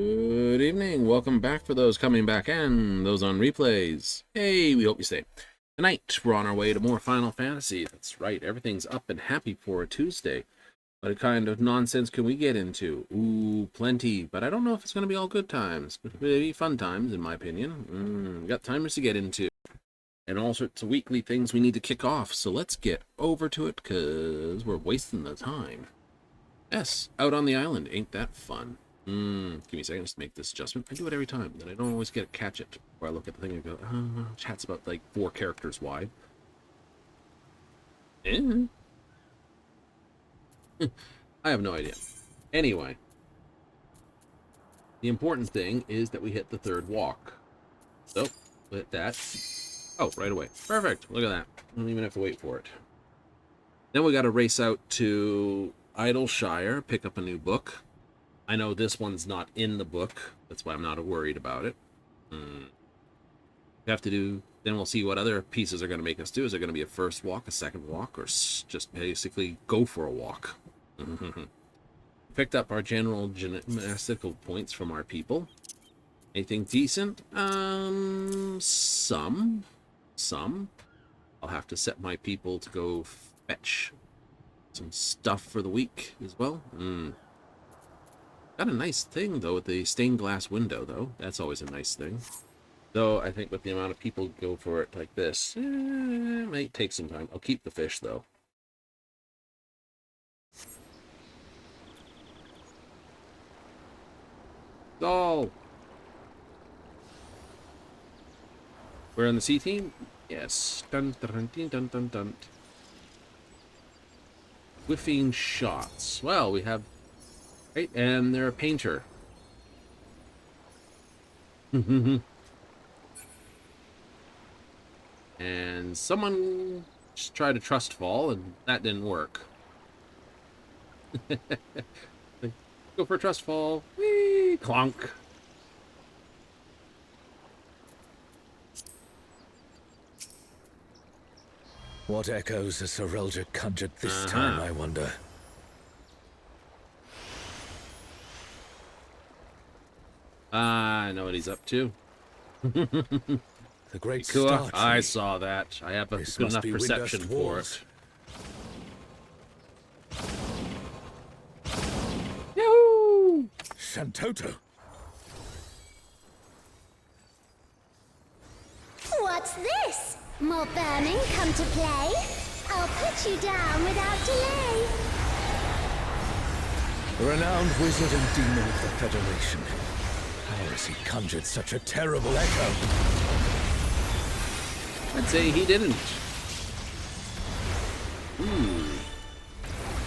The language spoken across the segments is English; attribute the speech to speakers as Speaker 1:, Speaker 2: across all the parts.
Speaker 1: Good evening. Welcome back for those coming back and those on replays. Hey, we hope you stay. Tonight, we're on our way to more Final Fantasy. That's right, everything's up and happy for a Tuesday. What kind of nonsense can we get into? Ooh, plenty, but I don't know if it's going to be all good times. But maybe fun times, in my opinion. We got timers to get into. And all sorts of weekly things we need to kick off. So let's get over to it, because we're wasting the time. Yes, out on the island. Ain't that fun? Give me a second to make this adjustment. I do it every time. Then I don't always catch it. Where I look at the thing and go, chat's about like 4 characters wide. I have no idea. Anyway. The important thing is that we hit the 3rd walk. So, we'll hit that. Oh, right away. Perfect. Look at that. I don't even have to wait for it. Then we got to race out to Idleshire, pick up a new book. I know this one's not in the book. That's why I'm not worried about it. We have to do... Then we'll see what other pieces are going to make us do. Is there going to be a first walk, a second walk, or just basically go for a walk? Picked up our general gymnastical points from our people. Anything decent? Some. I'll have to set my people to go fetch some stuff for the week as well. Got a nice thing, though, with the stained glass window, though. That's always a nice thing. Though, I think with the amount of people who go for it like this, it might take some time. I'll keep the fish, though. Oh! We're on the C team? Yes. Dun dun dun dun dun dun. Whiffing shots. Well, we have... Right, and they're a painter. And someone just tried a trust fall, and that didn't work. Go for a trust fall. Whee! Clonk.
Speaker 2: What echoes has Sir Roger conjured this time, I wonder?
Speaker 1: I know what he's up to.
Speaker 2: The great
Speaker 1: Cool.
Speaker 2: Star Tree.
Speaker 1: I saw that. I have a
Speaker 2: This
Speaker 1: good
Speaker 2: must
Speaker 1: enough
Speaker 2: be
Speaker 1: perception
Speaker 2: Windust
Speaker 1: for
Speaker 2: Wars.
Speaker 1: it. Yahoo!
Speaker 2: Shantoto!
Speaker 3: What's this? More burning come to play? I'll put you down without delay.
Speaker 2: The renowned wizard and demon of the Federation. How has he conjured such a terrible echo?
Speaker 1: I'd say he didn't.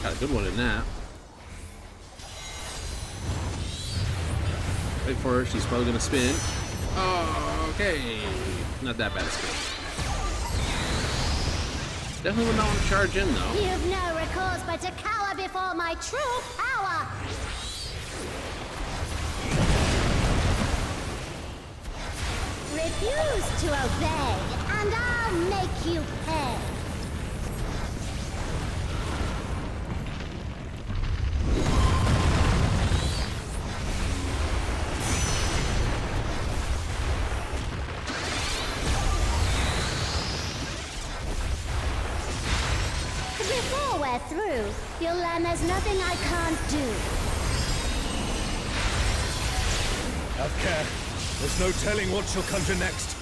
Speaker 1: Got a good one in that. Wait for her, she's probably gonna spin. Oh, okay. Not that bad a spin. Definitely would not want to charge in, though.
Speaker 3: You've no recourse but to cower before my true power. Refuse to obey, and I'll make you pay. Before we're through, you'll learn there's nothing I can't do.
Speaker 2: Have care. There's no telling what she'll conjure next.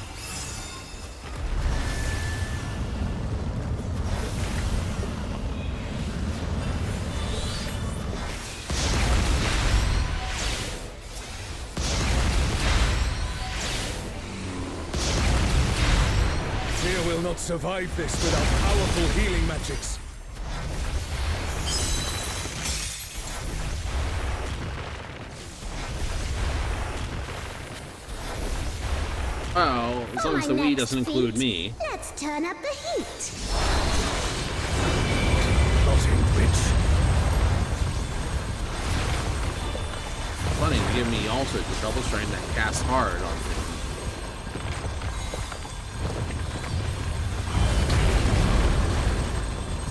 Speaker 2: Fear will not survive this without powerful healing magics.
Speaker 1: Well, as long as the Wii doesn't include me.
Speaker 3: Let's turn up the heat.
Speaker 2: Plotting witch.
Speaker 1: Funny, to give me all sorts of trouble trying to cast hard on things.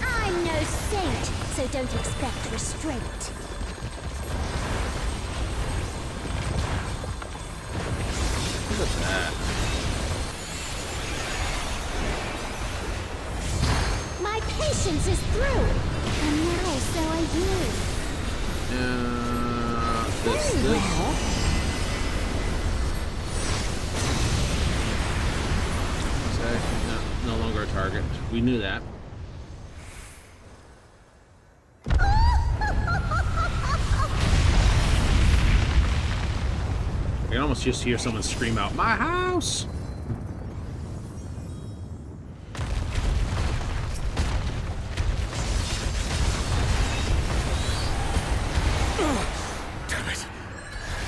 Speaker 3: I'm no saint, so don't expect restraint. patience is through. And now so are you.
Speaker 1: This.
Speaker 3: Well.
Speaker 1: No longer a target. We knew that. I can almost just hear someone scream out, "My house!"
Speaker 2: Damn it.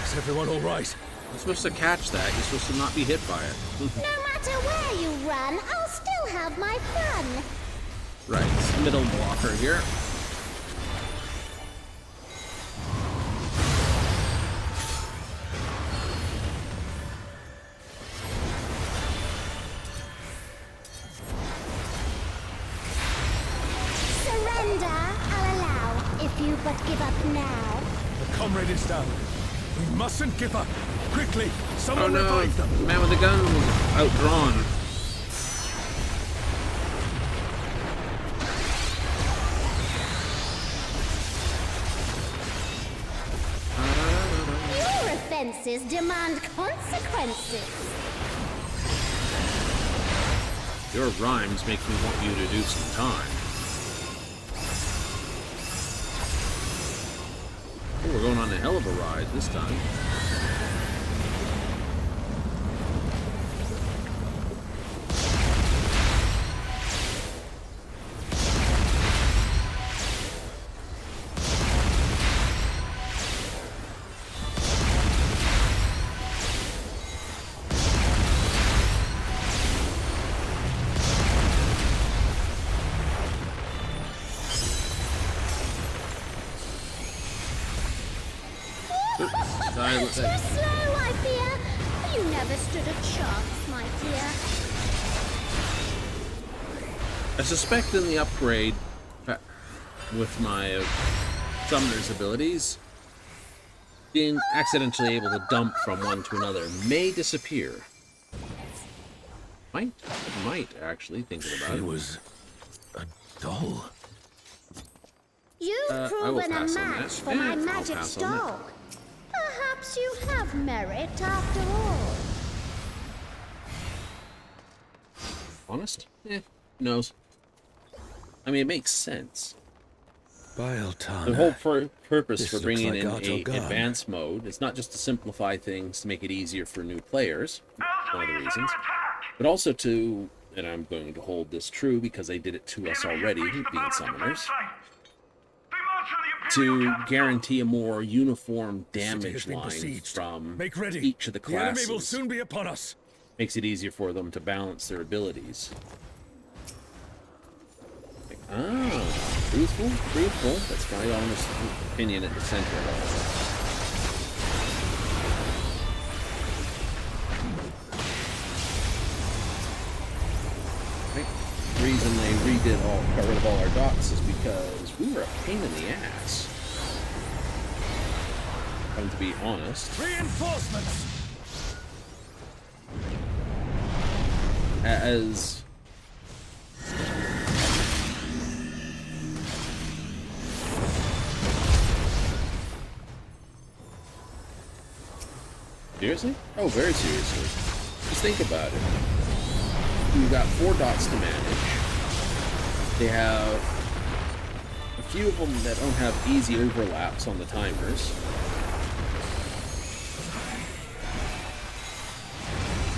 Speaker 2: Is everyone all right?
Speaker 1: You're supposed to catch that. You're supposed to not be hit by it.
Speaker 3: No matter where you run, I'll still have my fun.
Speaker 1: Right. It's middle blocker here.
Speaker 3: You but give up now.
Speaker 2: The comrade is down. We mustn't give up. Quickly, someone
Speaker 1: Oh no,
Speaker 2: revive them.
Speaker 1: the man with the gun was outdrawn.
Speaker 3: Your offenses demand consequences.
Speaker 1: Your rhymes make me want you to do some time. Oh, we're going on a hell of a ride this time.
Speaker 3: Too slow, I fear. You never stood a chance, my dear.
Speaker 1: I suspect in the upgrade with my summoner's abilities, being accidentally able to dump from one to another may disappear. Might actually, thinking about it.
Speaker 2: She was a doll.
Speaker 3: You've
Speaker 1: I will
Speaker 3: proven a
Speaker 1: pass on
Speaker 3: match
Speaker 1: that.
Speaker 3: for
Speaker 1: Yeah,
Speaker 3: my
Speaker 1: I'll
Speaker 3: magic
Speaker 1: pass on that.
Speaker 3: dog. Perhaps you have merit after all.
Speaker 1: Honest? Who knows? I mean, it makes sense. The whole purpose
Speaker 2: This
Speaker 1: for
Speaker 2: looks
Speaker 1: bringing
Speaker 2: like
Speaker 1: in
Speaker 2: Auto
Speaker 1: a
Speaker 2: Gun.
Speaker 1: advanced mode is not just to simplify things to make it easier for new players, one of the reasons, but also to, and I'm going to hold this true because they did it to us already, being summoners, to guarantee a more uniform damage line from
Speaker 2: Make ready.
Speaker 1: each of the
Speaker 2: The enemy will
Speaker 1: classes.
Speaker 2: soon be upon us.
Speaker 1: Makes it easier for them to balance their abilities. Truthful. That's my honest opinion at the center of all that. Right. The reason they got rid of all our dots is because we were a pain in the ass. I'm to be honest.
Speaker 2: Reinforcements.
Speaker 1: As seriously? Oh, very seriously. Just think about it. You've got 4 dots to manage. They have a few of them that don't have easy overlaps on the timers.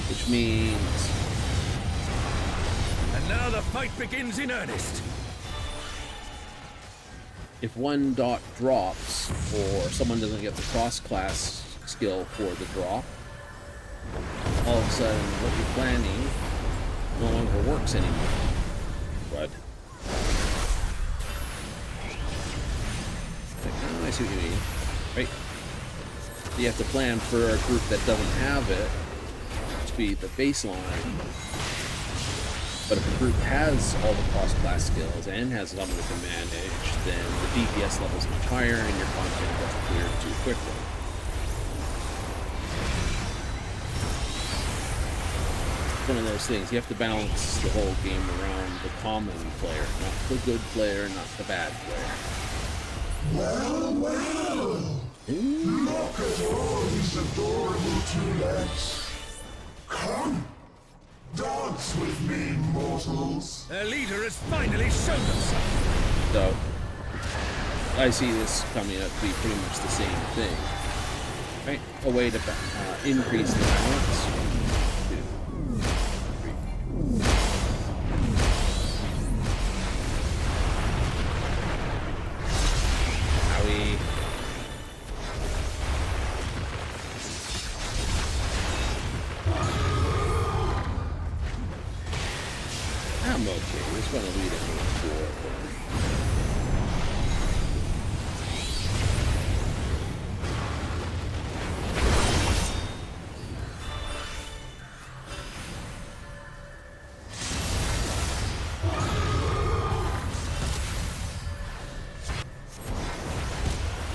Speaker 1: Which means...
Speaker 2: And now the fight begins in earnest.
Speaker 1: if one dot drops, or someone doesn't get the cross-class skill for the drop, all of a sudden what you're planning no longer works anymore. But I see what you mean, right? You have to plan for a group that doesn't have it to be the baseline. But if a group has all the cross-class skills and has someone that can manage, then the DPS level is much higher and your content gets cleared too quickly. one of those things. You have to balance the whole game around the common player, not the good player, not the bad player.
Speaker 4: Well, well. Look at all these adorable tulips. Come, dance with me, mortals.
Speaker 2: Their leader has finally shown himself.
Speaker 1: So, I see this coming up to be pretty much the same thing. Right? A way to increase the balance. 2, 3. Howie. I'm okay. This one will lead everyone forward.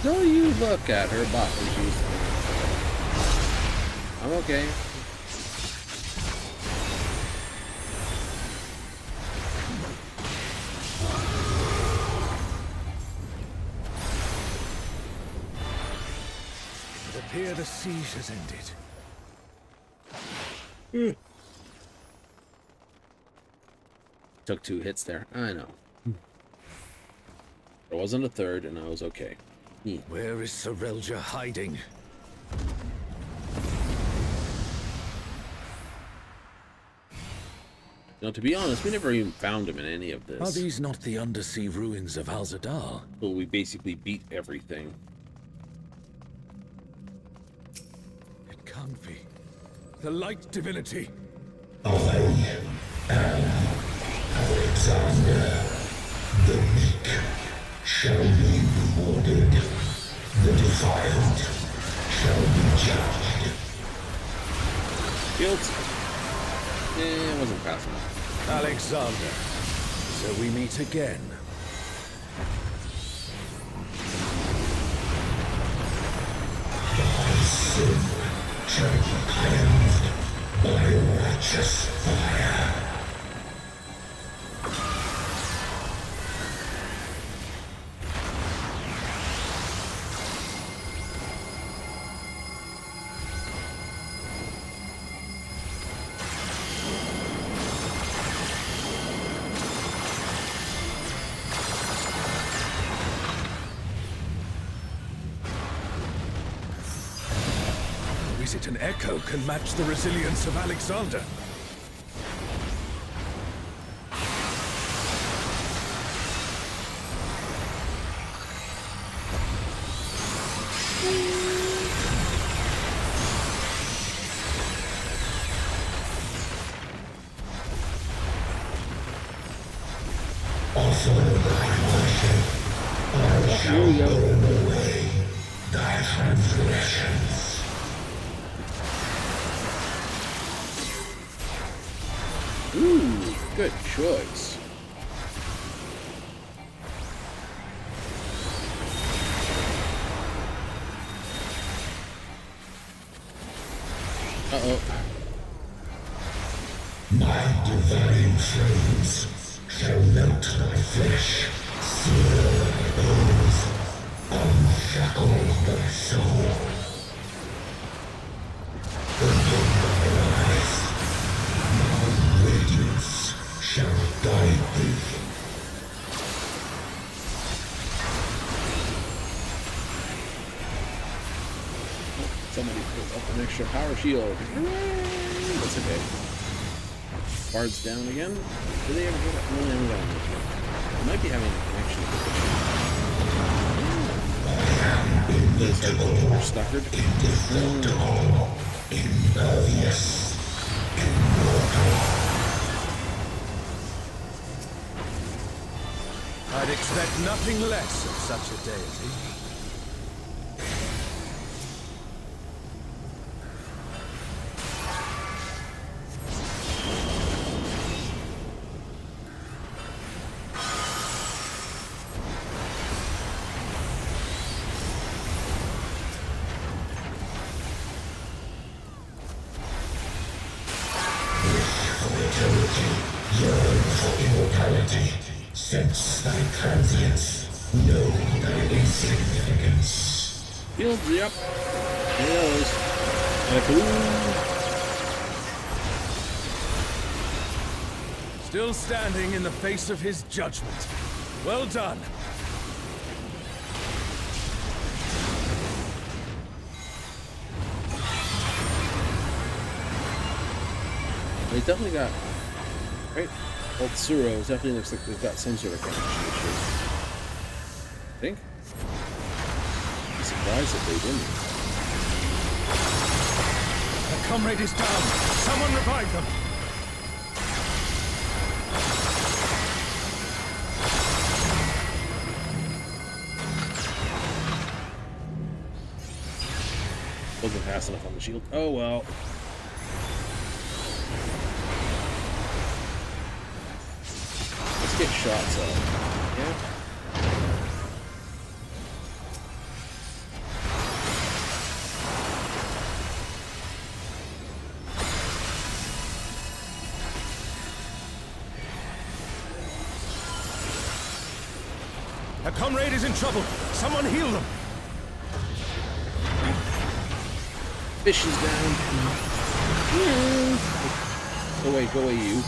Speaker 1: So you look at her butt when she's... I'm okay.
Speaker 2: It appears the siege has ended.
Speaker 1: Took 2 hits there. I know. There wasn't a third, and I was okay.
Speaker 2: Where is Sorelja hiding?
Speaker 1: Now, to be honest, we never even found him in any of this.
Speaker 2: Are these not the undersea ruins of Al-Zadar?
Speaker 1: Well, we basically beat everything.
Speaker 2: It can't be. The light divinity.
Speaker 4: I am Alexander. The meek shall be rewarded. The defiant shall be judged.
Speaker 1: Fields. It wasn't fast enough.
Speaker 2: Alexander. So we meet again.
Speaker 4: Thy sin shall be cleansed by righteous fire.
Speaker 2: Is it an echo can match the resilience of Alexander?
Speaker 4: Offer thy worship, I shall burn away thy transgressions.
Speaker 1: Ooh, good choice. Uh-oh.
Speaker 4: My divine flames shall melt thy flesh, sear thy bones, unshackle thy soul. Open thy eyes, my radiance shall guide thee.
Speaker 1: Somebody put up an extra power shield. That's okay. Bard's down again. Did they ever get up? No, they haven't gotten it yet. Might be having a connection with the connection. They're stuckered.
Speaker 4: Indestructible, impervious, immortal.
Speaker 2: I'd expect nothing less of such a deity.
Speaker 4: eternity, yearn for immortality. Sense thy transience, know thy insignificance.
Speaker 1: Shields, yep. Yes. Like,
Speaker 2: Still standing in the face of his judgment. Well done.
Speaker 1: They definitely got, right? Old Suro definitely looks like they've got some sort of connection issue. I think. I'm surprised that they didn't.
Speaker 2: The comrade is down. Someone revive them.
Speaker 1: Wasn't fast enough on the shield. Oh well. Let's get shots up. Yeah.
Speaker 2: A comrade is in trouble. Someone heal them.
Speaker 1: Fish is down. Go away, you.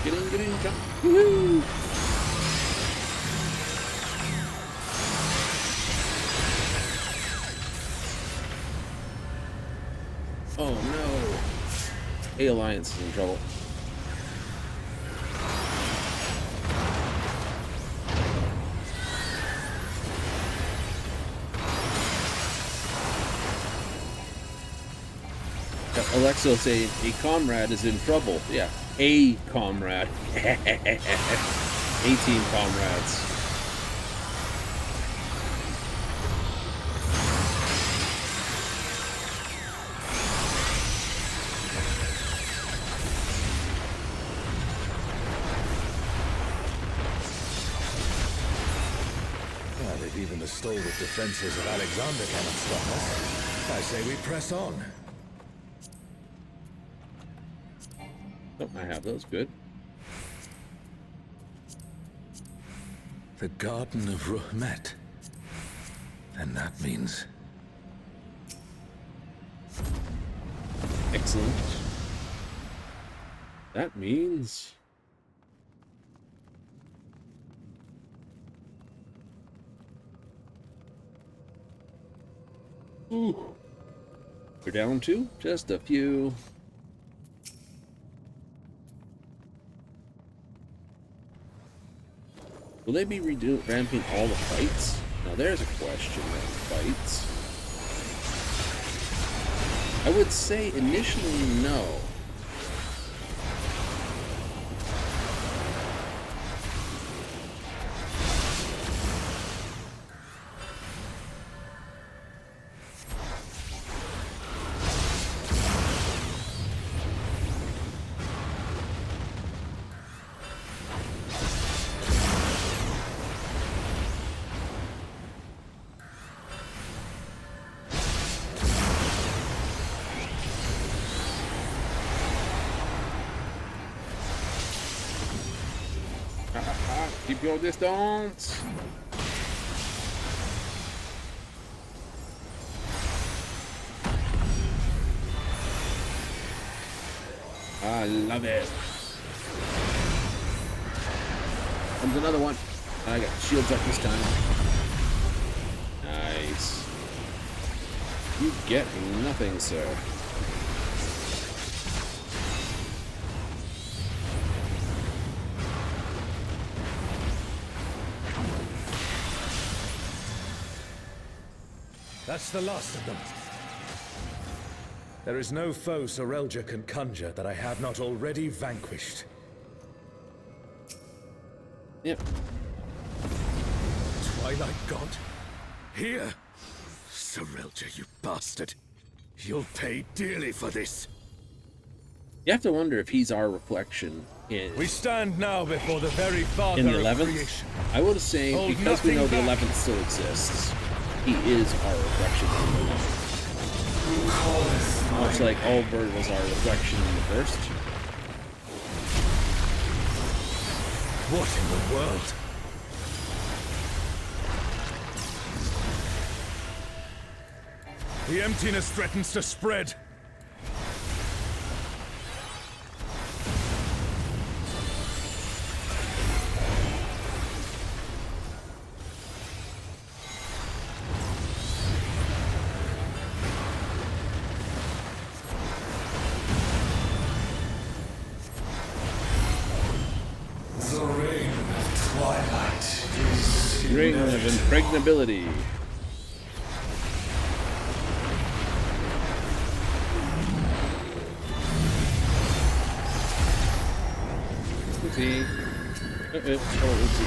Speaker 1: Go, get in, jump. Woohoo! Oh no. A Alliance is in trouble. Alexa saying a comrade is in trouble. Yeah, a comrade. 18 comrades.
Speaker 2: Well, if even the stalwart defenses of Alexander cannot stop us, I say we press on.
Speaker 1: Oh, I have those. Good.
Speaker 2: The Garden of Ruhmet. And that means...
Speaker 1: Excellent. That means... Ooh. We're down to just a few. Will they be ramping all the fights? Now there's a question of fights. I would say initially no. Keep your distance. I love it. Comes another one. I got shields up this time. Nice. You get nothing, sir.
Speaker 2: That's the last of them. There is no foe Sorelja can conjure that I have not already vanquished.
Speaker 1: Yep.
Speaker 2: Twilight God? Here? Sorelja, you bastard. You'll pay dearly for this.
Speaker 1: You have to wonder if he's our reflection in
Speaker 2: We stand now before the very father
Speaker 1: in the
Speaker 2: of
Speaker 1: 11th.
Speaker 2: creation.
Speaker 1: I would say
Speaker 2: Hold
Speaker 1: because we know
Speaker 2: nothing
Speaker 1: the
Speaker 2: back.
Speaker 1: 11th still exists, he is our reflection in the 11th. Much like Albert was our reflection in the first.
Speaker 2: What in the world? The emptiness threatens to spread.
Speaker 4: The reign of twilight is
Speaker 1: Ring of impregnability. Oopsie. Oopsie.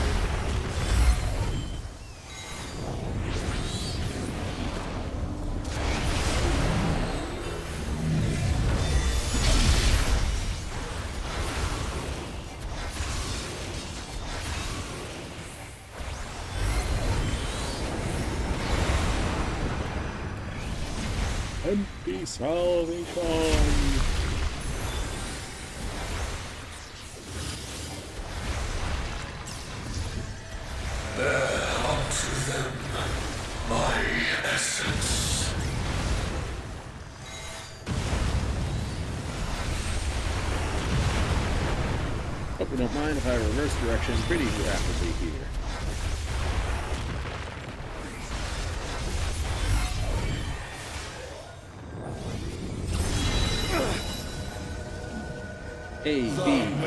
Speaker 1: Empty salvation.
Speaker 4: unto them my essence.
Speaker 1: Hope you don't mind if I reverse direction pretty rapidly here. A, B,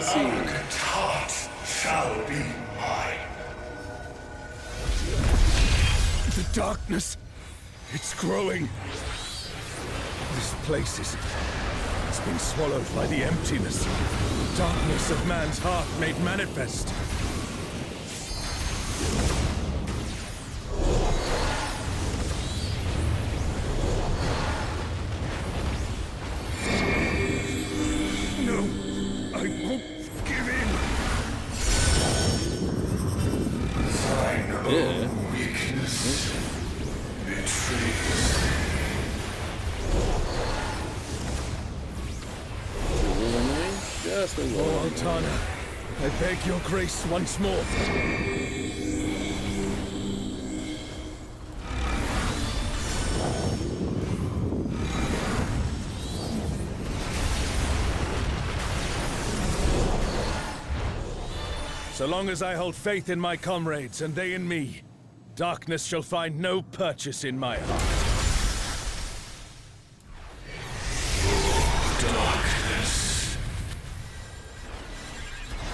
Speaker 1: C.
Speaker 4: Arrogant heart shall be mine.
Speaker 2: The darkness, it's growing. This place it's been swallowed by the emptiness. The darkness of man's heart made manifest. No, I won't give in.
Speaker 4: Thine
Speaker 1: Yeah.
Speaker 4: own weakness betrays.
Speaker 1: A little annoying? Just a little.
Speaker 2: Oh, Altana, I beg your grace once more. So long as I hold faith in my comrades and they in me, darkness shall find no purchase in my heart.
Speaker 4: Darkness.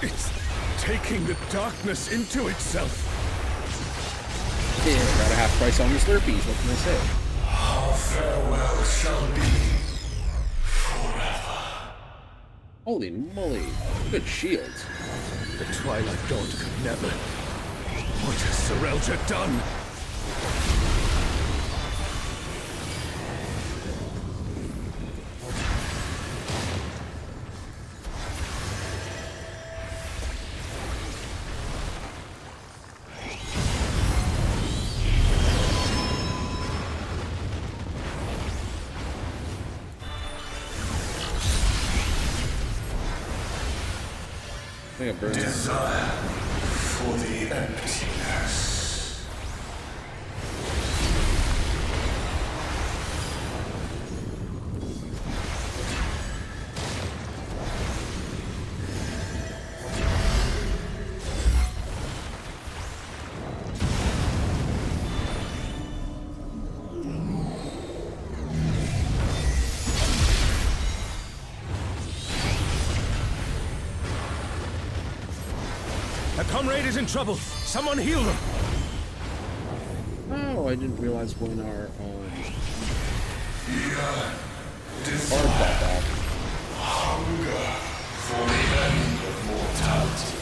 Speaker 2: It's taking the darkness into itself.
Speaker 1: Yeah, got a half price on the Slurpees, what can I say?
Speaker 4: Our farewell shall be forever.
Speaker 1: Holy moly, good shields.
Speaker 2: The Twilight God could never. What has Sorelja done?
Speaker 1: I think I burned
Speaker 4: Desire for the emptiness.
Speaker 2: A comrade is in trouble. Someone heal them.
Speaker 1: Oh, I didn't realize when our Hard pop off.
Speaker 4: Hunger for the end of mortality.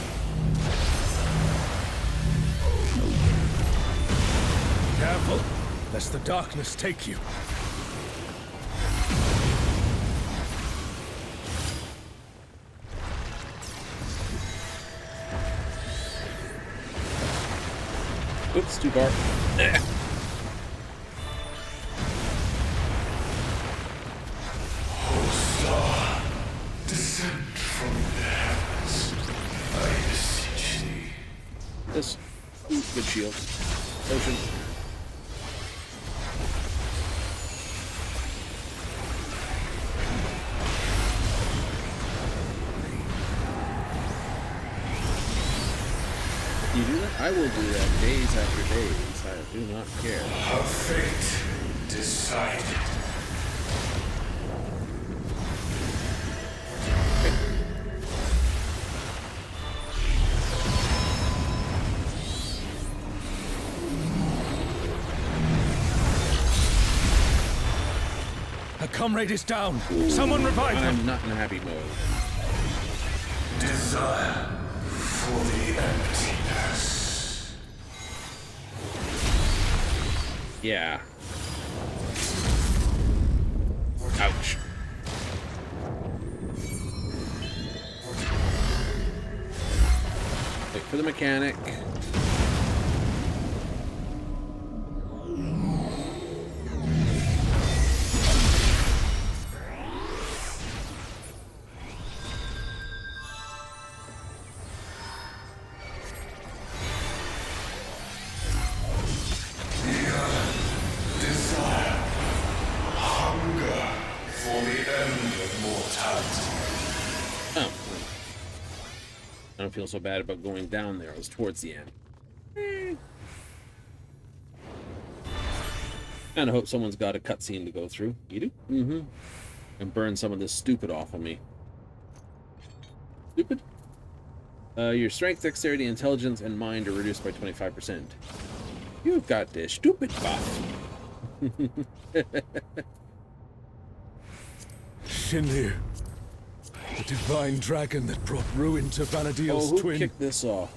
Speaker 2: Careful, lest the darkness take you.
Speaker 1: Oops, too far.
Speaker 4: O star, descend from the heavens. I beseech thee.
Speaker 1: This. Ooh, good shield. Potion. You do that? I will do that days after days. I do not care.
Speaker 4: Her fate decided.
Speaker 2: A comrade is down. Someone revive him.
Speaker 1: I'm not in a happy mode.
Speaker 4: Desire for the emptiness.
Speaker 1: Yeah. Ouch. Wait for the mechanic. I don't feel so bad about going down there. I was towards the end. And I hope someone's got a cutscene to go through. You do? Mm-hmm. And burn some of this stupid off of me. Stupid? Your strength, dexterity, intelligence, and mind are reduced by 25%. You've got this stupid buff.
Speaker 2: Shinryu, the divine dragon that brought ruin to Vana'diel's
Speaker 1: who
Speaker 2: twin.
Speaker 1: kicked this off?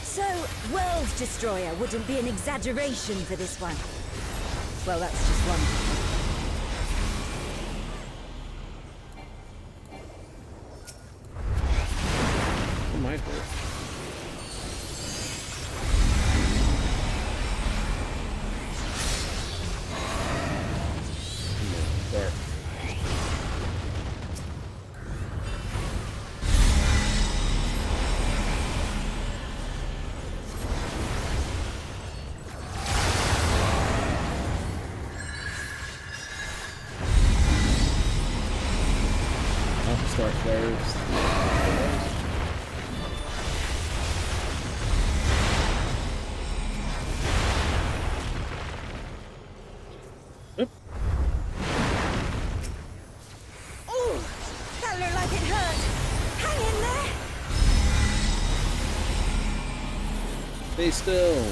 Speaker 5: So, World Destroyer wouldn't be an exaggeration for this one. Well, that's just one.
Speaker 1: Might hurt. Dark. Oh, start flares. Stay still.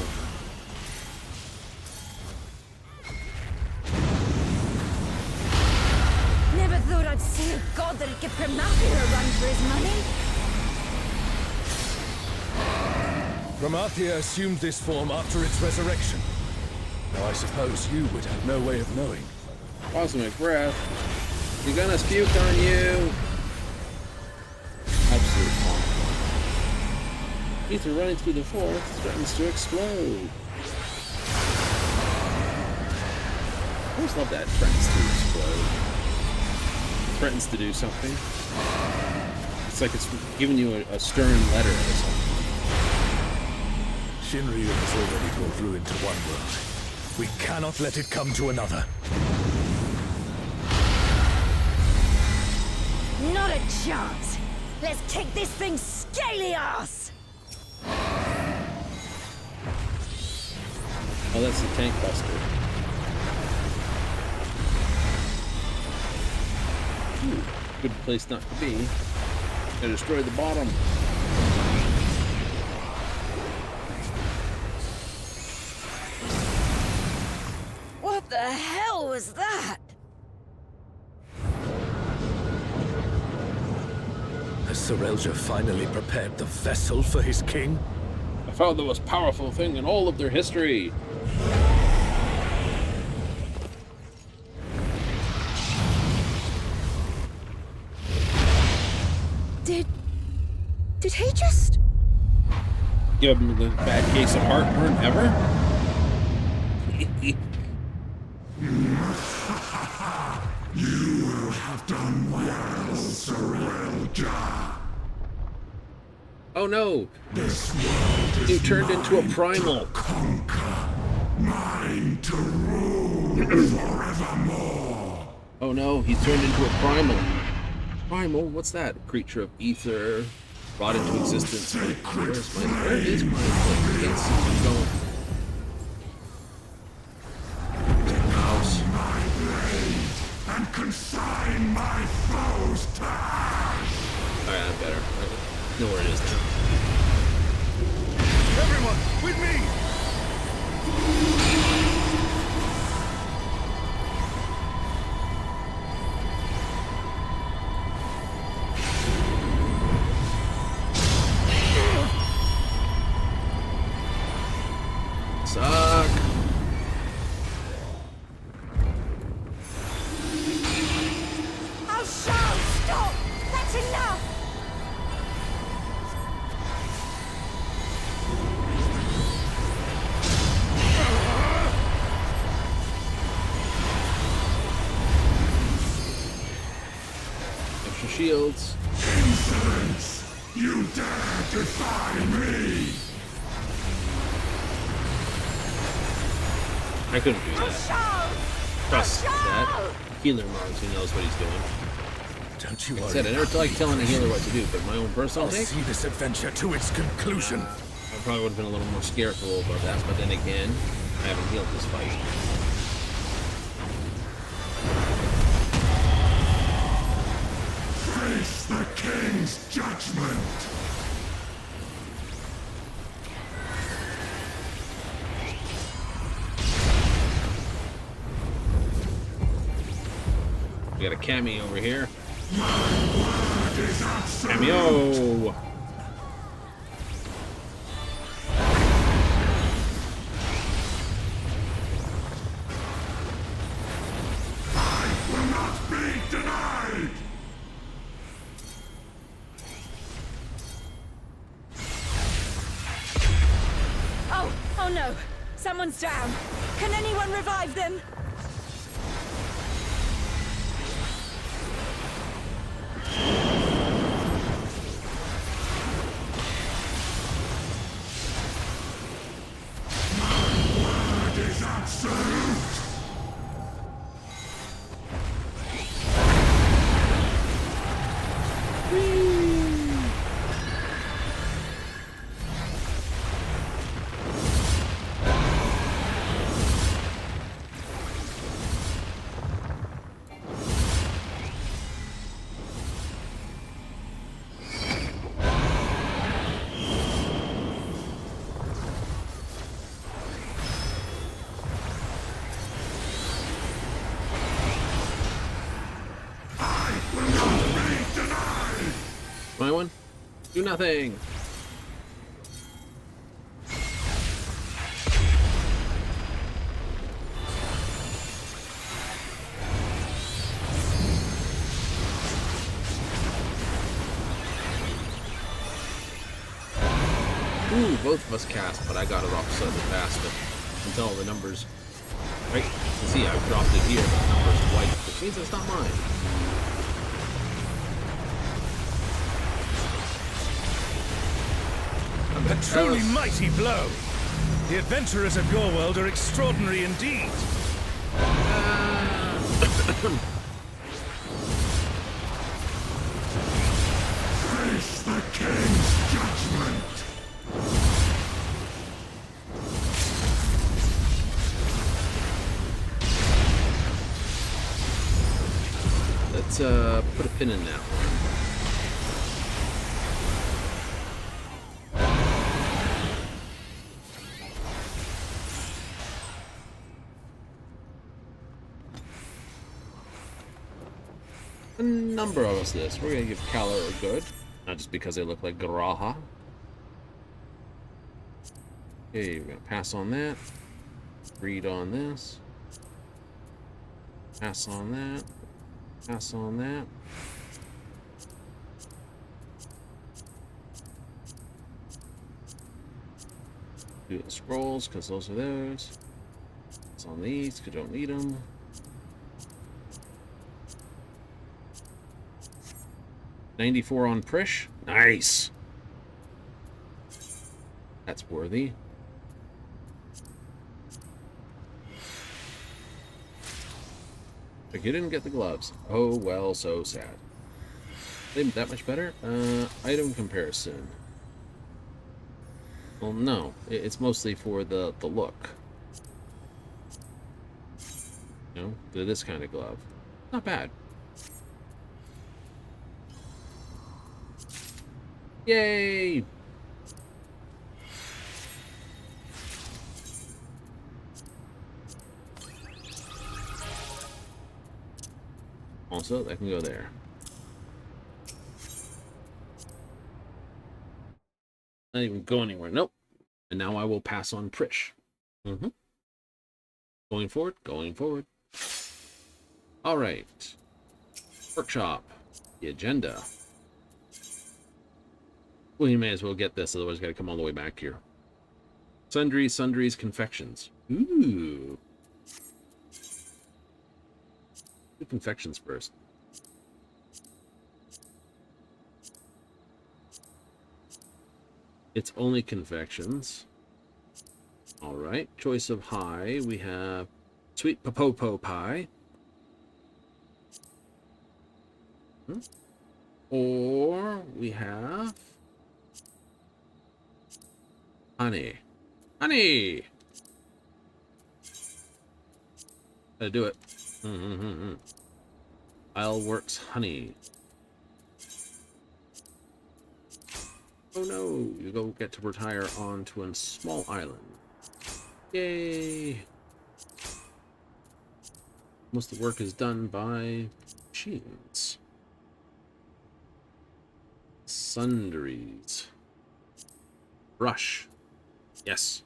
Speaker 5: Never thought I'd see a god that'd give Promathia a run for his money.
Speaker 2: Promathia assumed this form after its resurrection. Now I suppose you would have no way of knowing.
Speaker 1: Cosmic breath. You're gonna puke on you. Absolute fun. Ether running through the forest threatens to explode. I always love that. Threatens to explode. Threatens to do something. It's like it's giving you a stern letter or something.
Speaker 2: Shinryu has already brought ruin to one world. We cannot let it come to another.
Speaker 5: Not a chance. Let's kick this thing's scaly ass.
Speaker 1: Oh, that's the tank buster. Good place not to be. I destroyed the bottom.
Speaker 5: What the hell was that?
Speaker 2: Has Sorelja finally prepared the vessel for his king?
Speaker 1: I found the most powerful thing in all of their history.
Speaker 5: Did he just...
Speaker 1: Give him the bad case of heartburn ever?
Speaker 4: You will have done well, Sorelja.
Speaker 1: Oh no!
Speaker 4: This world is
Speaker 1: You turned into a
Speaker 4: mine
Speaker 1: primal.
Speaker 4: to conquer, mine to rule forevermore.
Speaker 1: Oh no, he's turned into a primal. Primal? What's that? A creature of ether, brought into existence. Where is my foot? I can't see where I'm going. Mouse.
Speaker 4: My blade and consign my foes to ash.
Speaker 1: Alright, I'm better. I know where it is now.
Speaker 2: Everyone, with me!
Speaker 1: Suck.
Speaker 5: Oh, Shao, stop! That's enough!
Speaker 1: Extra shields.
Speaker 4: Insolence! You dare defy me!
Speaker 1: I couldn't do that.
Speaker 5: Shao!
Speaker 1: Trust that. Healer mode, he knows what he's doing.
Speaker 2: Don't you
Speaker 1: Like I
Speaker 2: worry.
Speaker 1: said, I never like telling a healer what to do, but my own personal
Speaker 2: I'll
Speaker 1: take,
Speaker 2: see this adventure to its conclusion.
Speaker 1: I probably would have been a little more scareful about that, but then again, I haven't healed this fight.
Speaker 4: Face the king's judgment!
Speaker 1: We got a cameo over here.
Speaker 4: Word is absolute!
Speaker 1: Cameo!
Speaker 4: Will not be denied!
Speaker 5: Oh no! Someone's down! Can anyone revive them?
Speaker 4: Word is absolute!
Speaker 1: My one? Do nothing! Ooh, both of us cast, but I got it off so fast, but until the numbers... Right, you can see I've dropped it here, but the number's white, which means it's not mine.
Speaker 2: A truly mighty blow. The adventurers of your world are extraordinary indeed.
Speaker 4: Face the king's judgment!
Speaker 1: Let's put a pin in that one. a number of us this. We're gonna give Kala a good, not just because they look like Graha. Okay, we're gonna pass on that. Read on this. Pass on that. Pass on that. Do the scrolls, because those are those. Pass on these, because you don't need them. $94 on Prish. Nice. That's worthy. But you didn't get the gloves. Oh, well, so sad. Isn't that much better? Item comparison. Well, no. It's mostly for the look. You know, this kind of glove. Not bad. Yay! Also, that can go there. Not even go anywhere. Nope. And now I will pass on Prish. Going forward, going forward. All right. Workshop. The agenda. Well, you may as well get this, otherwise you gotta come all the way back here. Sundries, confections. Ooh. Do confections first. It's only confections. Alright. Choice of high. We have sweet popopo pie. Or we have honey. Honey! Gotta do it. Ileworks honey. Oh no, you go get to retire onto a small island. Yay! Most of the work is done by machines. Sundries. Brush. Yes.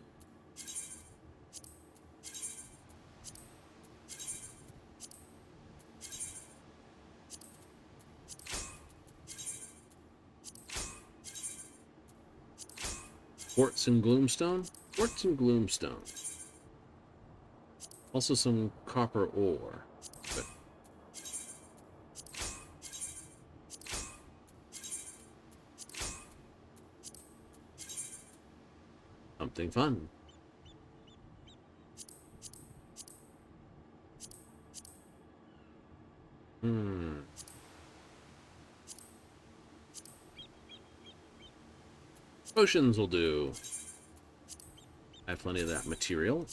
Speaker 1: Quartz and gloomstone? Quartz and gloomstone. Also some copper ore. But something fun. Potions will do. I have plenty of that material.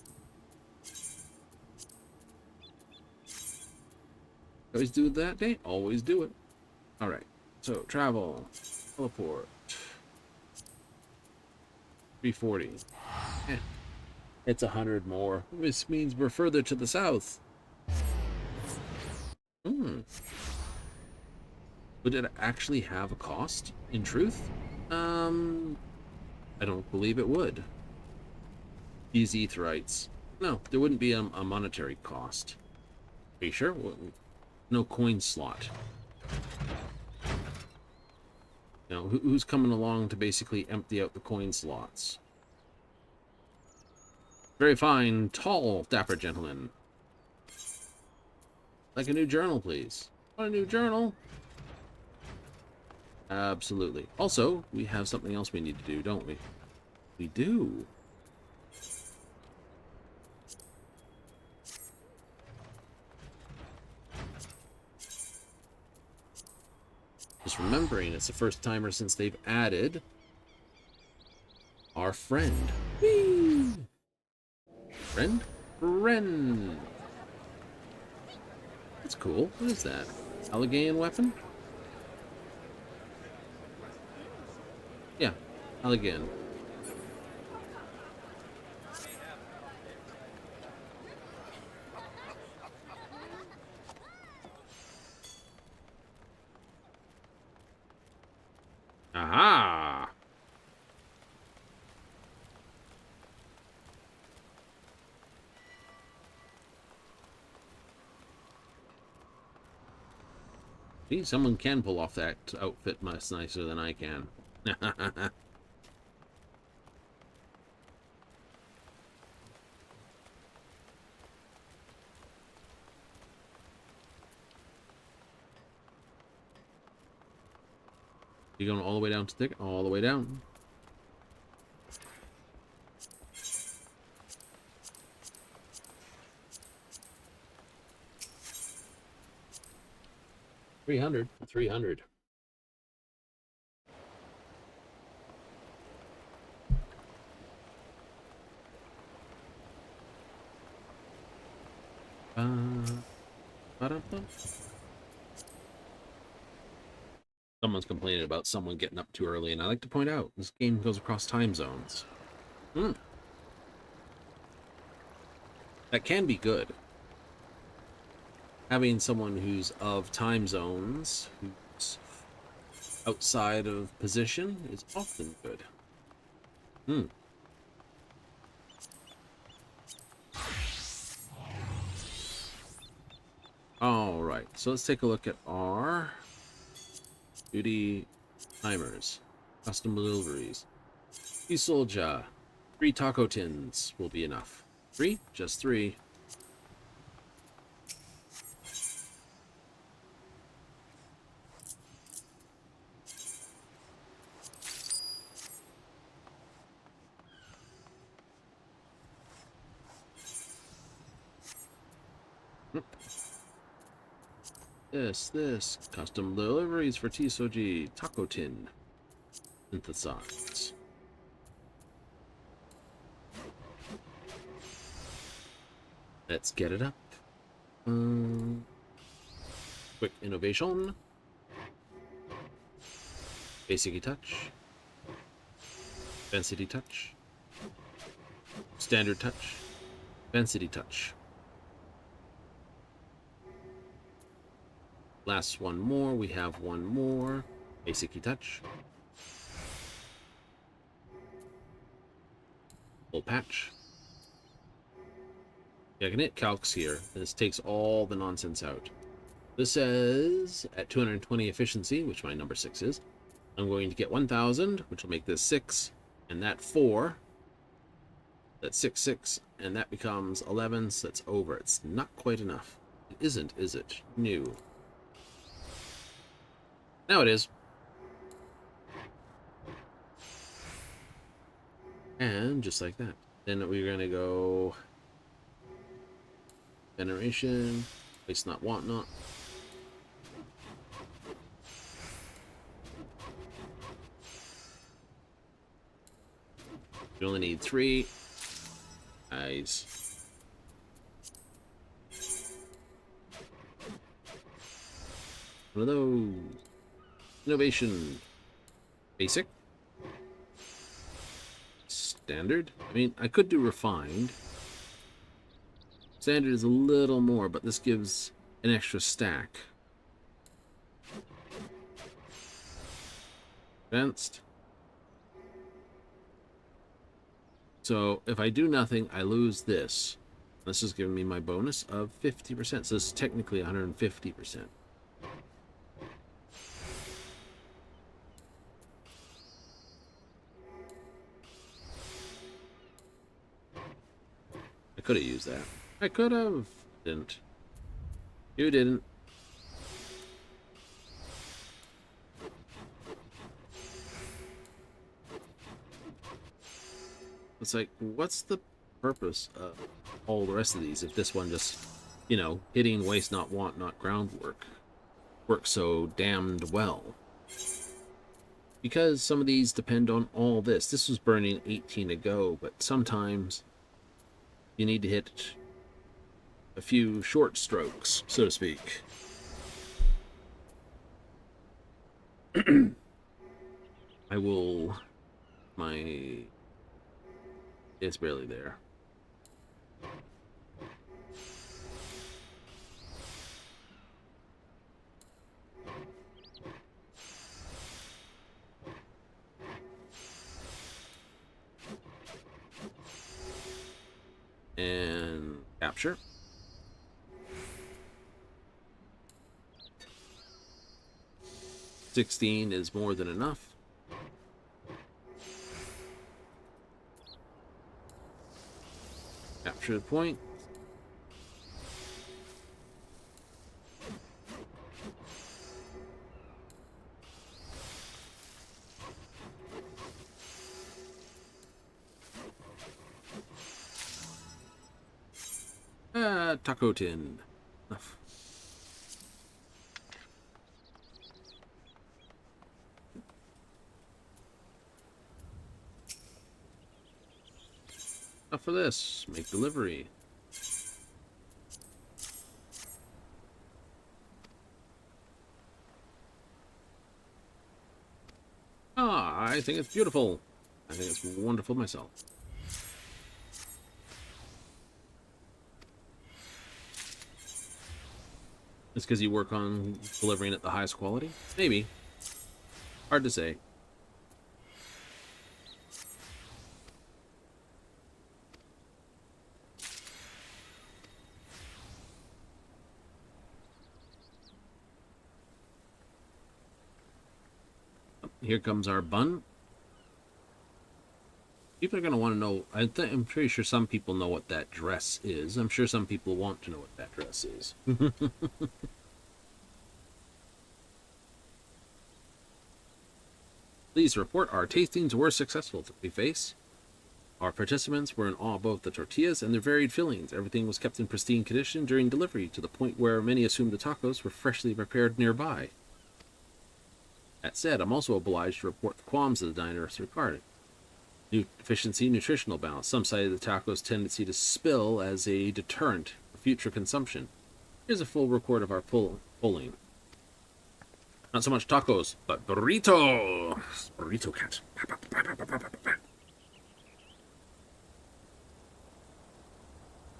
Speaker 1: Always do it that day? Always do it. Alright. So, travel. Teleport. 340. It's 100 more. This means we're further to the south. Would it actually have a cost, in truth? I don't believe it would. These Etherites. No, there wouldn't be a monetary cost. Are you sure? No coin slot. Now, who's coming along to basically empty out the coin slots? Very fine, tall, dapper gentleman. Like a new journal, please. Want a new journal? Absolutely. Also, we have something else we need to do, don't we? We do. Just remembering, it's the first timer since they've added our friend. Whee! Friend. That's cool. What is that? Alleghanian weapon? Yeah, Alleghanian. Aha! See, someone can pull off that outfit much nicer than I can. You going all the way down to thick? All the way down. $300. $300. Ba-da-ba. Someone's complaining about someone getting up too early, and I like to point out this game goes across time zones. That can be good. Having someone who's of time zones, who's outside of position, is often good. All right, so let's take a look at our duty timers, custom deliveries. Soldier, 3 taco tins will be enough. 3? Just 3. This. Custom deliveries for Tisoji. Taco tin. Synthesized. Let's get it up. Quick innovation. Basic touch. Density touch. Standard touch. Density touch. Last one more. We have one more. Basic touch. Full patch. Yeah, I can hit calcs here. And this takes all the nonsense out. This says at 220 efficiency, which my number 6 is, I'm going to get 1,000, which will make this 6, and that 4. That's 6, 6, and that becomes 11, so that's over. It's not quite enough. It isn't, is it? No. Now it is. And just like that. Then we're going to go generation, waste not, want not. You only need 3. Nice. One of those. Innovation. Basic. Standard. I mean, I could do refined. Standard is a little more, but this gives an extra stack. Advanced. So if I do nothing, I lose this. This is giving me my bonus of 50%. So this is technically 150%. I could have used that. I could have. Didn't. You didn't. It's like, what's the purpose of all the rest of these if this one just, you know, hitting waste not, want not, groundwork works so damned well? Because some of these depend on all this. This was burning 18 to go, but sometimes you need to hit a few short strokes, so to speak. I will... It's barely there. And capture. $16 is more than enough. Capture the point. Taco tin. Enough. Enough for this. Make delivery. I think it's beautiful. I think it's wonderful myself. It's because you work on delivering at the highest quality? Maybe. Hard to say. Here comes our bun. People are going to want to know. I'm pretty sure some people know what that dress is. I'm sure some people want to know what that dress is. Please report our tastings were successful. We face. Our participants were in awe of both the tortillas and their varied fillings. Everything was kept in pristine condition during delivery, to the point where many assumed the tacos were freshly prepared nearby. That said, I'm also obliged to report the qualms of the diners regarding efficiency, nutritional balance. Some cited the tacos' tendency to spill as a deterrent for future consumption. Here's a full report of our polling. Not so much tacos, but burrito. Burrito cat.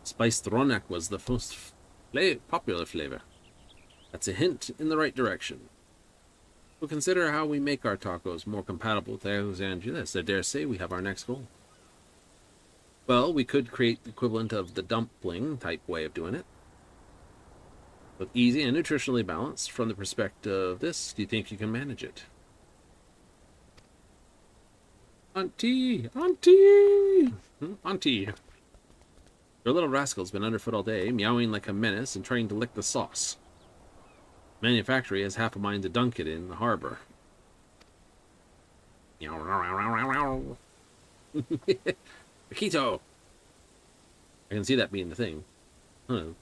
Speaker 1: Spiced ronak was the most popular flavor. That's a hint in the right direction. We'll consider how we make our tacos more compatible with Alexandria's. I dare say we have our next goal. Well, we could create the equivalent of the dumpling type way of doing it. But easy and nutritionally balanced. From the perspective of this, do you think you can manage it? Auntie! Auntie! Auntie! Your little rascal's been underfoot all day, meowing like a menace and trying to lick the sauce. Manufactory has half a mind to dunk it in the harbor. Paquito! I can see that being the thing.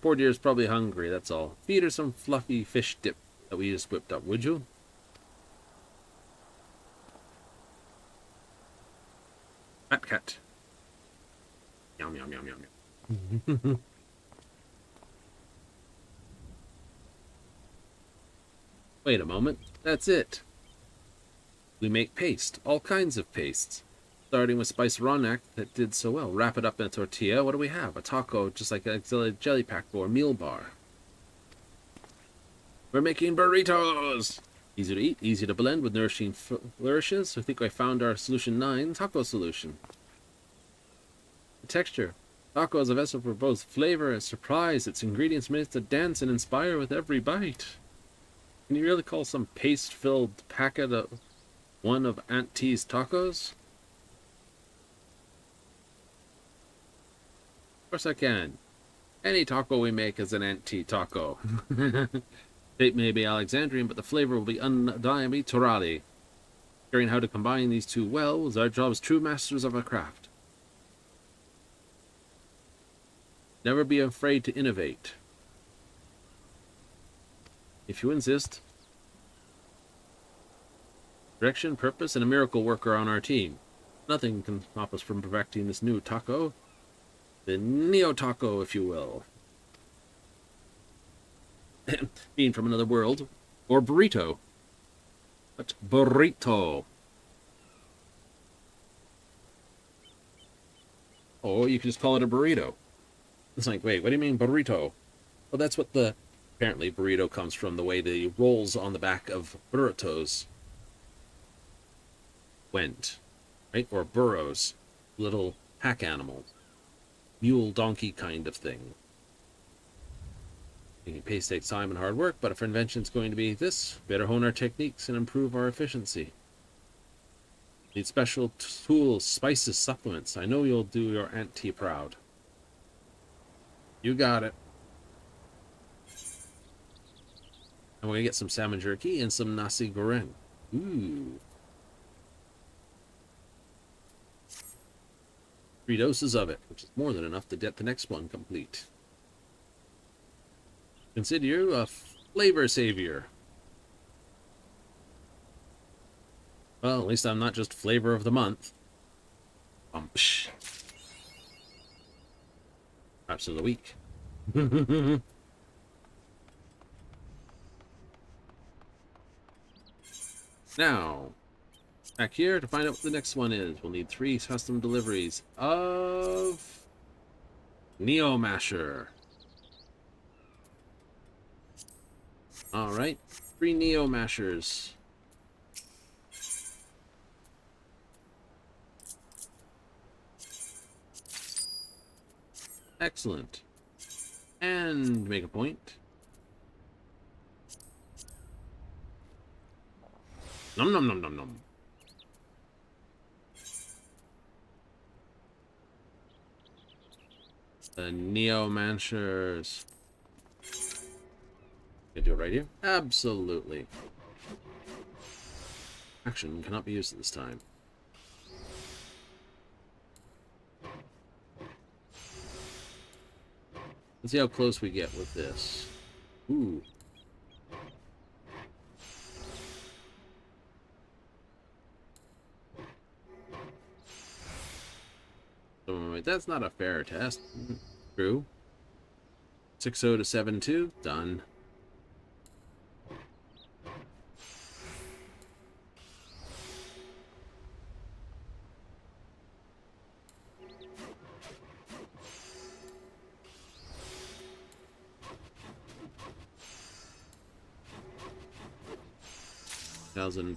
Speaker 1: Poor dear's probably hungry, that's all. Feed her some fluffy fish dip that we just whipped up, would you? Fat cat. Yum, yum, yum, yum, yum. Wait a moment, that's it. We make paste, all kinds of pastes. Starting with spiced ronak that did so well. Wrap it up in a tortilla. What do we have? A taco, just like a jelly pack or meal bar. We're making burritos! Easy to eat, easy to blend with nourishing flourishes. I think I found our solution 9, taco solution. The texture. Taco is a vessel for both flavor and surprise. Its ingredients made to dance and inspire with every bite. Can you really call some paste-filled packet one of Aunt T's tacos? Of course I can. Any taco we make is an Aunt T taco. Shape may be Alexandrian, but the flavor will be undeniably Torali. Figuring how to combine these two well is our job as true masters of our craft. Never be afraid to innovate. If you insist. Direction, purpose, and a miracle worker on our team. Nothing can stop us from perfecting this new taco. The Neo Taco, if you will. Being from another world. Or burrito. But burrito. Or you can just call it a burrito. It's like, wait, what do you mean burrito? Well, that's what the... Apparently burrito comes from the way the rolls on the back of burritos went. Right? Or burros. Little pack animals. mule donkey kind of thing. Pace takes time and hard work, but if our invention's going to be this, better hone our techniques and improve our efficiency. Need special tools, spices, supplements. I know you'll do your auntie proud. You got it. And we're gonna get some salmon jerky and some nasi goreng. Ooh. 3 doses of it, which is more than enough to get the next one complete. Consider you a flavor savior. Well, at least I'm not just flavor of the month. Perhaps of the week. Now, back here to find out what the next one is. We'll need 3 custom deliveries of Neo Masher. Alright, 3 Neo Mashers. Excellent. And make a point. Nom nom nom nom nom. The Neo Mashers. Can I do it right here? Absolutely. Action cannot be used at this time. Let's see how close we get with this. Ooh. So, that's not a fair test. True. 6-0 to 7-2. Done.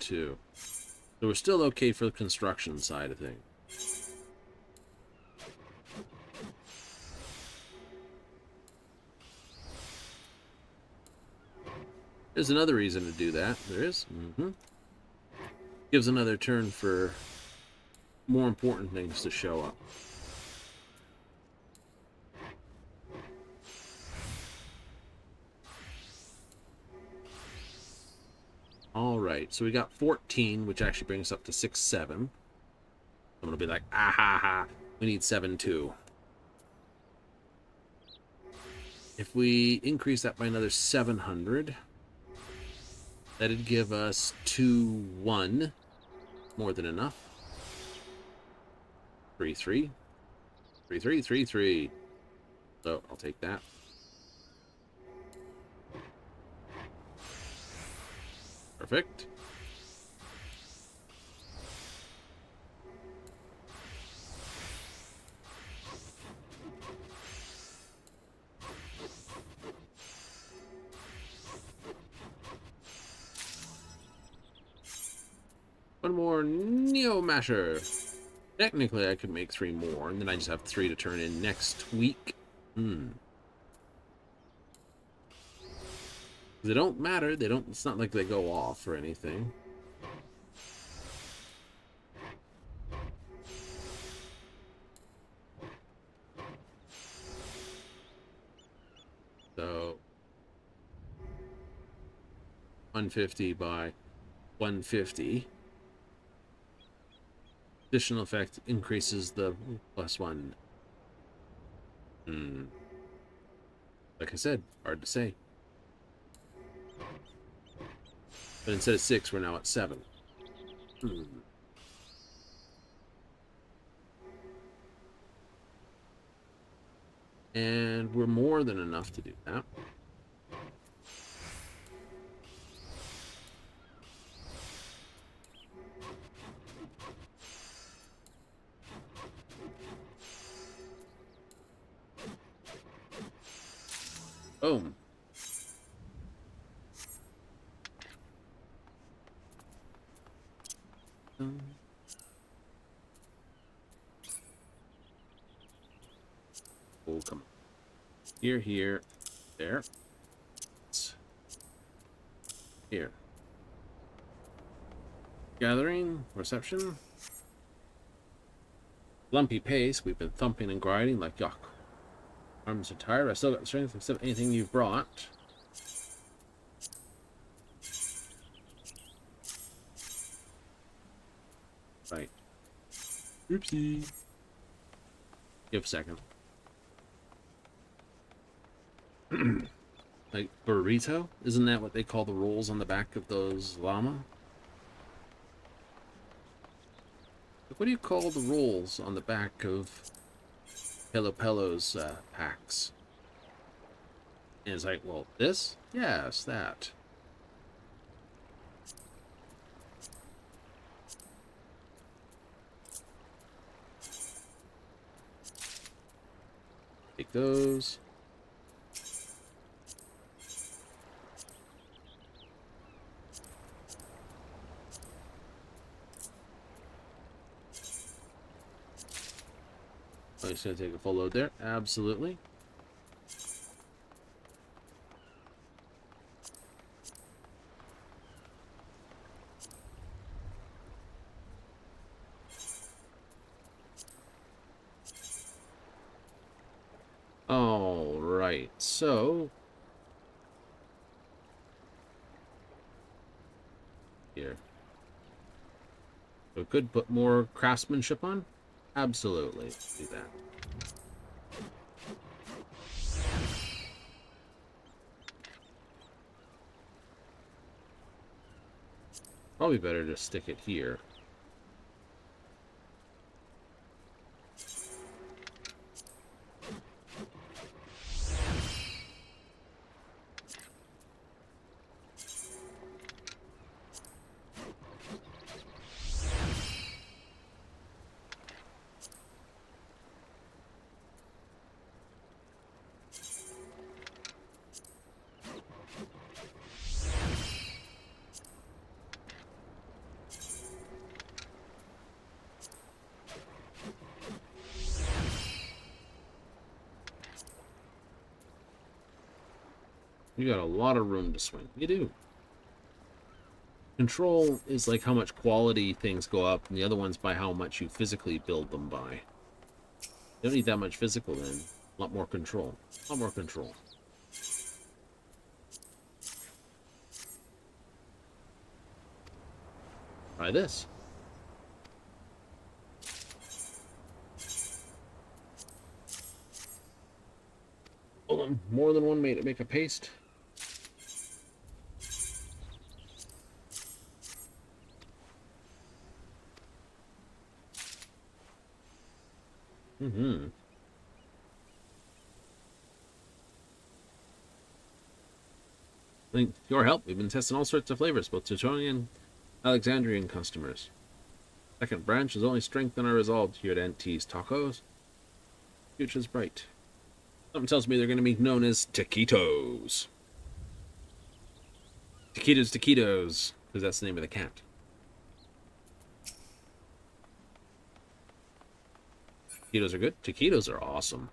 Speaker 1: So we're still okay for the construction side of things. There's another reason to do that. There is. Gives another turn for more important things to show up. Alright, so we got 14, which actually brings us up to 6-7. I'm gonna be like, ah ha ha, we need 7-2. If we increase that by another 700, that'd give us 2-1. More than enough. 3-3. 3-3, 3-3. So I'll take that. Perfect. One more Neo Masher. Technically, I could make 3 more, and then I just have 3 to turn in next week. They don't matter. They don't. It's not like they go off or anything. So 150 by 150. Additional effect increases the +1. Like I said, hard to say. But instead of 6, we're now at 7. And we're more than enough to do that. Boom. Oh, come on. Here, here, there. Here. Gathering, reception. Lumpy pace. We've been thumping and grinding like yuck. Arms are tired. I still got the strength except anything you've brought. Right. Oopsie. Give a second. Like burrito? Isn't that what they call the rolls on the back of those llama? What do you call the rolls on the back of Pelo's packs? And it's like, well, this? Yes, that. Take those. I'm just going to take a full load there. Absolutely. All right. So here. So could put more craftsmanship on? Absolutely. Do that. Probably better to stick it here. You got a lot of room to swing. You do. Control is like how much quality things go up, and the other one's by how much you physically build them by. You don't need that much physical then. A lot more control. A lot more control. Try this. Hold on. More than one way to make a paste. Mm-hmm. With your help, we've been testing all sorts of flavors, both Teutonian and Alexandrian customers. Second branch has only strengthened our resolve here at NT's Tacos. Future's bright. Something tells me they're going to be known as taquitos. Taquitos, because that's the name of the cat. Taquitos are good. Taquitos are awesome.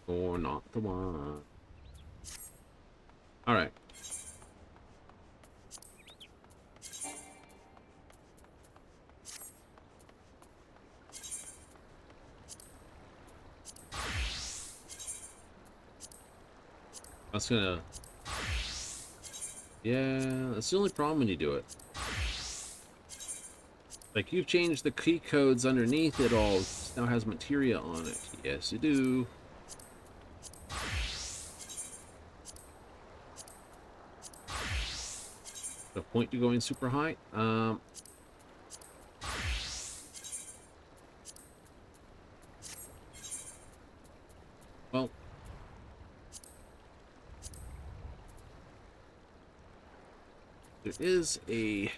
Speaker 1: Or not the one. All right. That's gonna... Yeah, that's the only problem when you do it. Like, you've changed the key codes underneath it all. It now has materia on it. Yes, you do. The point to going super high? Well... There is a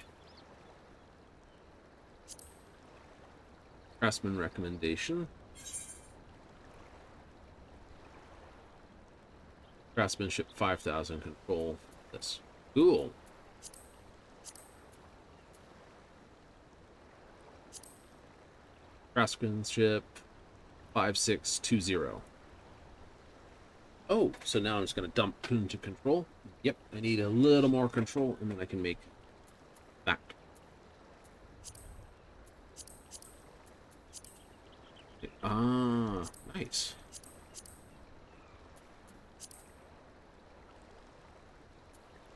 Speaker 1: craftsman recommendation. Craftsmanship 5000 control this. Cool. Craftsmanship 5620. Oh, so now I'm just going to dump into control. Yep, I need a little more control, and then I can make that. Ah, nice.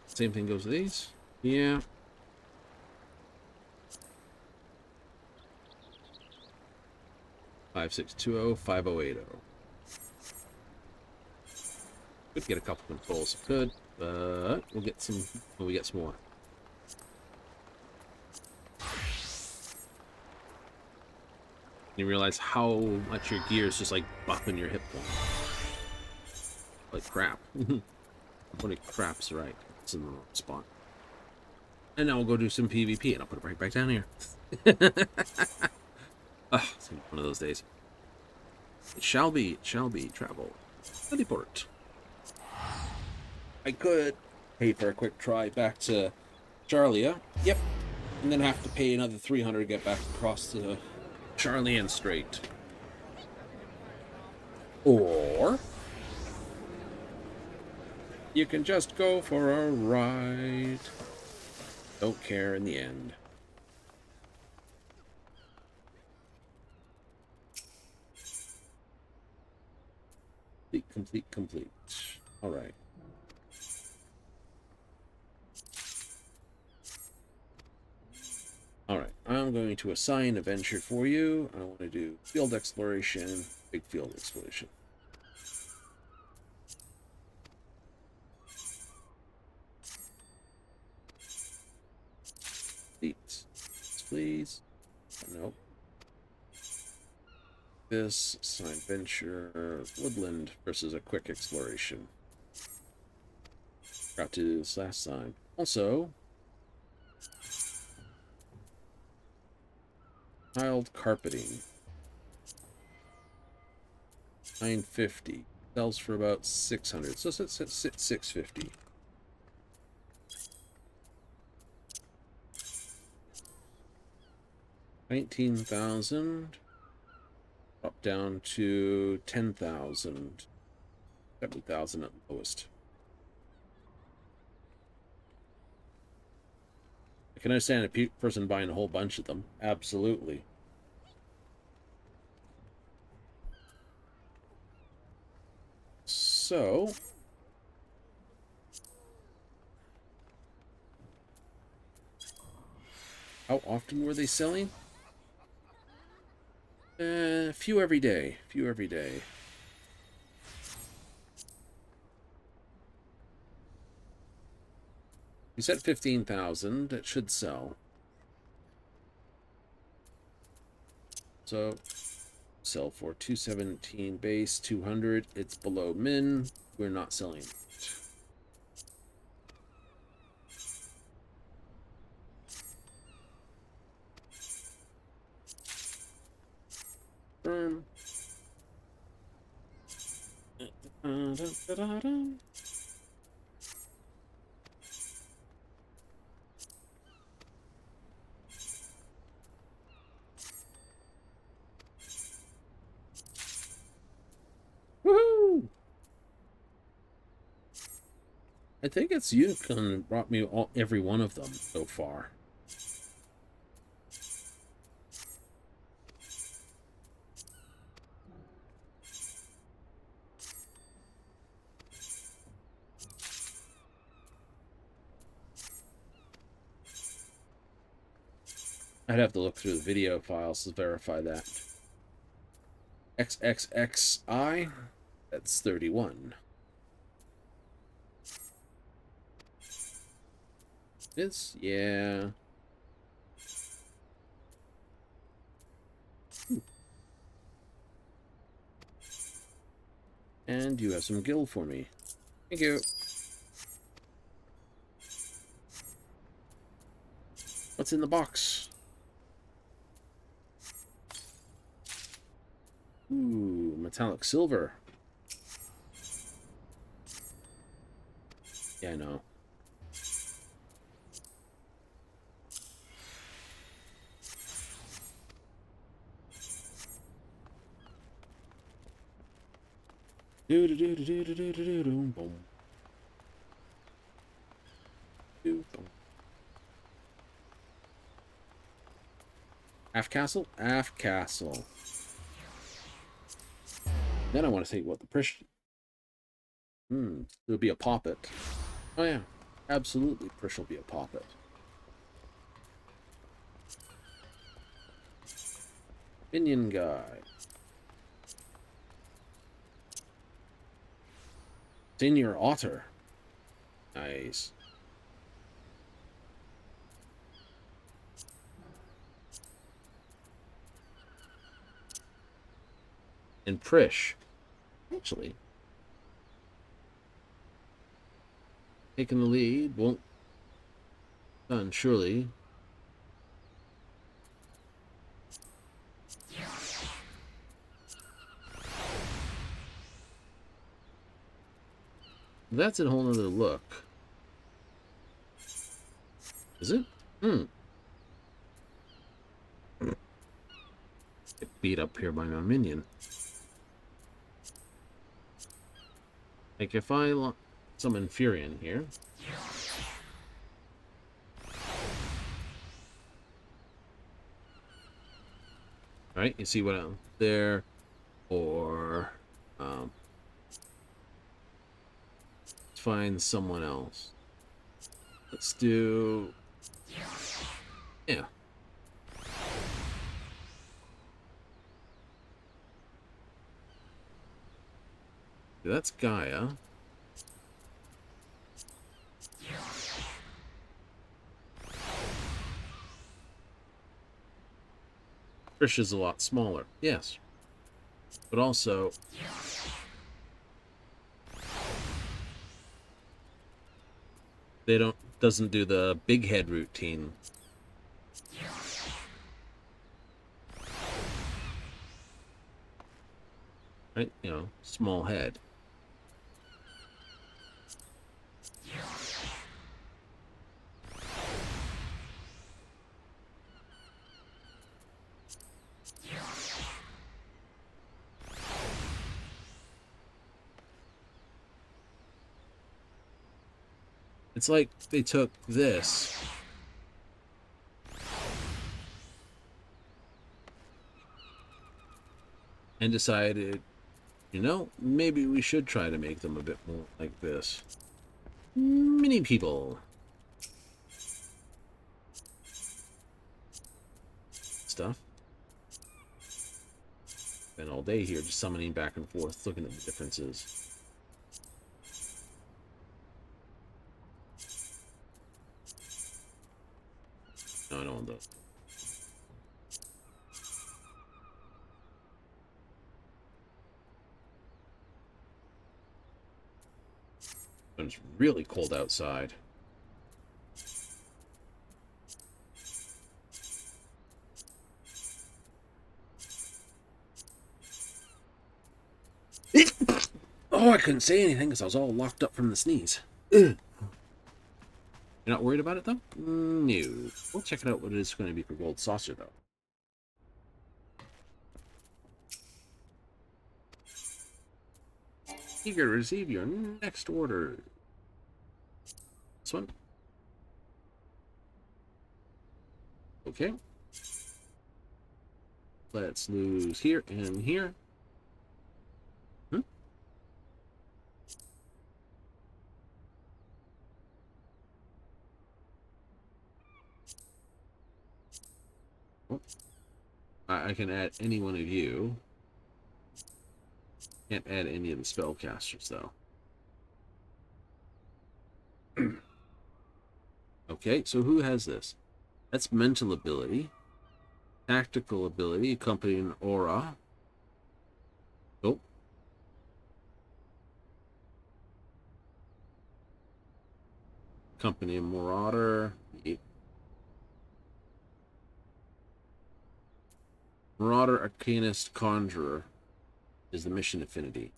Speaker 1: Same thing goes with these. Yeah. Five 5080. Could get a couple controls. Could, but we'll get some when we get some more. You realize how much your gear is just like buffing your hip bone. Like crap. Holy crap's right. It's in the wrong spot. And now we'll go do some PvP, and I'll put it right back down here. Ah, it's gonna be one of those days. It shall be travel. Teleport. I could pay for a quick try back to Charlia. Yep. And then have to pay another 300 to get back across to the Charlian Strait. Or you can just go for a ride. Don't care in the end. Complete. All right. All right. I'm going to assign a venture for you. I want to do field exploration, big field exploration. Please. Nope. This assign venture woodland versus a quick exploration. Forgot to do this last time. Also, tiled carpeting. 950 sells for about 600. So it's 650. $19,000 up down to 10,000, 70,000 at the lowest. I can understand a person buying a whole bunch of them. Absolutely. So how often were they selling? Few every day. Few every day. You said 15,000. It should sell. So, sell for 217 base, 200. It's below min. We're not selling it. Firm. Woohoo! I think it's you who brought me every one of them so far. I'd have to look through the video files to verify that. XXXI, that's 31. This, yeah. And you have some gil for me. Thank you. What's in the box? Ooh, metallic silver. Yeah, I know. Do do do do do do do do do boom. Do boom. Half castle, half castle. Then I want to see what the Prish. It'll be a poppet. Oh yeah, absolutely. Prish will be a poppet. Minion guy. Senior Otter. Nice. And Prish. Actually. Taking the lead. Won't. Done, surely. That's a whole nother look. Is it? Get beat up here by my minion. Like if I summon Furion here. Alright, you see what I'm there. Or let's find someone else. Let's do, yeah. That's Gaia. Trish is a lot smaller, yes. But also, doesn't do the big head routine. Right? You know, small head. It's like they took this and decided, you know, maybe we should try to make them a bit more like this. Mini people. Stuff. Spent all day here just summoning back and forth, looking at the differences. No, I don't want those. It's really cold outside. Oh, I couldn't say anything because I was all locked up from the sneeze. Ugh. You're not worried about it, though? No. We'll check it out what it is going to be for Gold Saucer, though. Eager to receive your next order. This one. Okay. Let's lose here and here. Oh. I can add any one of you. Can't add any of the spellcasters, though. Okay, so who has this? That's mental ability. Tactical ability, accompanying aura. Oh. Accompanying Marauder. Marauder, Arcanist, Conjurer is the mission affinity.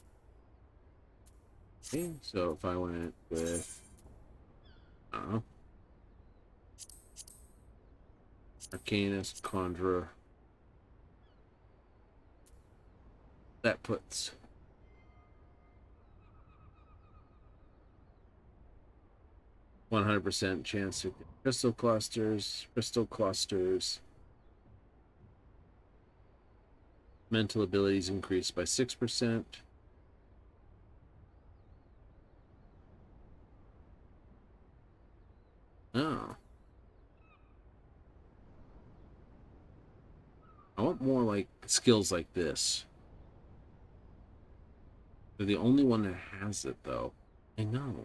Speaker 1: Okay, so if I went with, I don't know, Arcanist, Conjurer, that puts 100% chance to get crystal clusters. Mental abilities increased by 6%. Oh. I want more like skills like this. They're the only one that has it though. I know.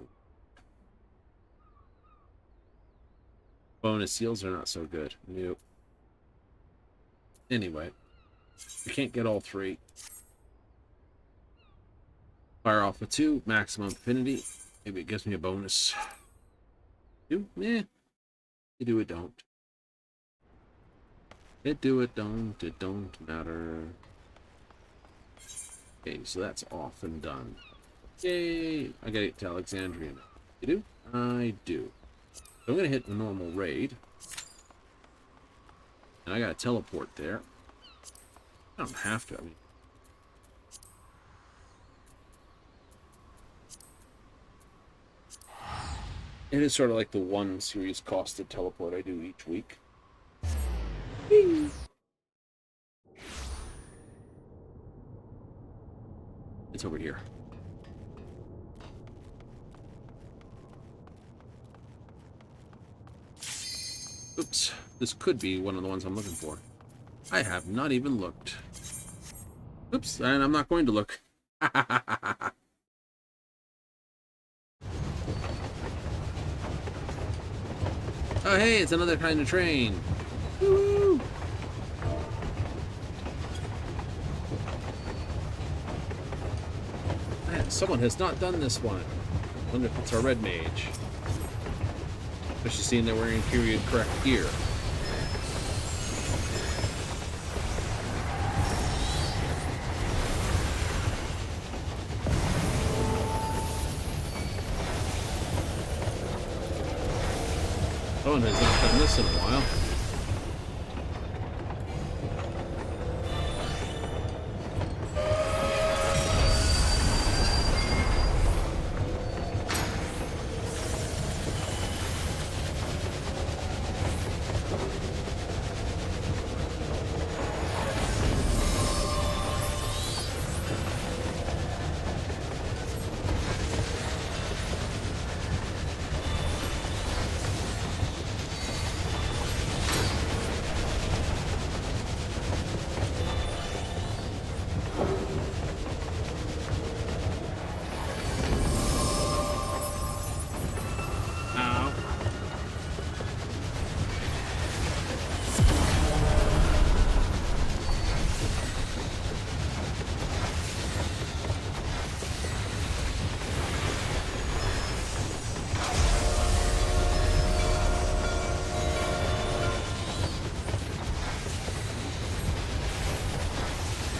Speaker 1: Bonus seals are not so good. Nope. Anyway. We can't get all three. Fire off with 2, maximum affinity. Maybe it gives me a bonus. You? Eh. You do it, don't. It do it, don't. It don't matter. Okay, so that's off and done. Yay! I gotta get to Alexandria now. You do? I do. So I'm gonna hit the normal raid. And I gotta teleport there. I don't have to. I mean, it is sort of like the one series costed teleport I do each week. Whee! It's over here. Oops. This could be one of the ones I'm looking for. I have not even looked. Oops, and I'm not going to look. Oh, hey, it's another kind of train. Woo! Man, someone has not done this one. I wonder if it's our red mage. Especially seeing they're wearing period correct gear. Someone has not done this in a while.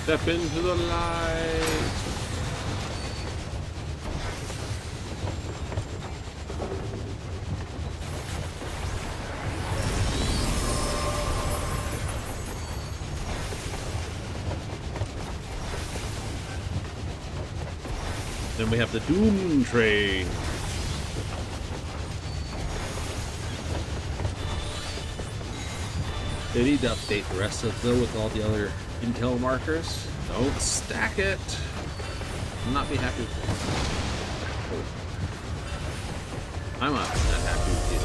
Speaker 1: Step into the light. Then we have the Doom Train. They need to update the rest of it with all the other intel markers. Don't stack it. I'll not be happy with it. I'm not happy with it.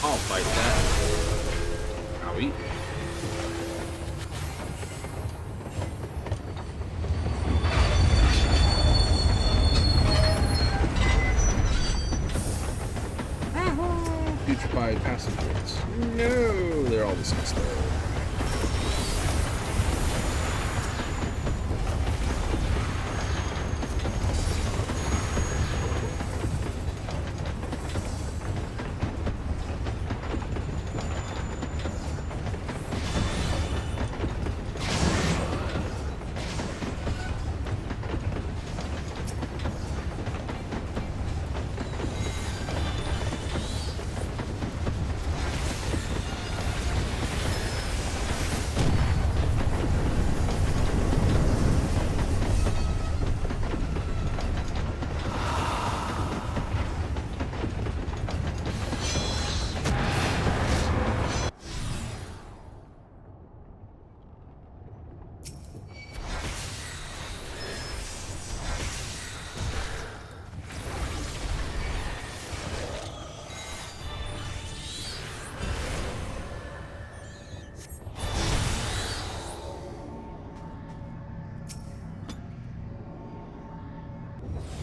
Speaker 1: I'll fight that. Owie. Putrefied passengers. No, they're this is slow.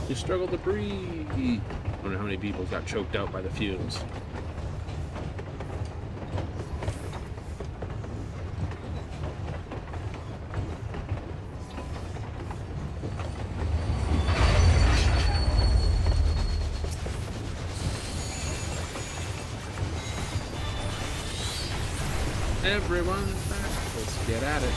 Speaker 1: You struggle to breathe. I wonder how many people got choked out by the fumes. Everyone back. Let's get at it.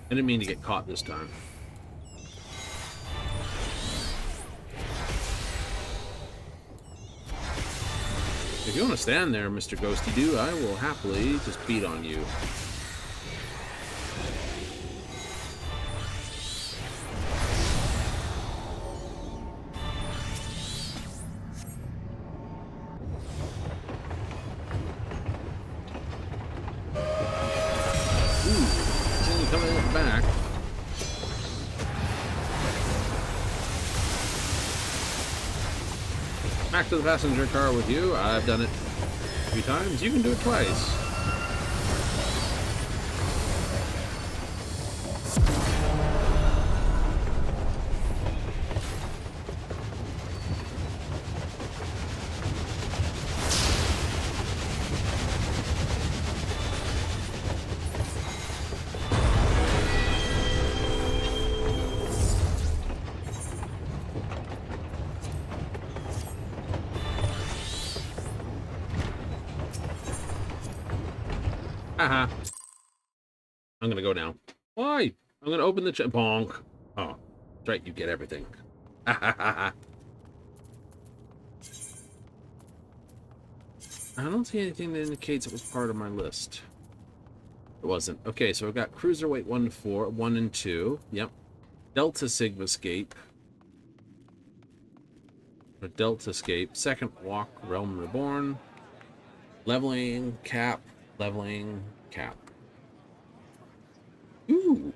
Speaker 1: I didn't mean to get caught this time. If you want to stand there, Mr. Ghosty Doo, I will happily just beat on you. Back to the passenger car with you. I've done it 3 times. You can do it twice. Haha. I'm gonna go now. Why? I'm gonna open the bonk. Oh, that's right. You get everything. I don't see anything that indicates it was part of my list. It wasn't. Okay, so I've got Cruiserweight 1 to 4, 1 and 2. Yep. Delta Sigma Scape. A Delta Scape. Second Walk, Realm Reborn. Leveling, Cap. Leveling, Cap. Ooh.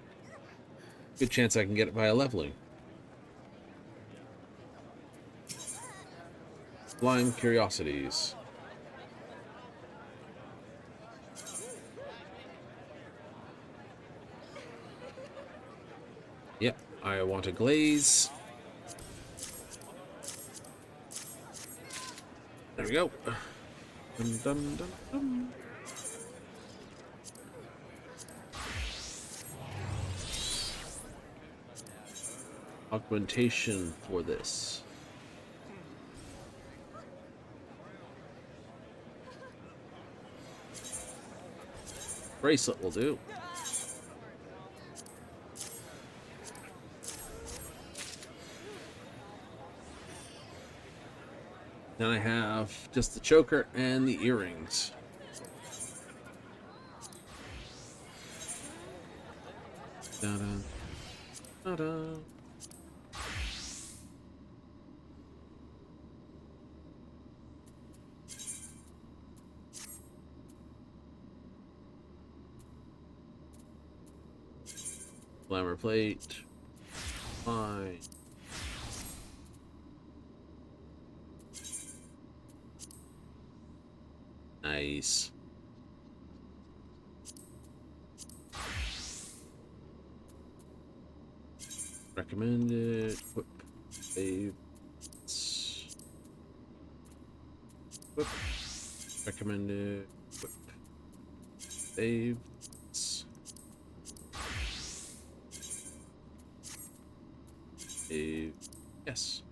Speaker 1: Good chance I can get it via leveling. Sublime Curiosities. Yep, I want a glaze. There we go. Dun, dun, dun, dun. Augmentation for this. Bracelet will do. Then I have just the choker and the earrings. Da-da. Da-da. Glamour plate. Fine. Nice. Recommended. Whip. Save. Whip. Recommended. Whip. Save. Save. Yes.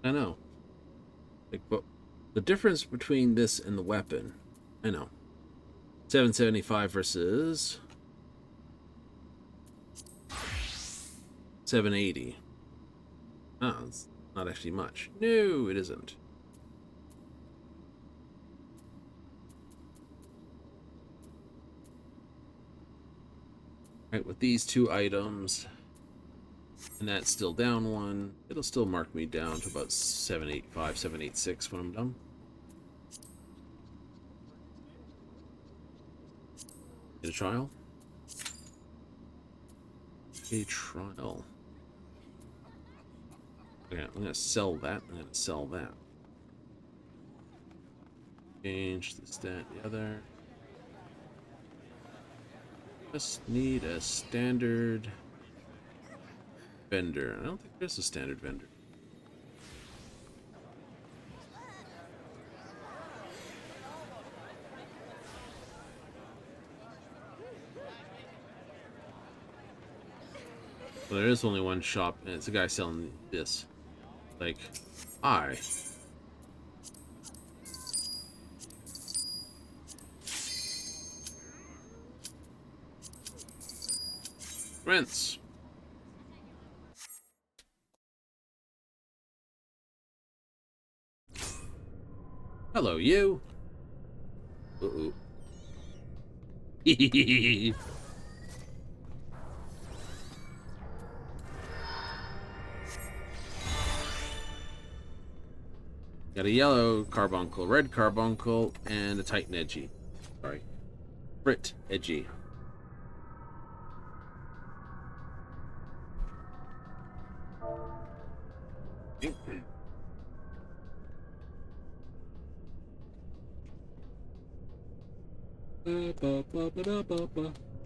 Speaker 1: I know. Like, but the difference between this and the weapon, I know. 775 versus 780. Oh, it's not actually much. No, it isn't. Right, with these two items, and that's still down one, it'll still mark me down to about 785, 786 when I'm done. Get a trial? A trial. Okay, I'm gonna sell that. I'm gonna sell that. Change this, that, the other. Just need a standard vendor. I don't think there's a standard vendor. Well, there is only one shop, and it's a guy selling this. Like, I. Rents. Hello, you. Uh-oh. Got a yellow carbuncle, red carbuncle, and a Titan edgy. Sorry. Brit edgy.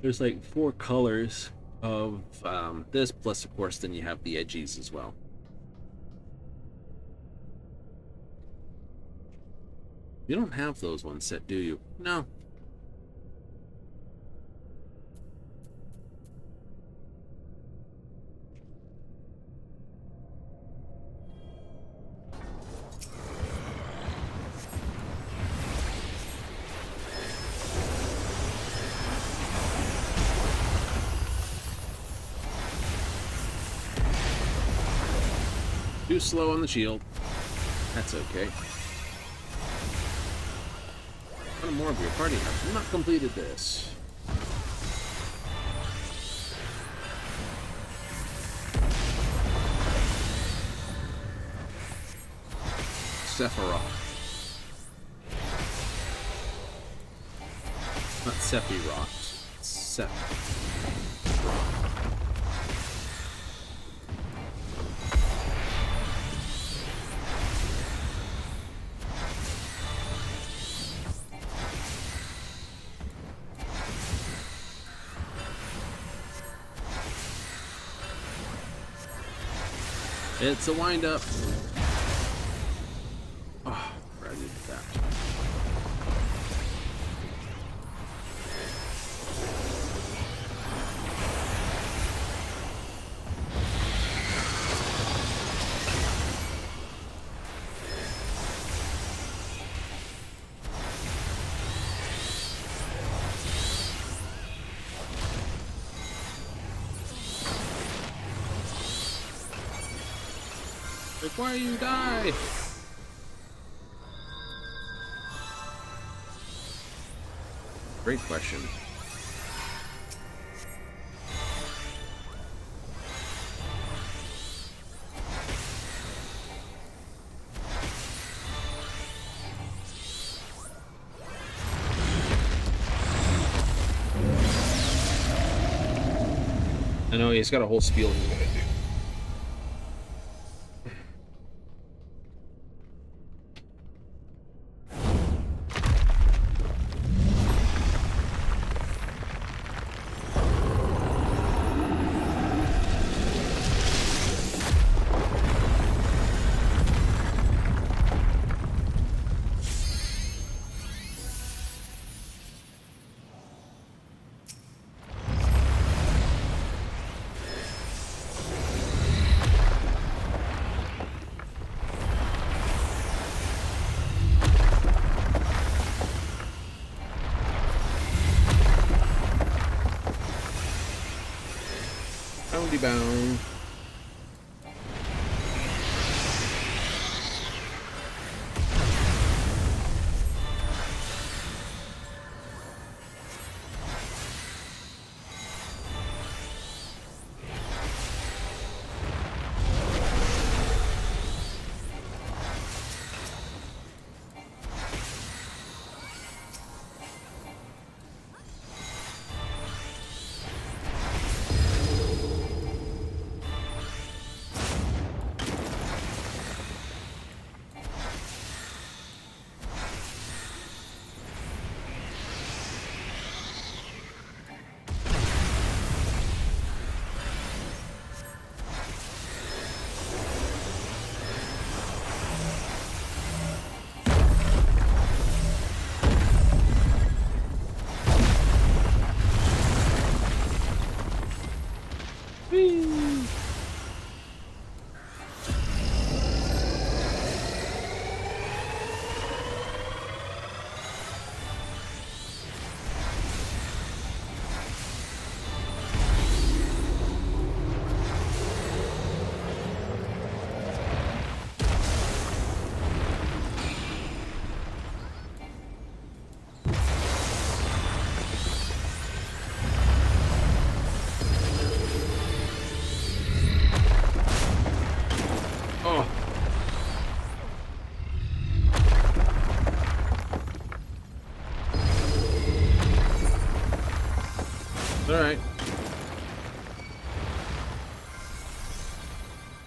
Speaker 1: There's like 4 colors of this, plus of course then you have the edgies as well. You don't have those ones set, do you? No. Too slow on the shield. That's okay. One more of your party has not completed this. Sephiroth. Not Sephiroth. Sephiroth. It's a wind-up. Oh, I needed that. Like, why you die? Great question. I know he's got a whole spiel he's gonna do. Boundy bound. Alright.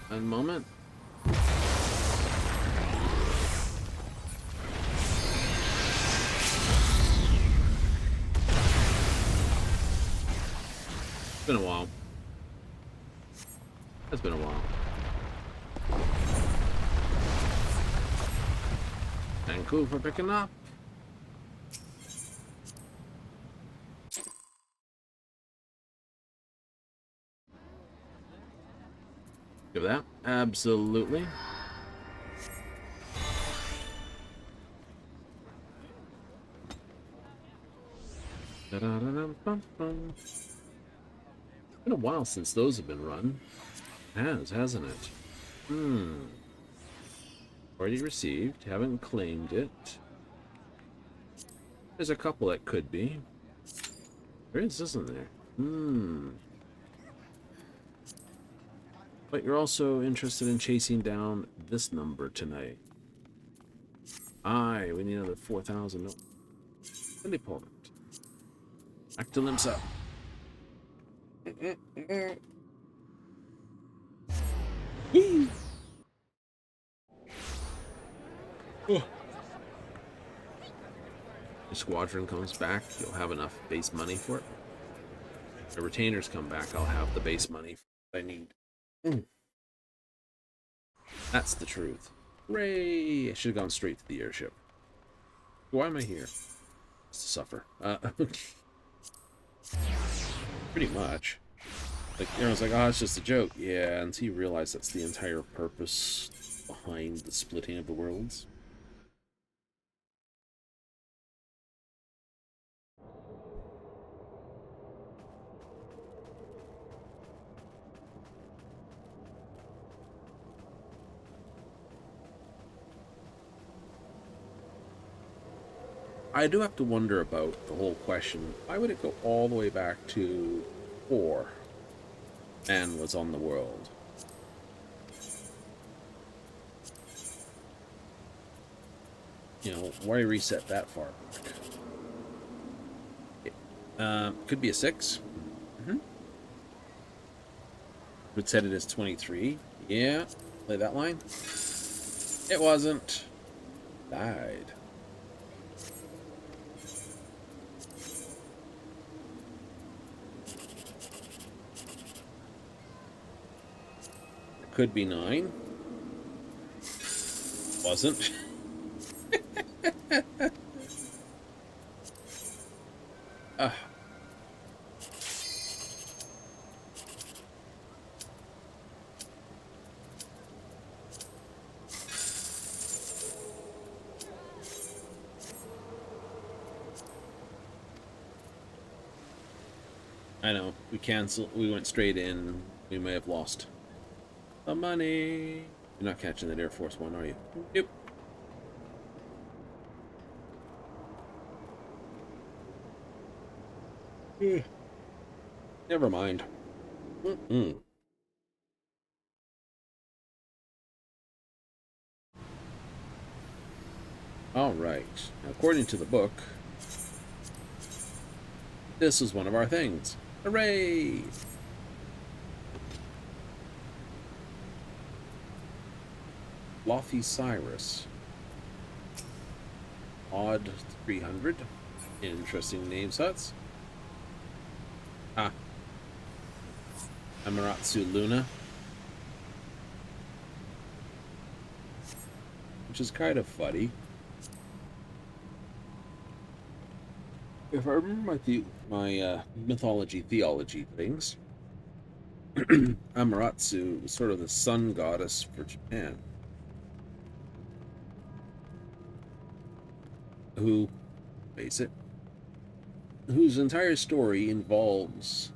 Speaker 1: One moment. It's been a while. It's been a while. Thank you for picking up. Give that. Absolutely. Been a while since those have been run. It has, hasn't it? Already received. Haven't claimed it. There's a couple that could be. There is, isn't there? But you're also interested in chasing down this number tonight. Aye, we need another 4,000. No. Teleport. Back to Limsa. Oh. The squadron comes back, you'll have enough base money for it. The retainers come back, I'll have the base money I need. That's the truth. Hooray! I should have gone straight to the airship. Why am I here? Just to suffer. Pretty much. Like, everyone's like, oh, it's just a joke. Yeah, until you realize that's the entire purpose behind the splitting of the worlds. I do have to wonder about the whole question. Why would it go all the way back to 4? Man was on the world. You know, why reset that far back? Could be a 6. would set it as 23. Yeah, play that line. It wasn't. Died. It could be 9. Wasn't. I know, we canceled, we went straight in, we may have lost the money. You're not catching that Air Force One, are you? Yep. Never mind. All right. According to the book, this is one of our things. Hooray! Lofty Cyrus. Odd 300. Interesting name sets. Ah. Amaterasu Luna. Which is kind of funny. If I remember my mythology theology things, Amaterasu was sort of the sun goddess for Japan, who, face it, whose entire story involves,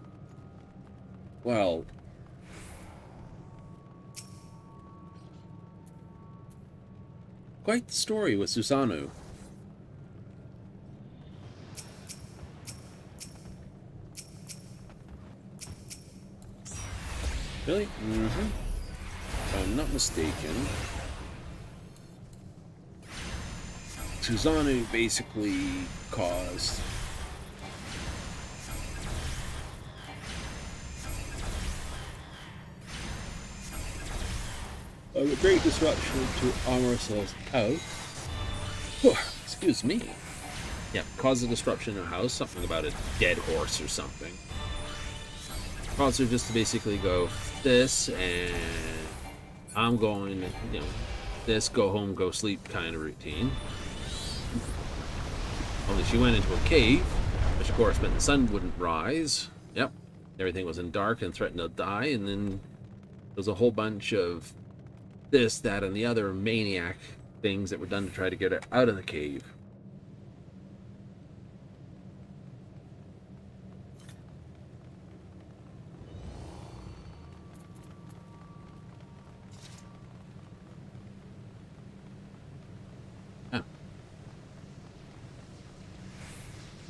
Speaker 1: well, quite the story with Susanoo. Really? Mm-hmm. If I'm not mistaken, Susanoo basically caused a great disruption to Amarasa's house. Excuse me. Yeah, caused a disruption in her house, something about a dead horse or something. Caused her just to basically go this, and I'm going, you know, this, go home, go sleep kind of routine. Only she went into a cave, which of course meant the sun wouldn't rise. Yep, everything was in dark and threatened to die, and then there was a whole bunch of this, that, and the other maniac things that were done to try to get her out of the cave.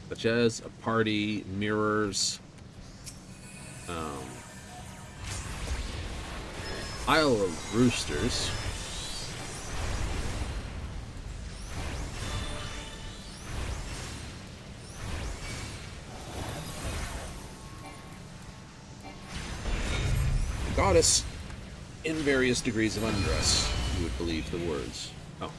Speaker 1: Such as a party, mirrors, Isle of Roosters, a goddess in various degrees of undress, you would believe the words. Oh.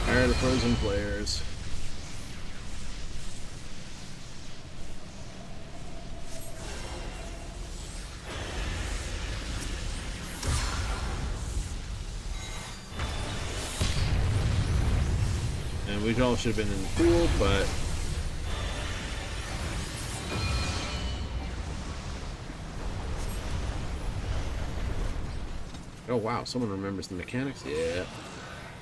Speaker 1: Tired of frozen players. we all should have been in the pool, but oh wow, someone remembers the mechanics. Yeah.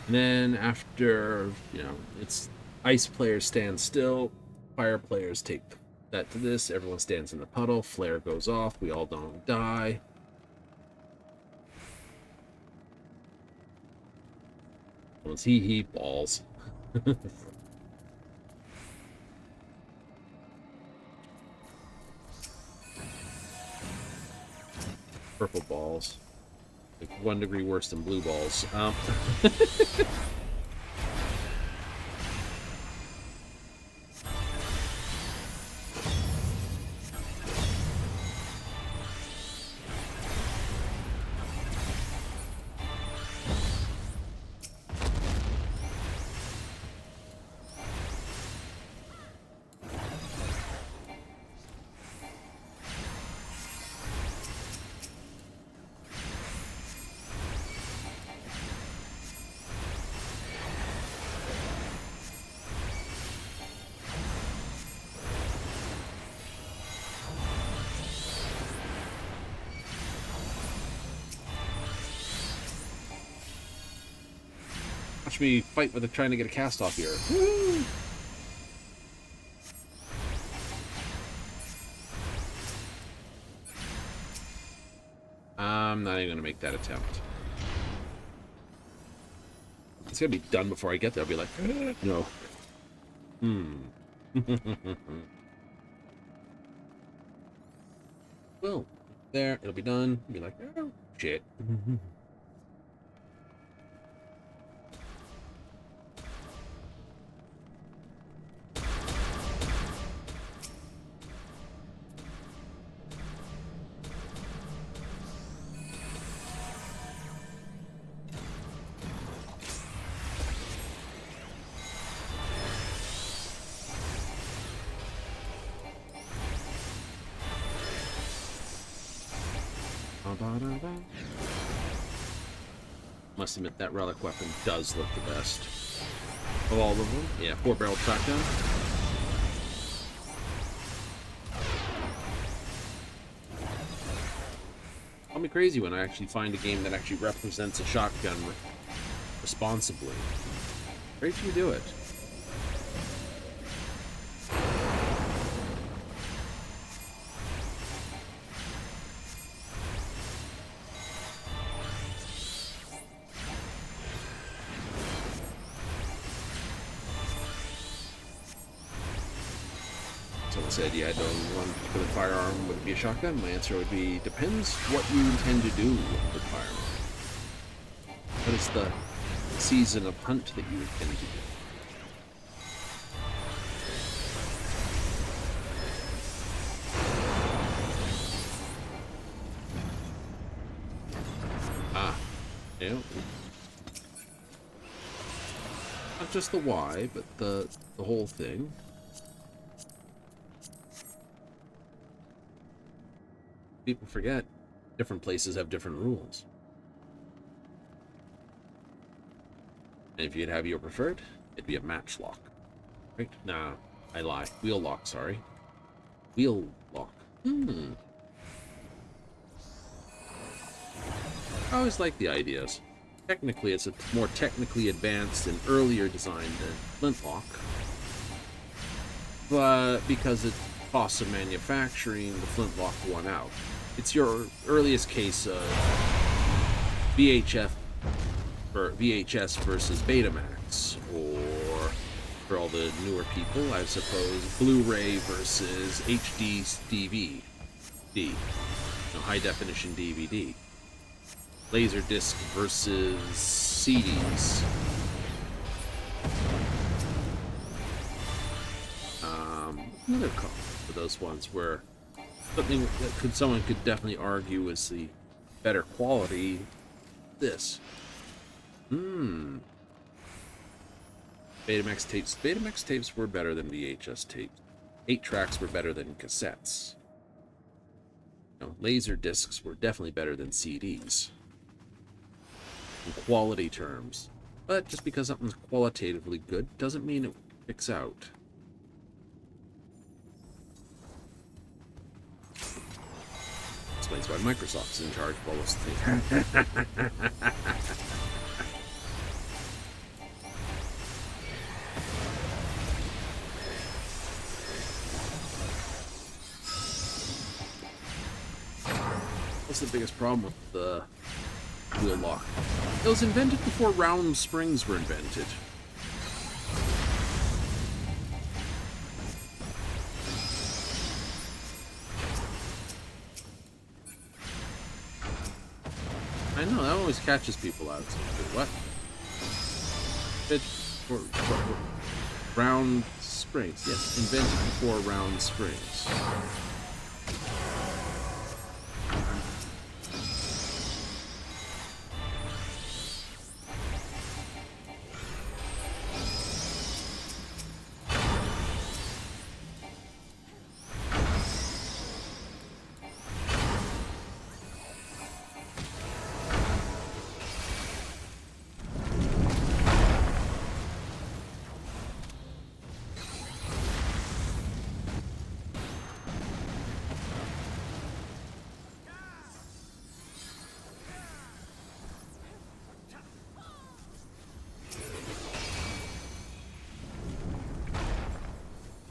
Speaker 1: And then after, you know, it's ice players stand still, fire players take that to this, everyone stands in the puddle, flare goes off, we all don't die. Someone's hee balls. Purple balls. Like 1 degree worse than blue balls. Watch me fight with it trying to get a cast off here. Woo! I'm not even going to make that attempt. It's going to be done before I get there. I'll be like, no. Well, there, it'll be done. I'll be like, oh, shit. Must admit that relic weapon does look the best of all of them. Yeah, 4-barrel shotgun. I'll be crazy when I actually find a game that actually represents a shotgun responsibly. Great if you do it. Someone said, yeah, I don't want to put a firearm, would it be a shotgun? My answer would be, depends what you intend to do with the firearm. What is the season of hunt that you intend to do? Ah, yeah. Not just the why, but the whole thing. People forget different places have different rules. And if you'd have your preferred, it'd be a match lock. Right? Nah, I lie. Wheel lock, sorry. Wheel lock. I always like the ideas. Technically, it's a more technically advanced and earlier design than flintlock. But because it costs of manufacturing, the flintlock won out. It's your earliest case of VHS versus Betamax, or for all the newer people, I suppose, Blu-ray versus HD DVD, high definition DVD, Laserdisc versus CDs. Another call for those ones where something that someone could definitely argue is the better quality. This. Betamax tapes. Betamax tapes were better than VHS tapes. 8 tracks were better than cassettes. Laser discs were definitely better than CDs in quality terms. But just because something's qualitatively good doesn't mean it sticks out. Explains why Microsoft's in charge of all those things. What's the biggest problem with the wheel lock? It was invented before round springs were invented. I know, that always catches people out. What? Round springs. Yes, invented before round springs.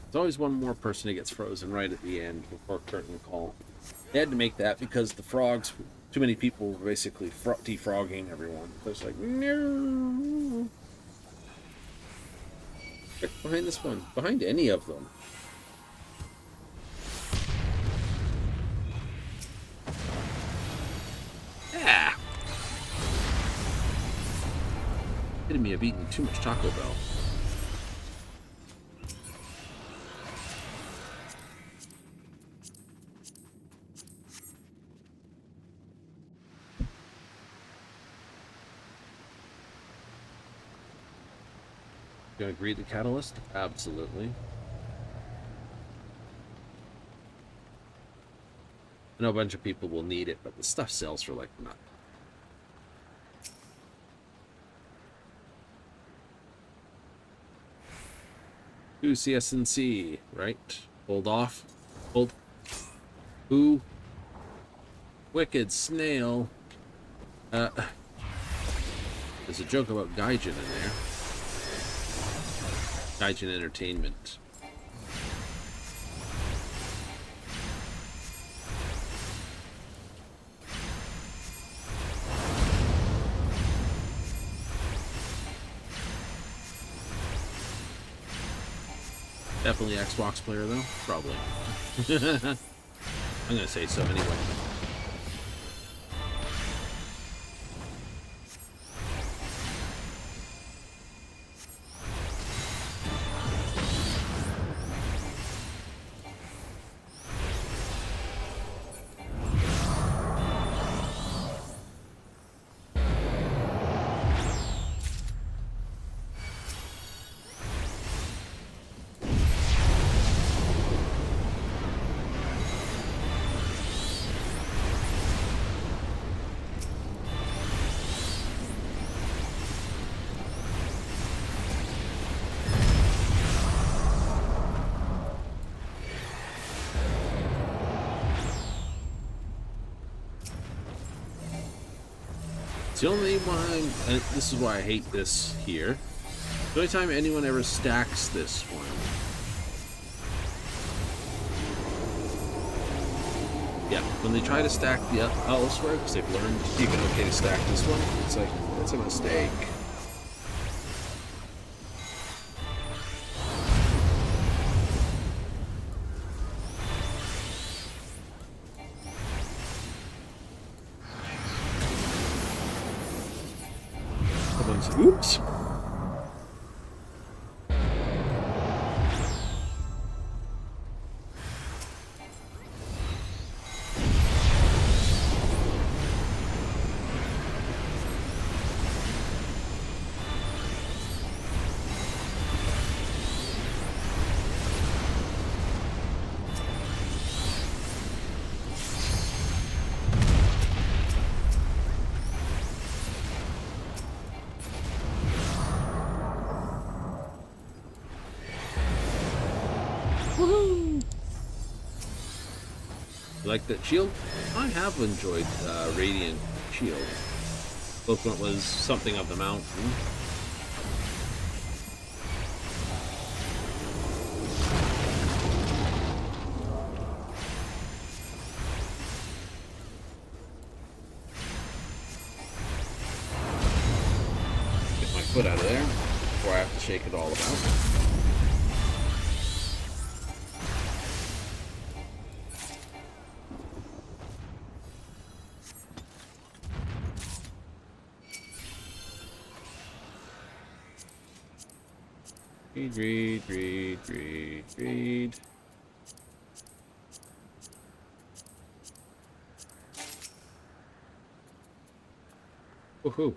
Speaker 1: There's always one more person who gets frozen right at the end before curtain call. They had to make that because the frogs, too many people were basically defrogging everyone. So it's like, no. Check behind this one. Behind any of them. Yeah. Kidding me, I've eaten too much Taco Bell. Gonna agree the catalyst? Absolutely. I know a bunch of people will need it, but the stuff sells for like nothing. Ooh, CSNC, right? Hold off. Hold. Ooh. Wicked snail. There's a joke about Gaijin in there. Gaijin Entertainment. Definitely Xbox player though? Probably. I'm gonna say so anyway. The only one, and this is why I hate this here, the only time anyone ever stacks this one. Yeah, when they try to stack the elsewhere, because they've learned even okay to stack this one, it's like, that's a mistake. Oops. like that shield? I have enjoyed Radiant Shield. Both one was something of the mountain. Get my foot out of there before I have to shake it all about. Read. Woohoo.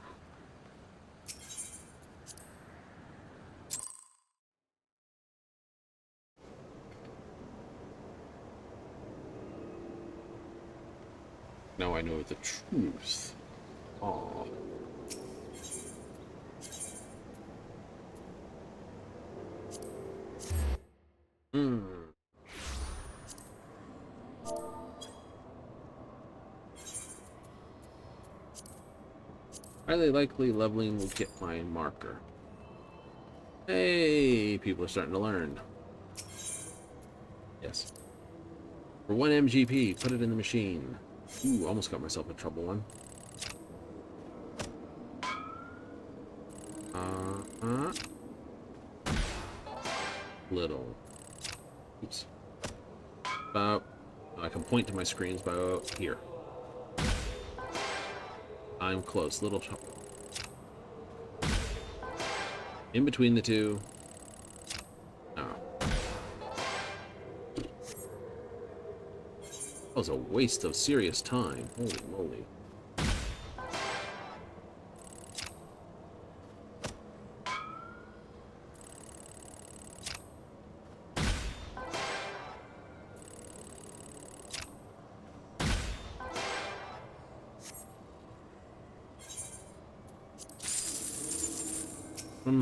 Speaker 1: Now I know the truth. Aww. Highly likely leveling will get my marker. Hey, people are starting to learn. Yes. For 1 MGP, put it in the machine. Ooh, almost got myself in trouble one. Little. Oops. About. I can point to my screens about here. I'm close. Little trouble. In between the two. Oh. That was a waste of serious time. Holy moly.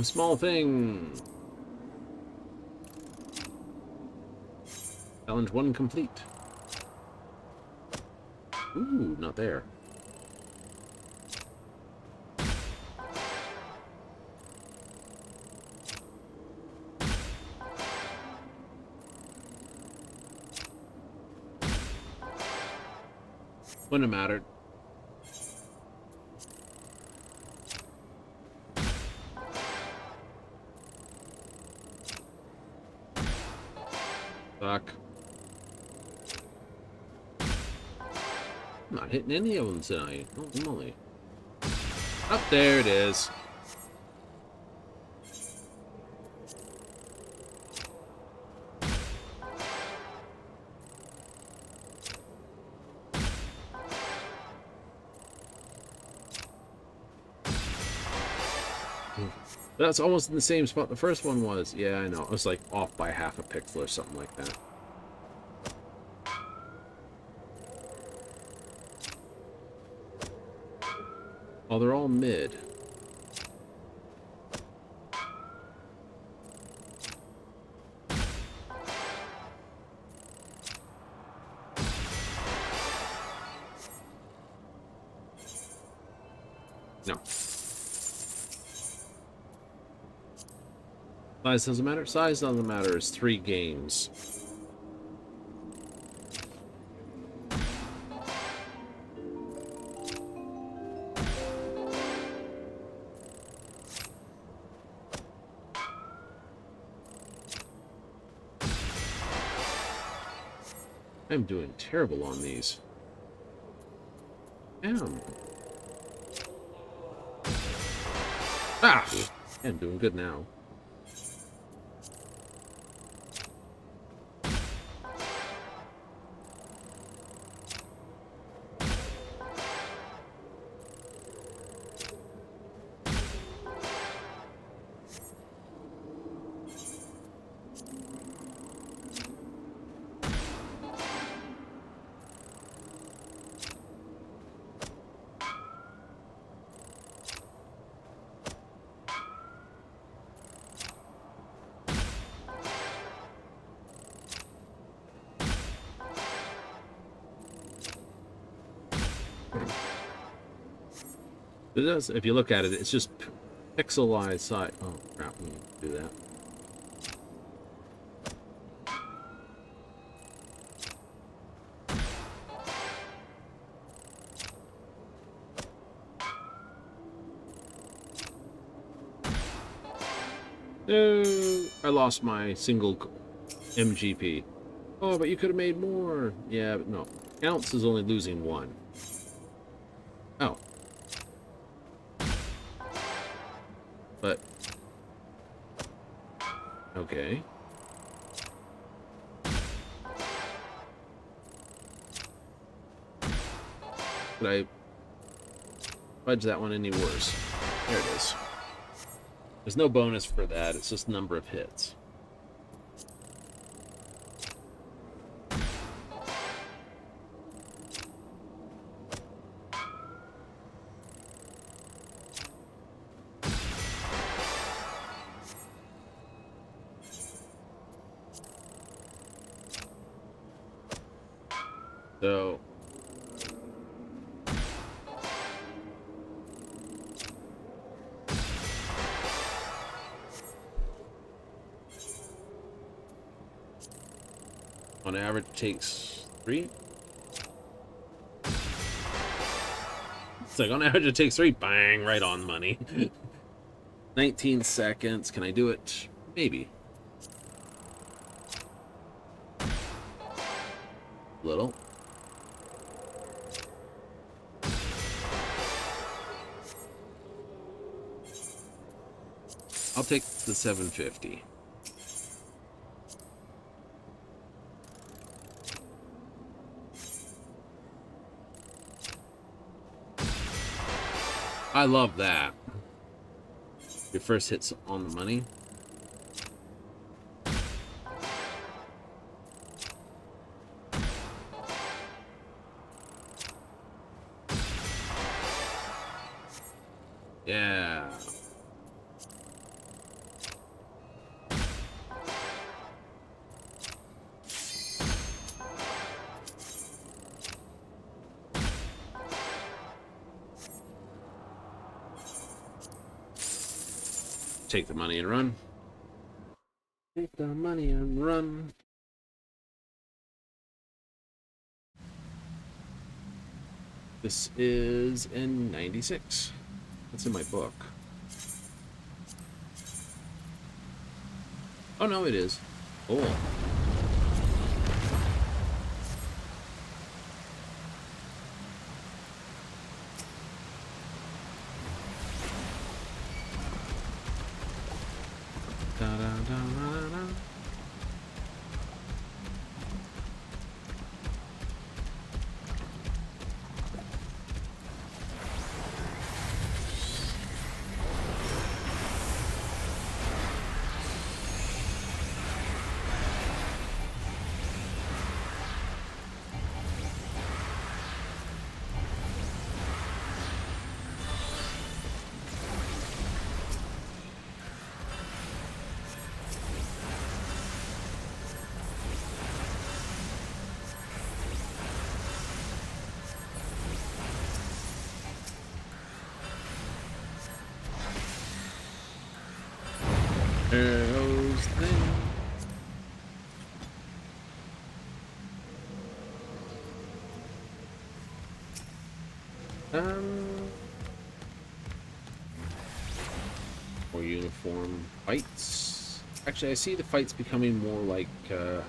Speaker 1: Small thing. Challenge 1 complete. Ooh, not there. Wouldn't have mattered. Fuck. I'm not hitting any of them tonight. Holy moly. Up there it is. That's almost in the same spot the first one was. Yeah, I know. It was like off by half a pixel or something like that. Oh, they're all mid. No. Size doesn't matter? Size doesn't matter. It's 3 games. I'm doing terrible on these. Damn. Ah! I'm doing good now. It does. If you look at it, it's just pixelized side. Oh crap! We need to do that. No, I lost my single MGP. Oh, but you could have made more. Yeah, but no. Ounce is only losing one. Oh. But. Okay. Could I fudge that one any worse? There it is. There's no bonus for that, it's just number of hits. So on average it takes 3. It's like on average it takes 3. Bang, right on money. 19 seconds. Can I do it? Maybe. Little. I'll take the 750. I love that. Your first hit's on the money. Yeah. Take the money and run. Take the money and run. This is in 96. That's in my book. Oh no, it is. Oh. Da, da, da, da, da. Arrows thing. More uniform fights. Actually, I see the fights becoming more like, I'm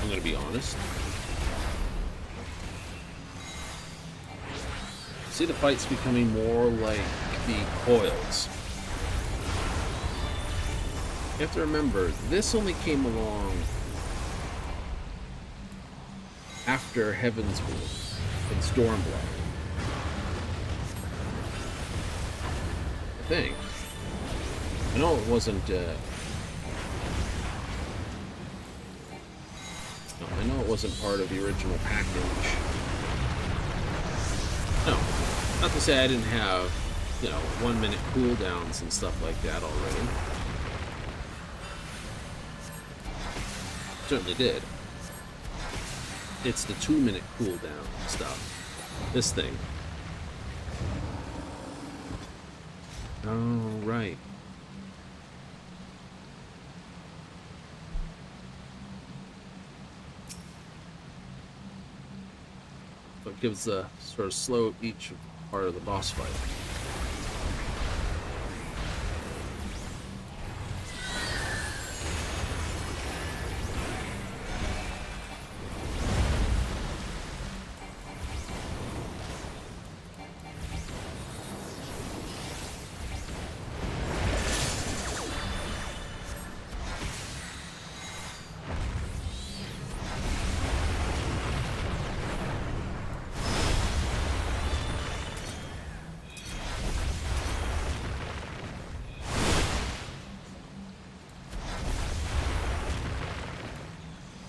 Speaker 1: gonna be honest. I see the fights becoming more like the coils. You have to remember, this only came along after Heaven's Ward and Stormblood. I think. I know it wasn't, no, I know it wasn't part of the original package. No, not to say I didn't have, you know, 1 minute cooldowns and stuff like that already. Certainly did. It's the 2 minute cooldown stuff. This thing. Oh, right. So it gives a sort of slow each part of the boss fight.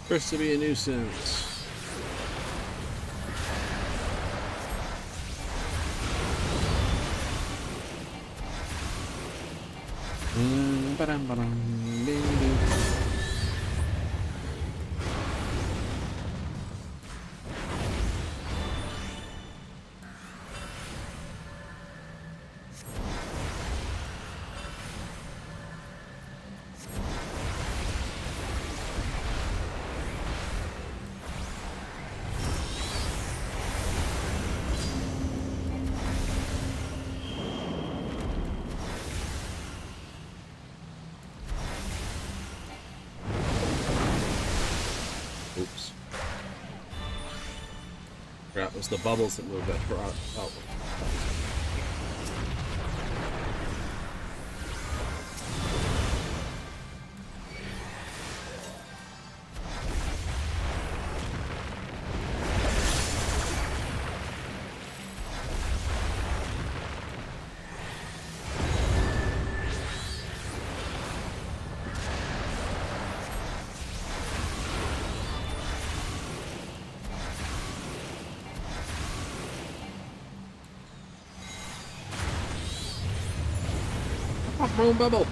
Speaker 1: First to be a nuisance. Ba-dum, ding, ding. Oops. That was the bubbles that moved that out. Oh. Pop my own bubble.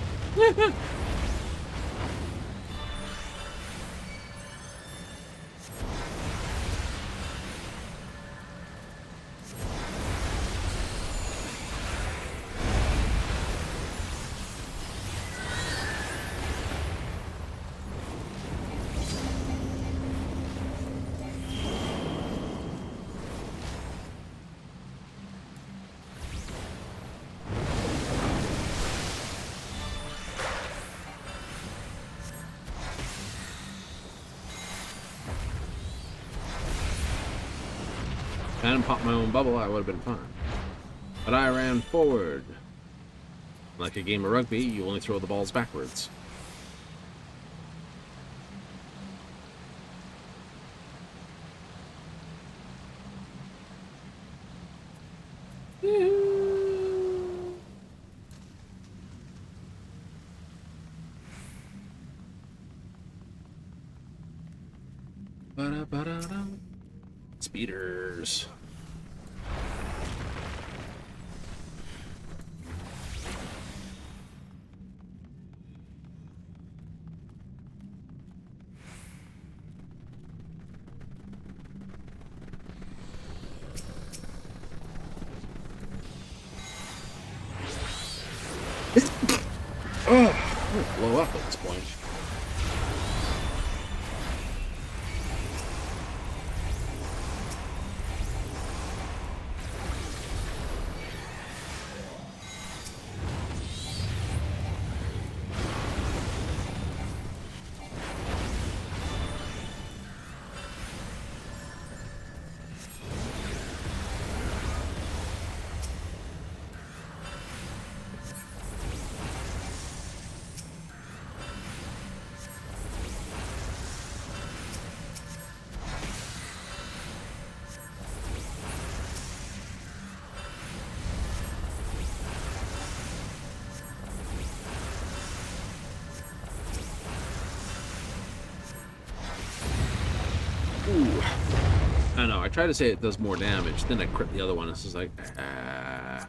Speaker 1: If I hadn't popped my own bubble, I would have been fine. But I ran forward. Like a game of rugby, you only throw the balls backwards. Ba-da-ba-da-da. Speeders. Oh, I'm gonna blow up at this point. Ooh. I know, I try to say it does more damage, then I crit the other one. It's just like, ah.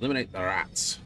Speaker 1: Eliminate the rats.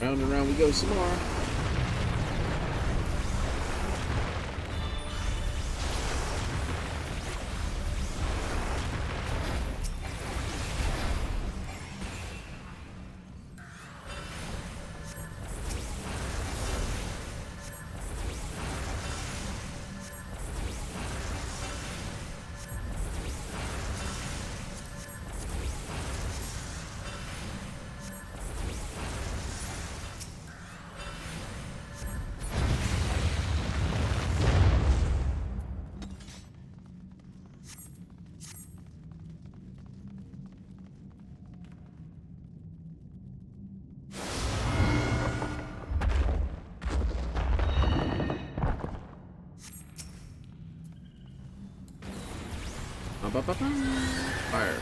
Speaker 1: Round and round we go some more. Fire.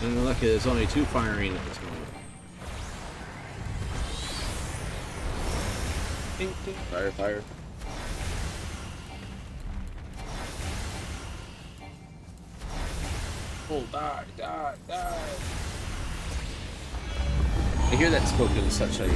Speaker 1: And you're lucky there's only 2 firing at this moment. Ding, ding. Fire, fire. Oh, die, die, die. I hear that spoken in such a...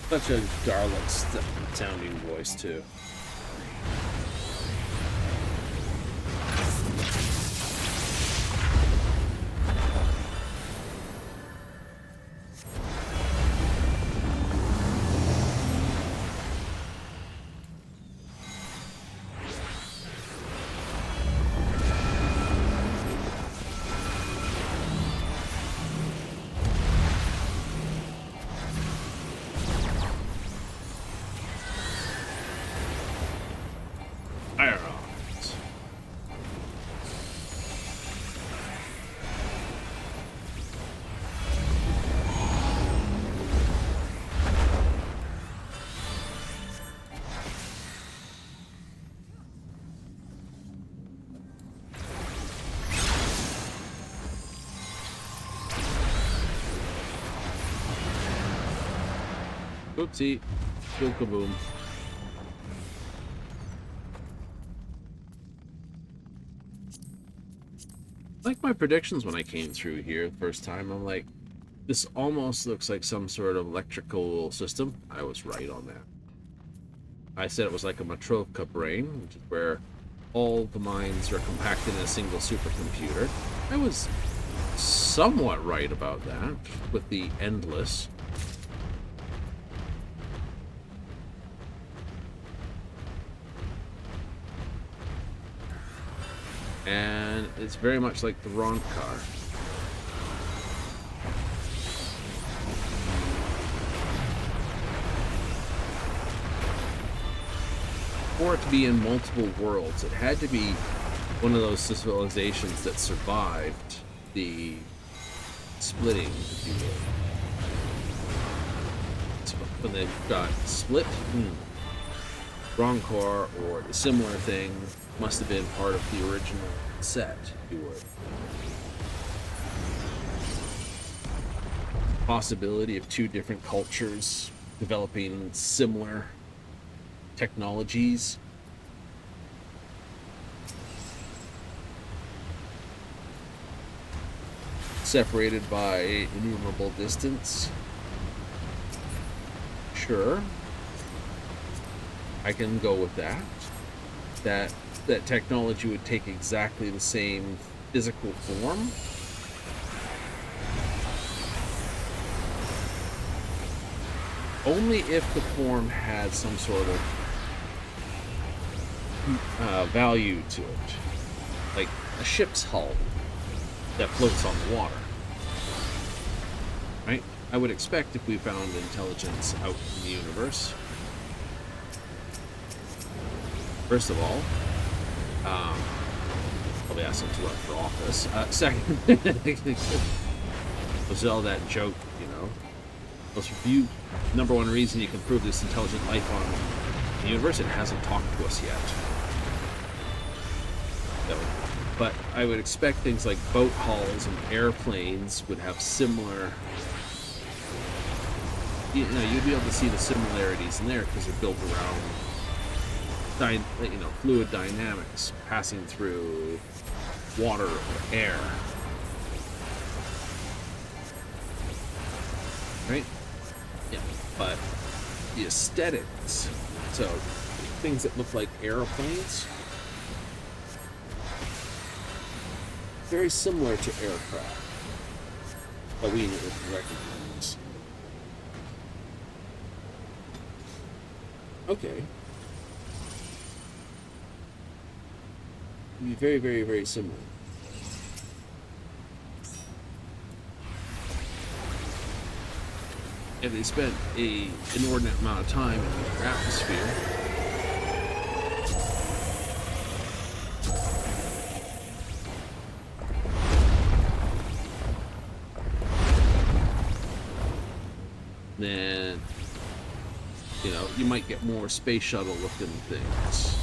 Speaker 1: such a garlic sounding voice too. Oopsie. Boom kaboom. Like my predictions when I came through here the first time, I'm like, this almost looks like some sort of electrical system. I was right on that. I said it was like a Matrovka brain, which is where all the minds are compacted in a single supercomputer. I was somewhat right about that with the endless. And it's very much like the Ronk car. For it to be in multiple worlds, it had to be one of those civilizations that survived the splitting, if you will. So when they got split, Ronkor or the similar thing must have been part of the original set, if you would. Possibility of 2 different cultures developing similar technologies. Separated by innumerable distance. Sure. I can go with that. That technology would take exactly the same physical form. Only if the form had some sort of value to it. Like a ship's hull that floats on the water. Right? I would expect if we found intelligence out in the universe. First of all, probably ask them to run for office. Second, was all that joke, you know. Number one reason you can prove this intelligent life on the universe, it hasn't talked to us yet. So, but I would expect things like boat hulls and airplanes would have similar. You know, you'd be able to see the similarities in there because they're built around fluid dynamics passing through water or air. Right? Yeah, but the aesthetics, so things that look like airplanes, very similar to aircraft, but we recognize. Okay. Be very, very, very similar. And they spent an inordinate amount of time in their atmosphere. Then, you know, you might get more space shuttle looking things.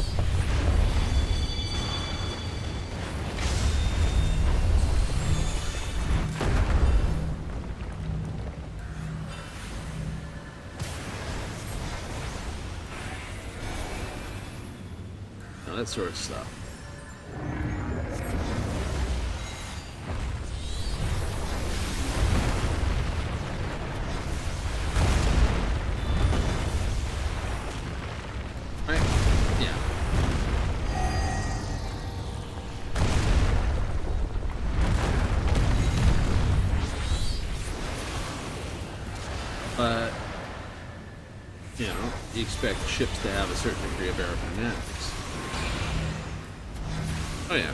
Speaker 1: That sort of stuff. Right? Yeah. But, you know, you expect ships to have a certain degree of aerodynamics. Oh yeah.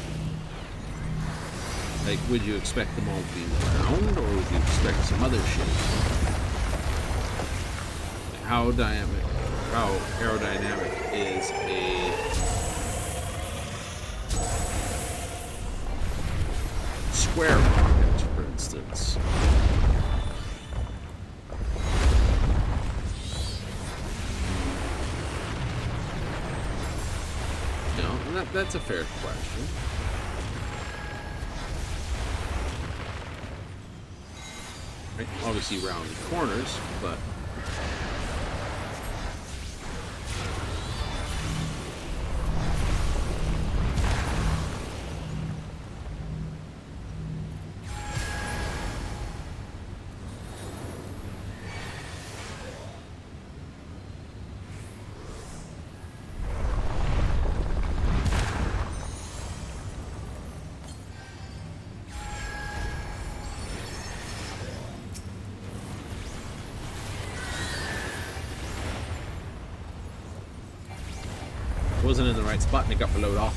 Speaker 1: Like, would you expect them all to be round, or would you expect some other shape? Like how aerodynamic is a square rocket, for instance? That's a fair question. Right? Obviously rounded corners, but wasn't in the right spot and it got blowed off.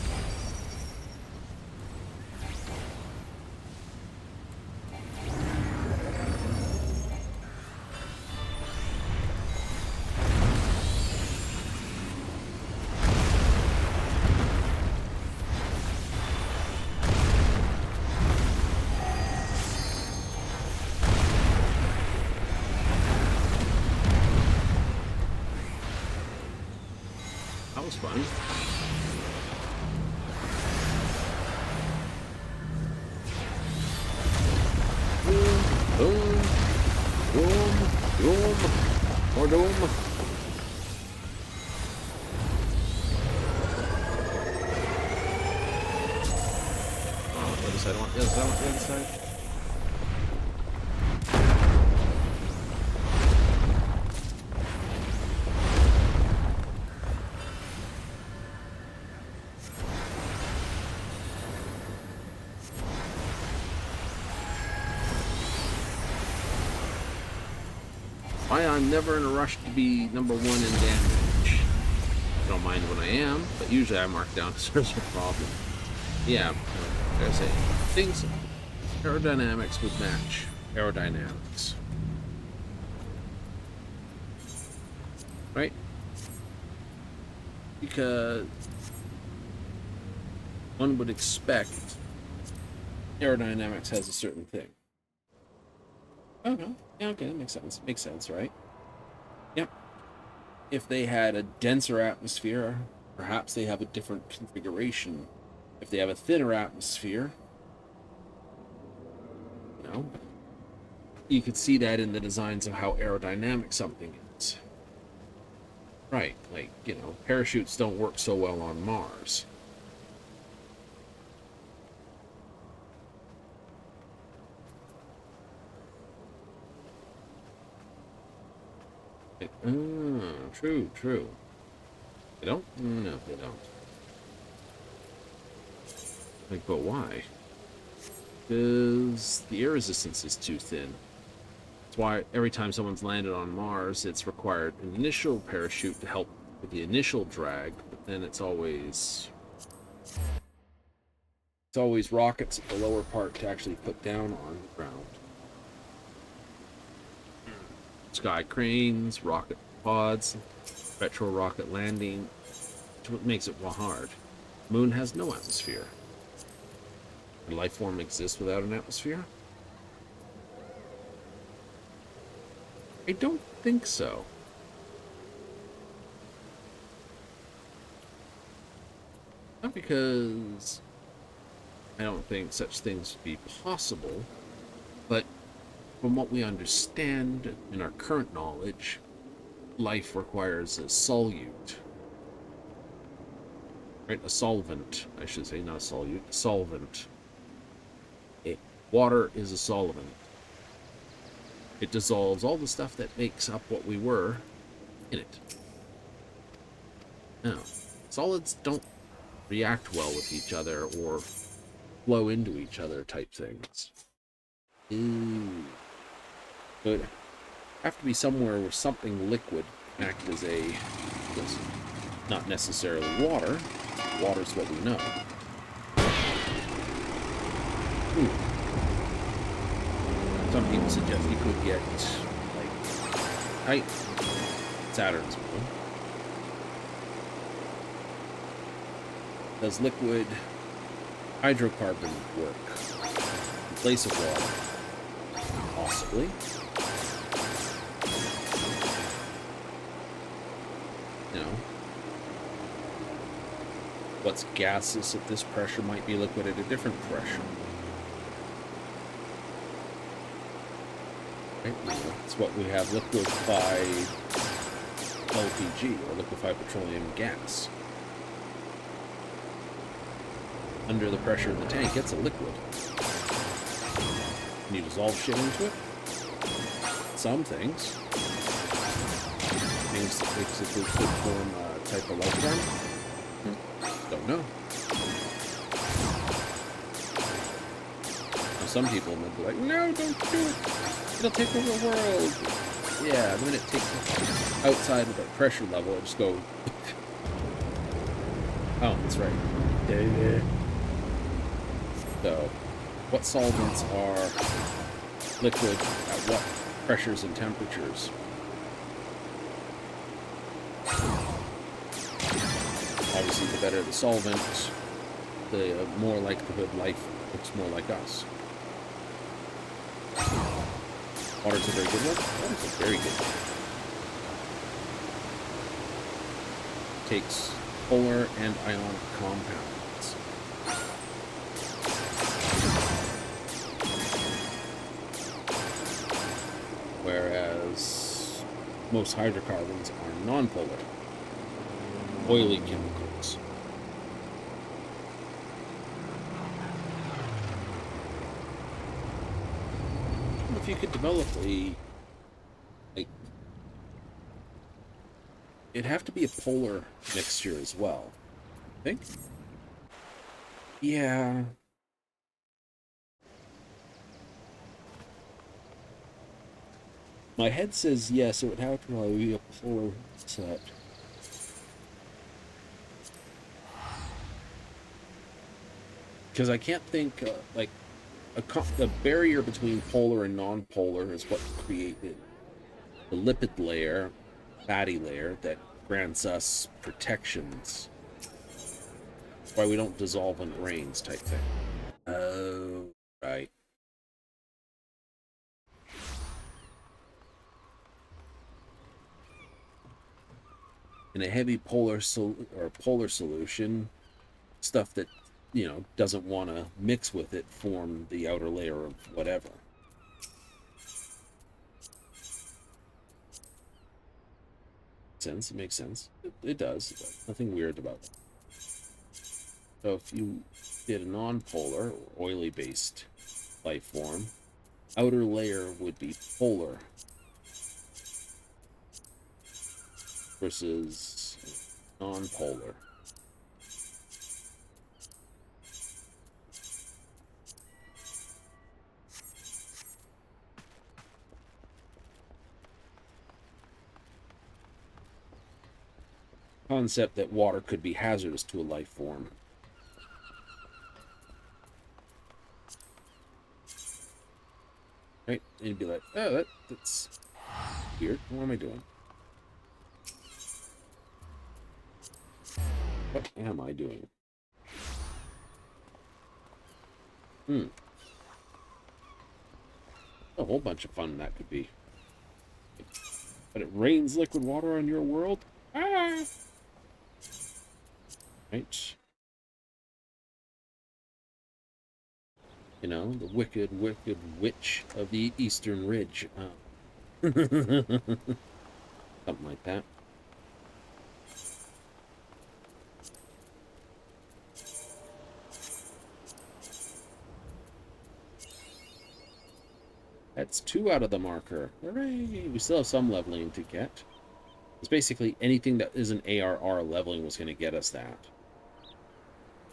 Speaker 1: That was fun. Boom, boom, more doom. Oh, the other side, I want the other side, I want the other side. Why I'm never in a rush to be number 1 in damage. I don't mind when I am, but usually I mark down as there's a problem. Yeah, like I say, things, aerodynamics would match aerodynamics. Right? Because one would expect aerodynamics has a certain thing. Oh no, yeah, okay, that makes sense. Makes sense, right? Yep. If they had a denser atmosphere, perhaps they have a different configuration. If they have a thinner atmosphere, you know, you could see that in the designs of how aerodynamic something is. Right, like, you know, parachutes don't work so well on Mars. True, true. They don't? No, they don't. Like, but why? Because the air resistance is too thin. That's why every time someone's landed on Mars, it's required an initial parachute to help with the initial drag, but then it's always rockets at the lower part to actually put down on the ground. Sky cranes, rocket pods, retro rocket landing, which what makes it hard. Moon has no atmosphere. Can life form exist without an atmosphere? I don't think so. Not because I don't think such things would be possible, but from what we understand in our current knowledge, life requires a solute. Right? A solvent, I should say, not a solute, a solvent. Water is a solvent. It dissolves all the stuff that makes up what we were in it. Now, solids don't react well with each other or flow into each other type things. Ooh. But have to be somewhere where something liquid can act as a, not necessarily water. Water's what we know. Some people suggest you could get, like, Saturn's moon. Does liquid hydrocarbon work in place of water? Possibly. You know, what's gaseous at this pressure might be liquid at a different pressure. Right? It's what we have liquefied LPG, or liquefied petroleum gas. Under the pressure of the tank, it's a liquid. Can you dissolve shit into it? Some things. Things that basically could form a type of life form? Don't know. Now, some people might be like, no, don't do it. It'll take over the world. Yeah, the minute it takes outside of the pressure level, it'll just go. Oh, that's right. Yeah. So, what solvents are liquid at what pressures and temperatures? Obviously, the better the solvent, the more likelihood life looks more like us. Water's a very good one. Water's a very good one. Takes polar and ionic compounds. Whereas most hydrocarbons are non-polar, oily chemicals. If you could develop it'd have to be a polar mixture as well, I think. Yeah. My head says yes, it would have to probably be a polar set. Because I can't think, like, the barrier between polar and non-polar is what created the lipid layer, fatty layer, that grants us protections. That's why we don't dissolve in grains type thing. Oh, right. In a heavy polar solution, stuff that, you know, doesn't want to mix with it form the outer layer of whatever. Sense. It makes sense. It does. Nothing weird about it. So if you did a non-polar or oily based life form, outer layer would be polar versus non-polar. Concept that water could be hazardous to a life form. Right? And you'd be like, oh, that's weird. What am I doing? What am I doing? A whole bunch of fun that could be. But it rains liquid water on your world? Ah! Right? You know, the wicked, wicked witch of the Eastern Ridge. Something like that. That's 2 out of the marker. Hooray! We still have some leveling to get. It's basically anything that isn't ARR leveling was going to get us that.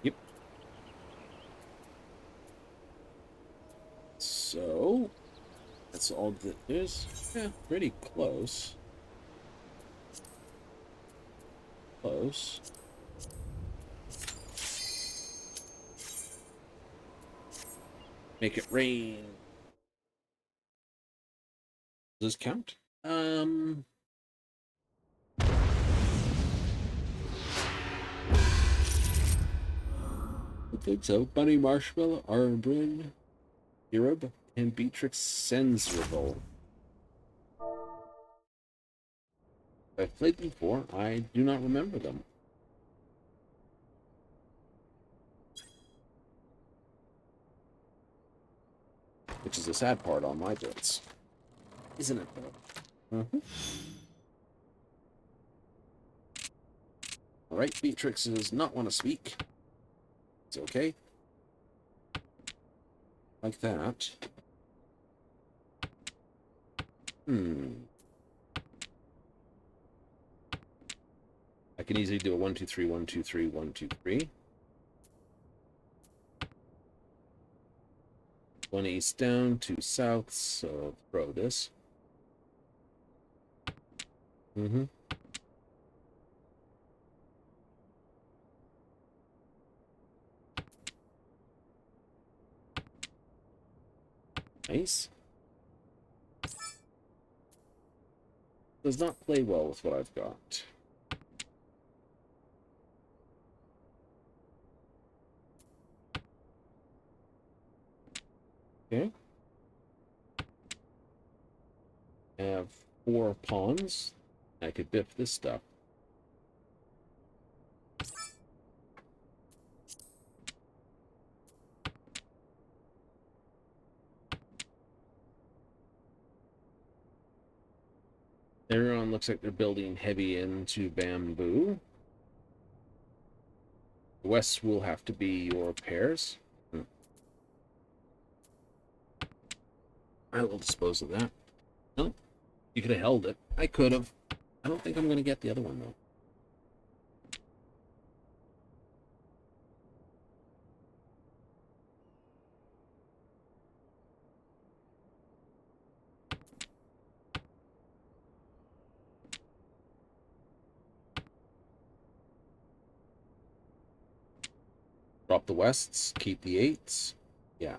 Speaker 1: Yep. So, that's all that is. Yeah, pretty close. Close. Make it rain. Does this count? I think so. Bunny Marshmallow, Arbryn, Europe, and Beatrix Sensrival. I've played them before. I do not remember them. Which is the sad part on my bits. Isn't it, though? Mm-hmm. Alright, Beatrix does not want to speak. It's okay. Like that. I can easily do a 1, 2, 3, 1, 2, 3, 1, 2, 3. 1 east down, 2 south, so throw this. Nice. Does not play well with what I've got. Okay. I have 4 pawns. I could biff this stuff. Everyone looks like they're building heavy into bamboo. The west will have to be your pairs. I will dispose of that. No, you could have held it. I could have. I don't think I'm going to get the other one, though. Drop the wests, keep the 8s. Yeah.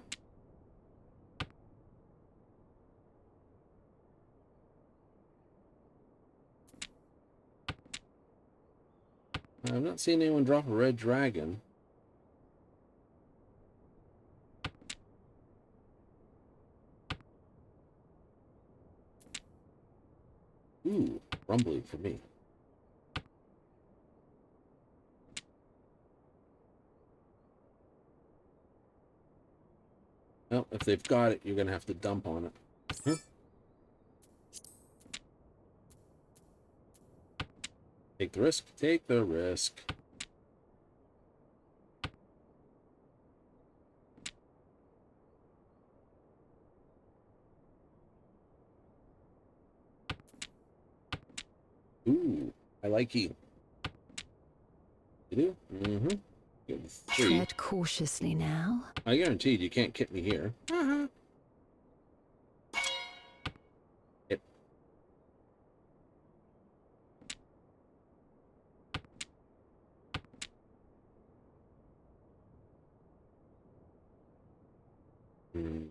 Speaker 1: I've not seen anyone drop a red dragon. Ooh, rumbly for me. Well, if they've got it, you're going to have to dump on it. Take the risk. Take the risk. Ooh, I like you. You do? Mm-hmm. Give me 3.
Speaker 5: Tread cautiously now.
Speaker 1: I guaranteed you can't kit me here. Yep. Mm.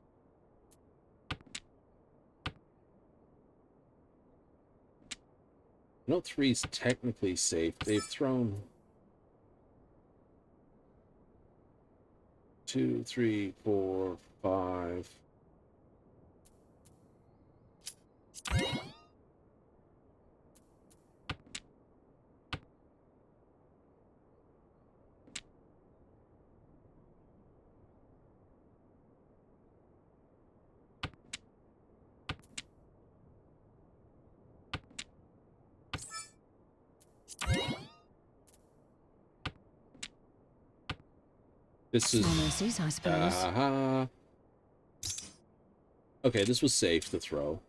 Speaker 1: No, 3's technically safe. They've thrown 2, 3, 4, 5. This is
Speaker 5: Small mercies, I suppose.
Speaker 1: Okay, this was safe to throw.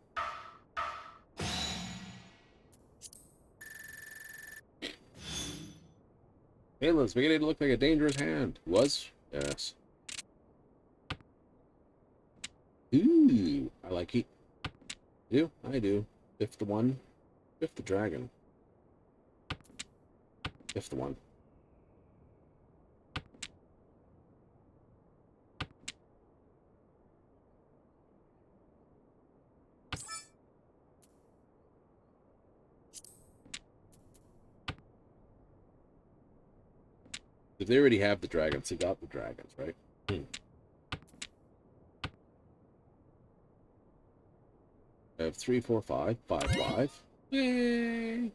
Speaker 1: Hey, let's make it look like a dangerous hand. Was? Yes. Ooh, I like it. You? I do. 5th the 1. 5th the dragon. 5th the 1. If they already have the dragons, they got the dragons, right? I have 3, 4, 5, 5, 5. Yay!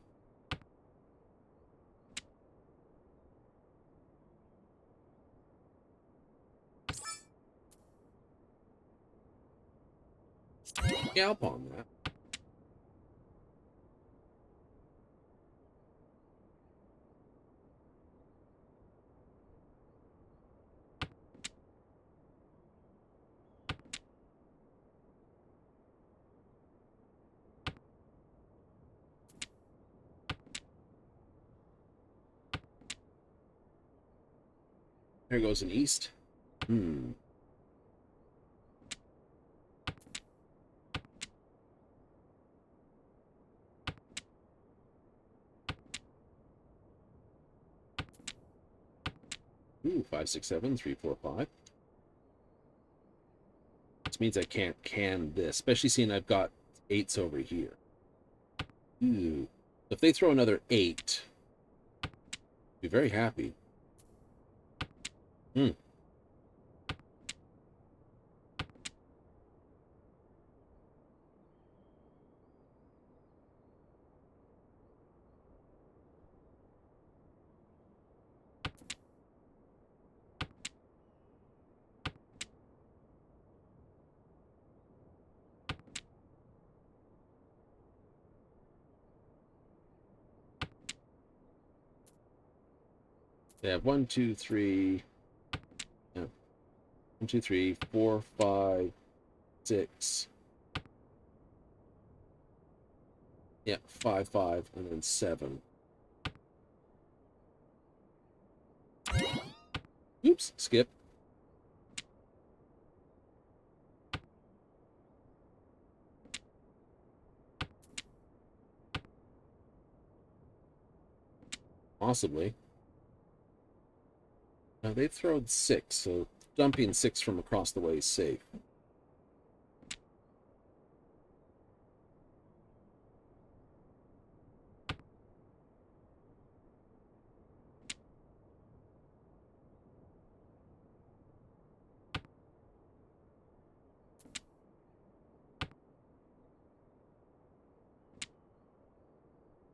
Speaker 1: Yeah, I'll pawn that. There goes an east. Hmm. Ooh, 5, 6, 7, 3, 4, 5. This means I can't can this, especially seeing I've got 8s over here. Ooh. If they throw another 8, I'd be very happy. Hmm. They have 1, 2, 3. Yeah. 1, 2, 3, 4, 5, 6. Yeah, 5, 5, and then 7. Oops, skip. Possibly. Now they've thrown 6, so dumping 6 from across the way is safe.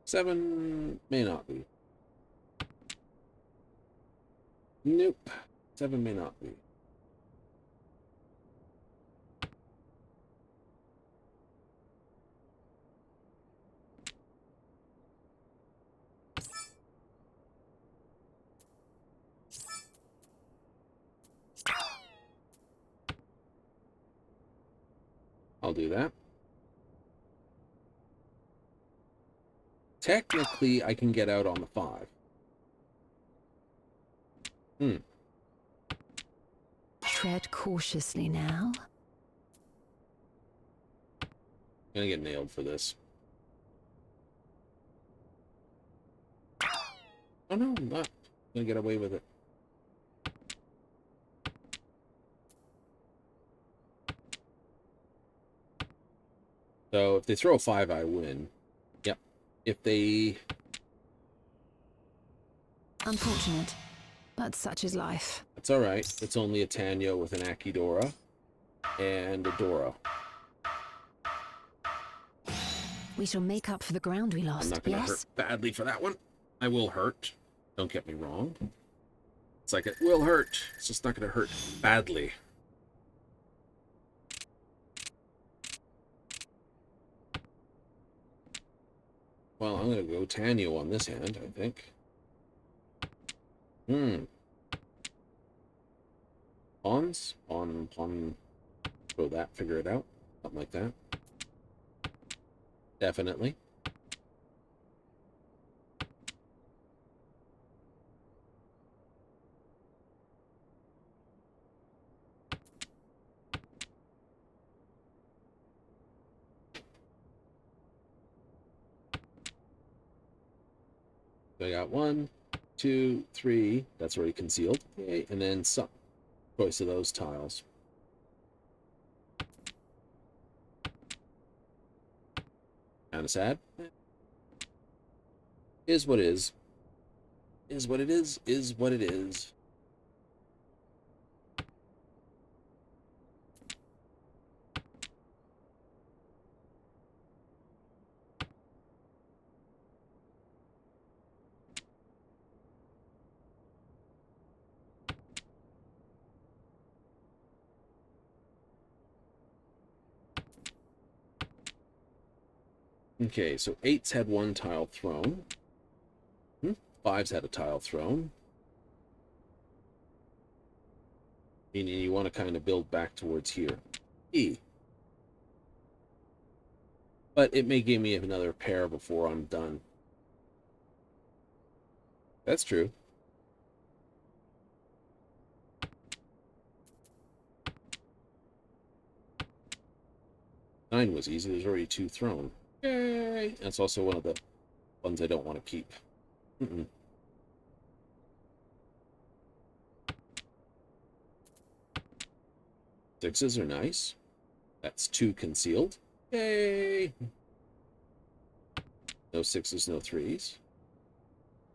Speaker 1: Seven may not be. Nope. 7 may not be. I'll do that. Technically, I can get out on the 5.
Speaker 5: Tread cautiously now.
Speaker 1: I'm gonna get nailed for this. Oh no, I'm not. I'm gonna get away with it. So if they throw a 5, I win. Yep. If they...
Speaker 5: Unfortunate, but such is life.
Speaker 1: That's alright. It's only a Tanyo with an Akidora and a Dora.
Speaker 5: We shall make up for the ground we lost,
Speaker 1: I'm not gonna
Speaker 5: yes?
Speaker 1: hurt badly for that one. I will hurt. Don't get me wrong. It's like, it will hurt. It's just not gonna hurt badly. Well, I'm gonna go Tanyo on this hand, I think. Pawns? Pawn, throw that, figure it out. Something like that. Definitely. So I got 1, 2, 3. That's already concealed. Okay, and then some choice of those tiles. Kind of sad. Is what is. Is what it is. Is what it is. Okay, so 8's had 1 tile thrown. 5's had a tile thrown. Meaning you want to kind of build back towards here. E. But it may give me another pair before I'm done. That's true. Nine was easy. There's already 2 thrown. Yay! That's also one of the ones I don't want to keep. Sixes are nice. That's 2 concealed. Yay! No 6s, no 3s.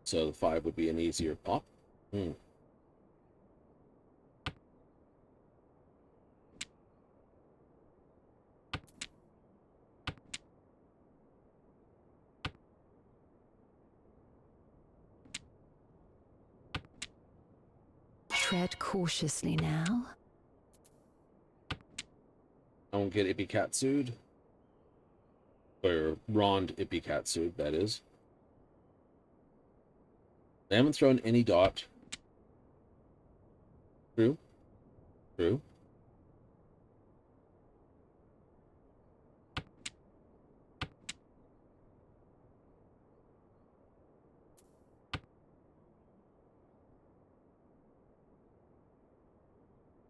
Speaker 1: So the 5 would be an easier pop.
Speaker 5: Tread cautiously now.
Speaker 1: I won't get Ippikatsu'd. Or Rond Ippikatsu'd, that is. They haven't thrown any dot. True. True.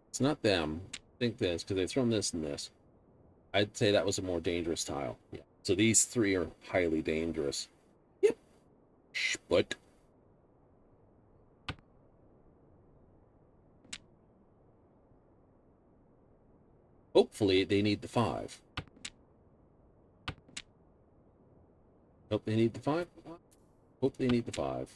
Speaker 1: It's not them. I think this, because they've thrown this and this. I'd say that was a more dangerous tile. Yeah. So these 3 are highly dangerous. Yep. But Hopefully they need the 5. Hope they need the 5. Hope they need the 5.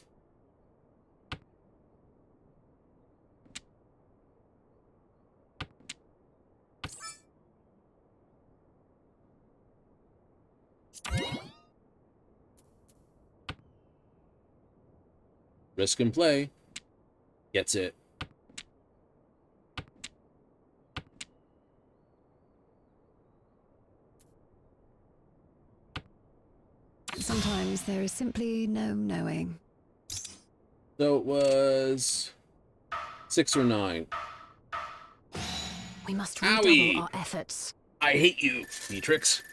Speaker 1: Risk and play. Gets it.
Speaker 6: Sometimes there is simply no knowing.
Speaker 1: So it was 6 or 9.
Speaker 6: We must
Speaker 1: Owie!
Speaker 6: redouble our efforts.
Speaker 1: I hate you, Beatrix.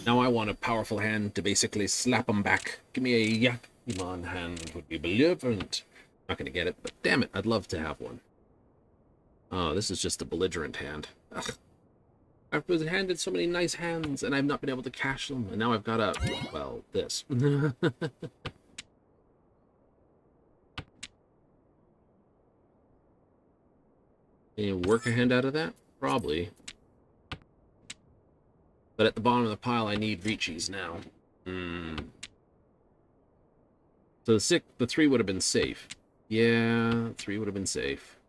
Speaker 1: Now I want a powerful hand to basically slap him back. Give me a Yakimon hand would be belligerent. Not gonna get it, but damn it, I'd love to have one. Oh, this is just a belligerent hand. Ugh. I've been handed so many nice hands, and I've not been able to cash them, and now I've got a, well, this. Can you work a hand out of that? Probably. But at the bottom of the pile, I need Ricci's now. So the 3 would have been safe. Yeah, 3 would have been safe.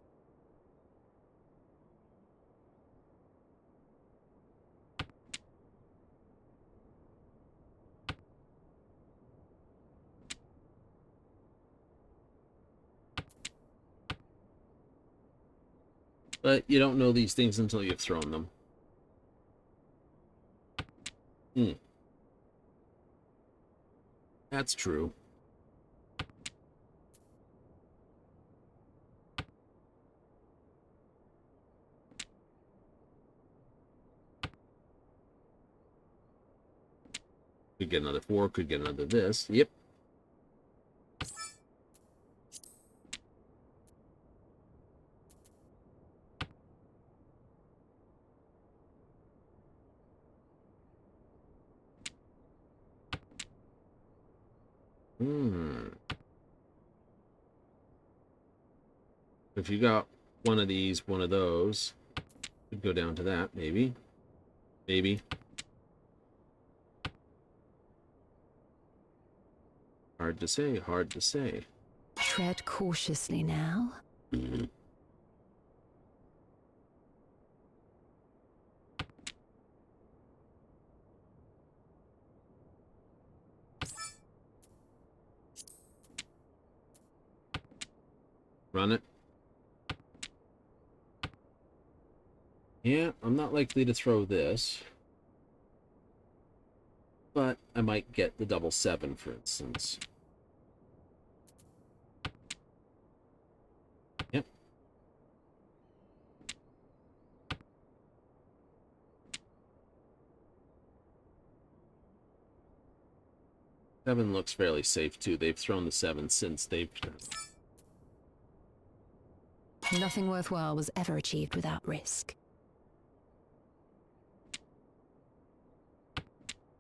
Speaker 1: But you don't know these things until you've thrown them. That's true. Could get another 4, could get another this. Yep. If you got one of these, one of those, could go down to that, maybe. Maybe. Hard to say, hard to say.
Speaker 6: Tread cautiously now.
Speaker 1: Run it. Yeah, I'm not likely to throw this. But I might get the double 7, for instance. Yep. Seven looks fairly safe, too. They've thrown the 7 since they've...
Speaker 6: Nothing worthwhile was ever achieved without risk.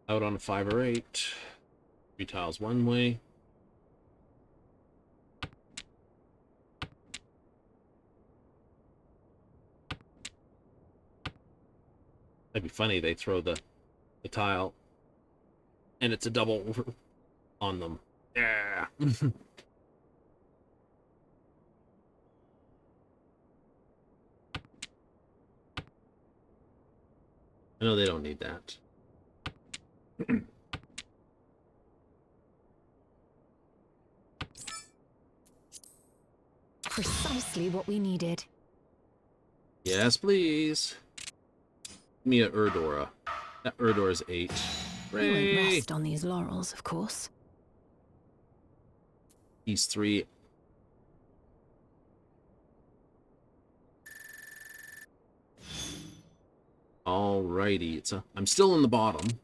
Speaker 1: Out on a 5 or 8. 3 tiles one way. That'd be funny, they throw the tile and it's a double on them. Yeah. I know they don't need that.
Speaker 6: Precisely what we needed.
Speaker 1: Yes, please. Give me a Erdora. That Erdora's 8.
Speaker 6: We won't
Speaker 1: Hooray!
Speaker 6: rest on these laurels, of course.
Speaker 1: These 3. Alrighty, I'm still in the bottom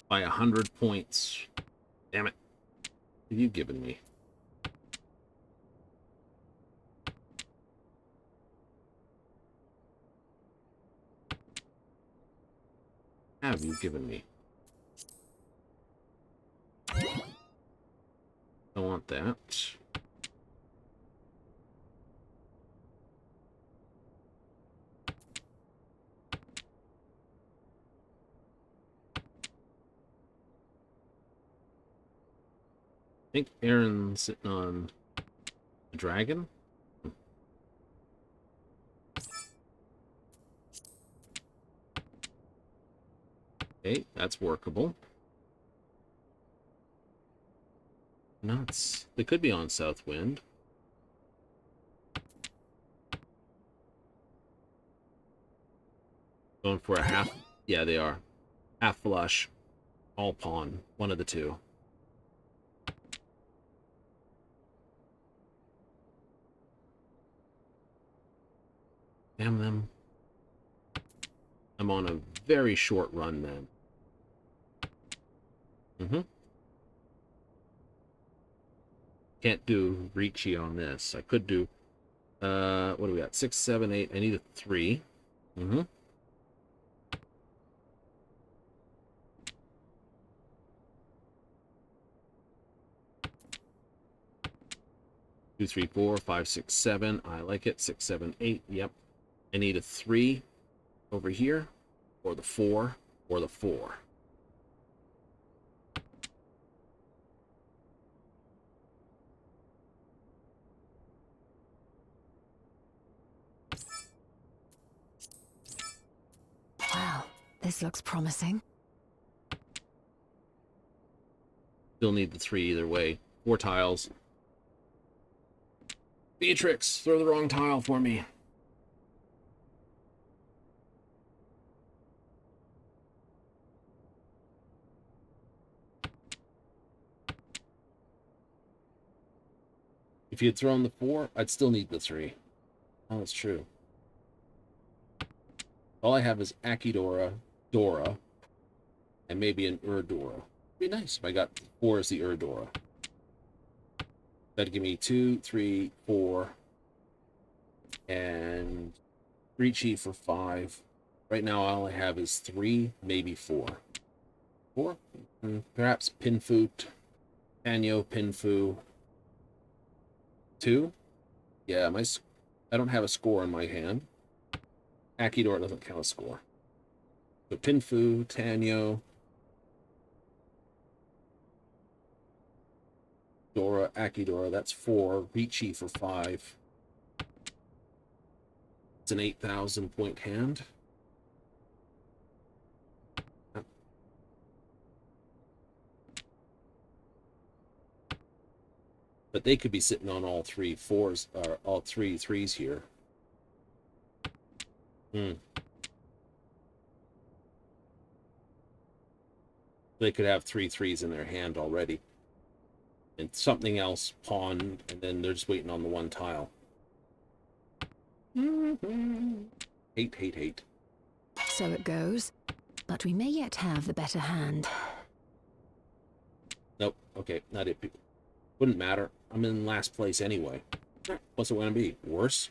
Speaker 1: by 100 points. Damn it. What have you given me? Have you given me? I want that. think Aaron's sitting on a dragon. Okay, that's workable. Nuts. They could be on Southwind. Going for a half. Yeah, they are. Half flush. All pawn. One of the two. Damn them. I'm on a very short run then. Can't do Ricci on this. I could do, what do we got? 6, 7, 8. I need a 3. 2, 3, 4, 5, 6, 7. I like it. 6, 7, 8. Yep. I need a 3 over here, or the 4, or the 4.
Speaker 6: Wow, this looks promising.
Speaker 1: Still need the 3 either way. 4 tiles. Beatrix, throw the wrong tile for me. If you had thrown the 4, I'd still need the 3. Oh, that's true. All I have is Akidora, Dora, and maybe an Urdora. It'd be nice if I got 4 as the Urdora. That'd give me 2, 3, 4, and Ricci for 5. Right now, all I have is 3, maybe 4. 4? Perhaps Pinfu, Tanyo, Pinfu. 2? Yeah, I don't have a score in my hand. Akidora doesn't count a score. So Pinfu, Tanyo, Dora, Akidora, that's 4. Ricci for 5. It's an 8,000 point hand. But they could be sitting on all 3 4s, or all 3 3s here. They could have 3 3s in their hand already. And something else pawn, and then they're just waiting on the 1 tile. Hate.
Speaker 6: So it goes. But we may yet have the better hand.
Speaker 1: Nope. Okay, not it. Wouldn't matter. I'm in last place anyway. What's it going to be? Worse?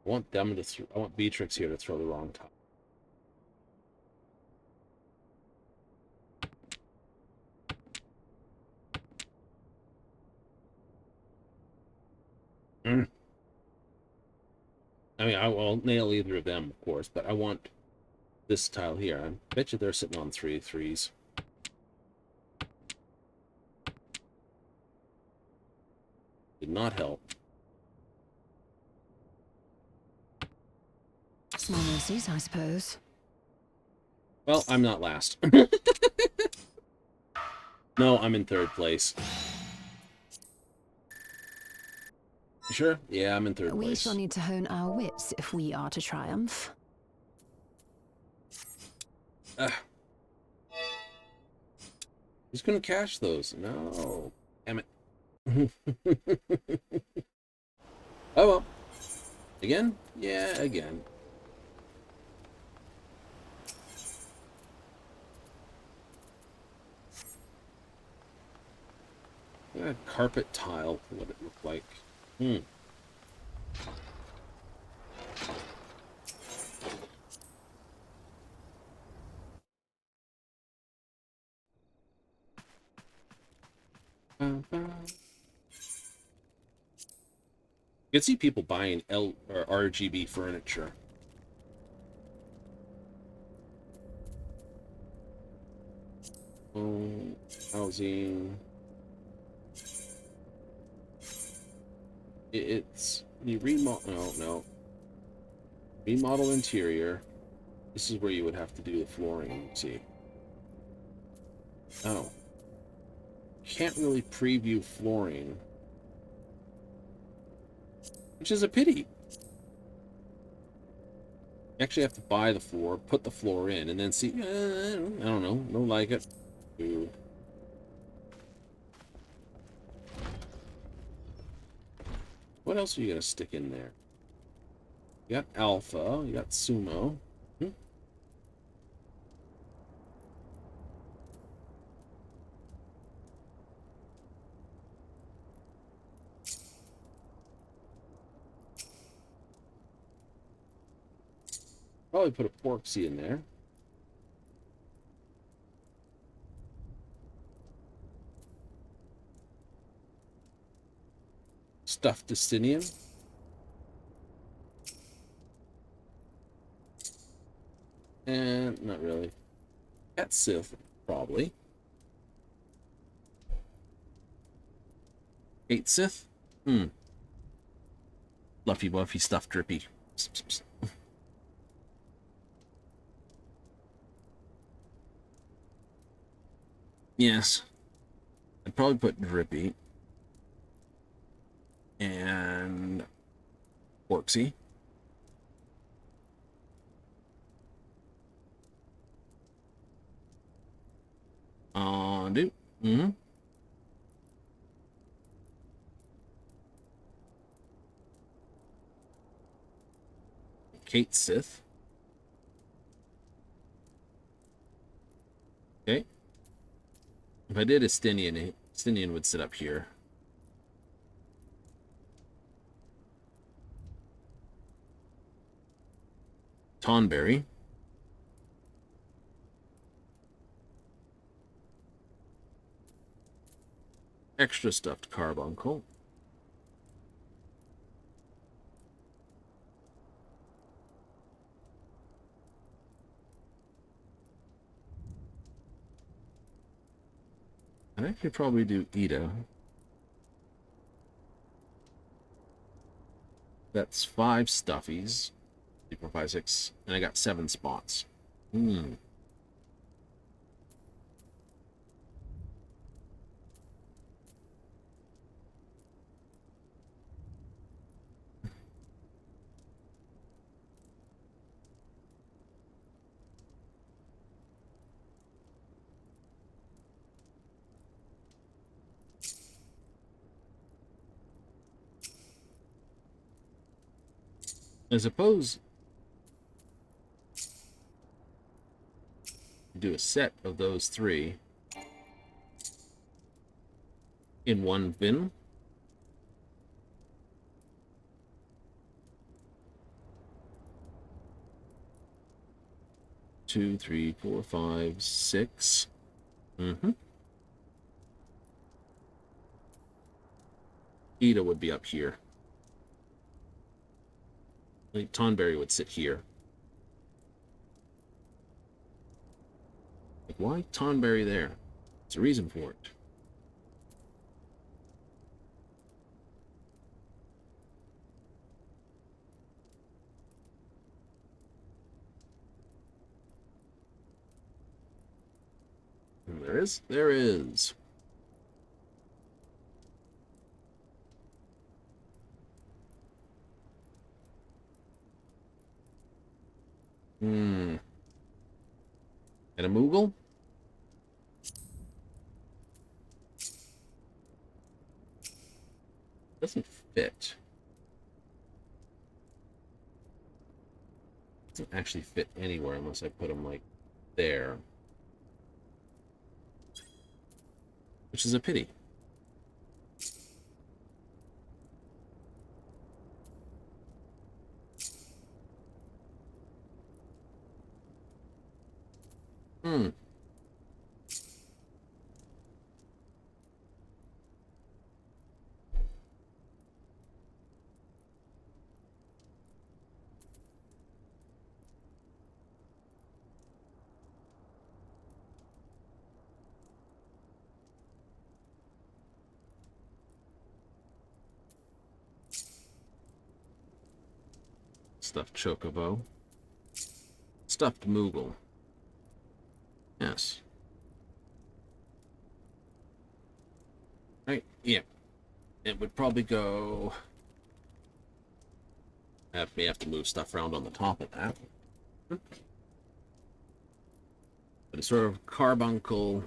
Speaker 1: I want them to. I want Beatrix here to throw the wrong tile. I mean, I won't nail either of them, of course, but I want this tile here. I bet you they're sitting on 3 3s. Did not help.
Speaker 6: Small mercies, I suppose.
Speaker 1: Well, I'm not last. No, I'm in 3rd place. You sure? Yeah, I'm in 3rd
Speaker 6: We
Speaker 1: place.
Speaker 6: shall need to hone our wits if we are to triumph.
Speaker 1: Who's gonna cash those? No. Damn it. Oh well. Again? Yeah, again. A carpet tile, what it looked like. You can see people buying L or RGB furniture. Housing. It's you remodel. No. Remodel interior. This is where you would have to do the flooring. See. Oh. Can't really preview flooring, which is a pity. You actually have to buy the floor, put the floor in, and then see. I don't know. Don't like it. Ooh. What else are you gonna stick in there? You got Alpha. You got Sumo. Probably put a Porksy in there. Stuffed Justinian. And not really. Cat Sith, probably. 8 Sith? Fluffy Wuffy Stuffed Drippy. Yes. I'd probably put Drippy. And Porksy. Dude. Kate Sith. Okay. If I did Estinian would sit up here. Tonberry. Extra stuffed carbuncle. And I could probably do Ida. That's 5 stuffies. 3, 4, 5, 6. And I got 7 spots. I suppose do a set of those 3 in one bin. Two, 3, 4, 5, 6. Ida would be up here. I think Tonberry would sit here. Like, why Tonberry there? There's a reason for it. And there is. There is. And a Moogle? Doesn't fit. Doesn't actually fit anywhere unless I put them like there. Which is a pity. Stuffed chocobo. Stuffed Moogle. Yes. Right, yeah. It would probably go... may have to move stuff around on the top of that. But it's sort of carbuncle.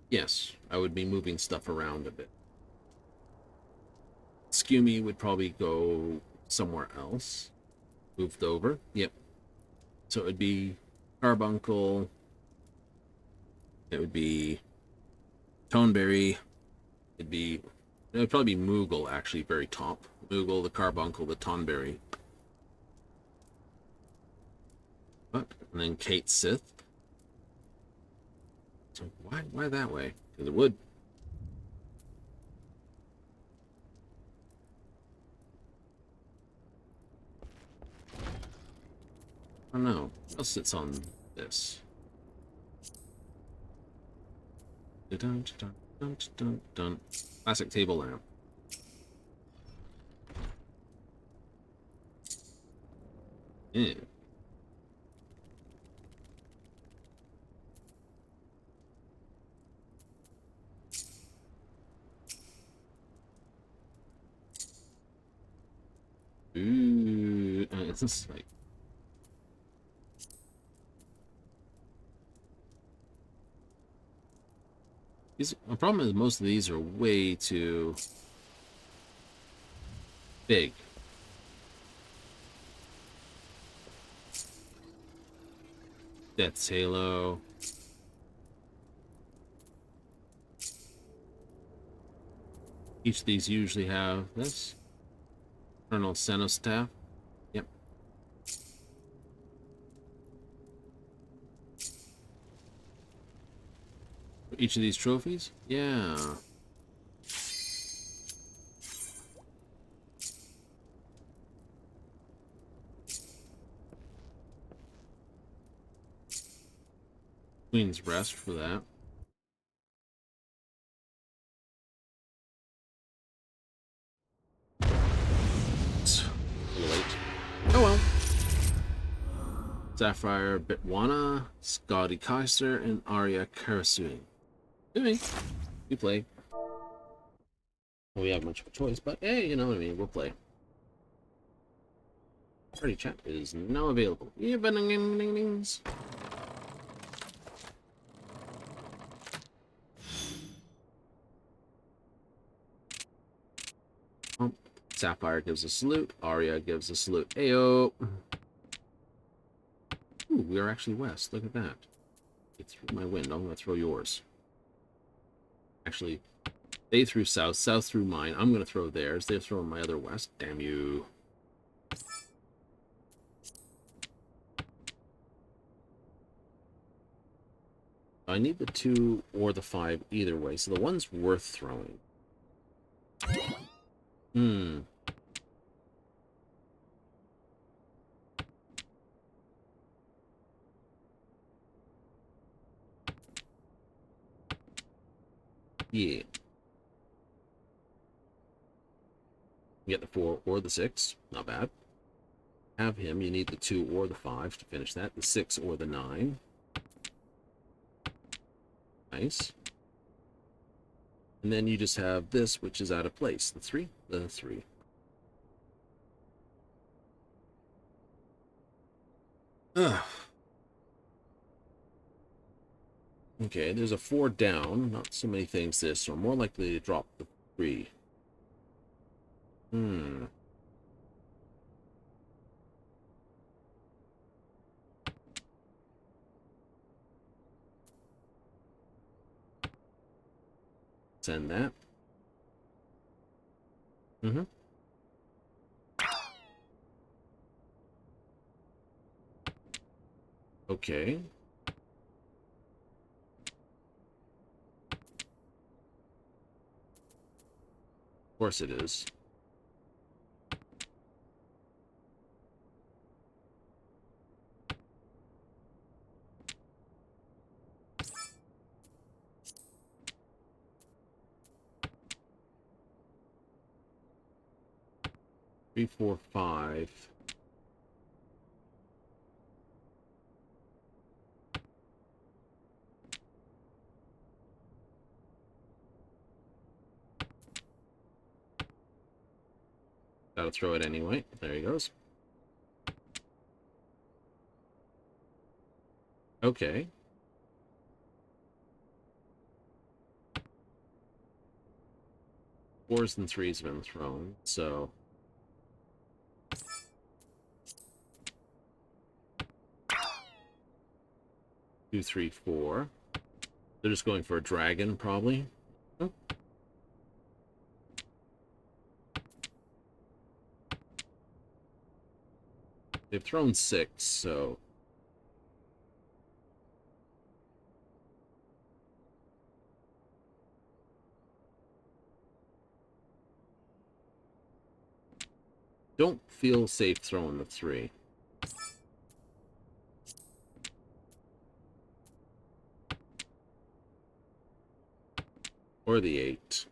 Speaker 1: Yes, I would be moving stuff around a bit. Skewy would probably go somewhere else. Moved over. Yep. So it would be carbuncle. It would be toneberry. It would probably be Moogle, actually, very top. Moogle, the carbuncle, the tonberry. And then Kate Sith. So why that way? Because it would. I don't know. What else sits on this? Dun, dun, dun, dun, dun. Classic table lamp. Yeah. Ooh, it's just like the problem is most of these are way too big. Death's Halo. Each of these usually have this. Colonel Cenostaff. Yep. Each of these trophies? Yeah. Queen's Rest for that. It's a little late. Oh well. Sapphire Bitwana, Scotty Kaiser, and Arya Karasuin. Doing. We play. Well, we have much of a choice, but hey, you know what I mean, we'll play. Party chat is now available. Evenings. Sapphire gives a salute. Arya gives a salute. Ayo. Ooh, we are actually west. Look at that. Get through my window. I'm going to throw yours. Actually, they threw south. South threw mine. I'm going to throw theirs. They're throwing my other west. Damn you. I need the 2 or the 5 either way. So the one's worth throwing. Yeah. You get the 4 or the 6. Not bad. Have him. You need the 2 or the 5 to finish that. The 6 or the 9. Nice. And then you just have this, which is out of place. The 3. The 3. Ugh. Okay, there's a 4 down. Not so many things this, so I'm more likely to drop the 3. Send that. Okay. Of course it is. 3, 4, 5. Gotta throw it anyway. There he goes. Okay. Fours and threes have been thrown, so 2, 3, 4. They're just going for a dragon, probably. Oh. They've thrown 6, so don't feel safe throwing the 3. Or the 8.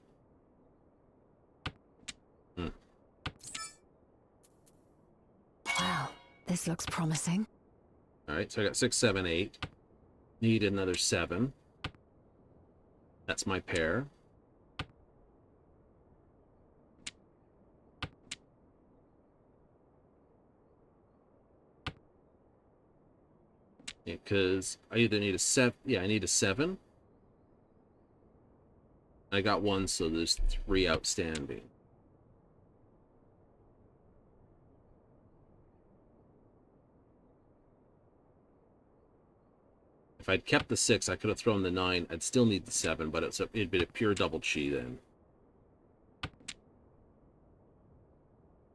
Speaker 6: Wow, this looks promising.
Speaker 1: Alright, so I got 6, 7, 8. Need another 7. That's my pair. Yeah, because I either need a 7. Yeah, I need a 7. I got 1, so there's 3 outstanding. If I'd kept the 6, I could have thrown the 9. I'd still need the 7, but it'd be a pure double chi then.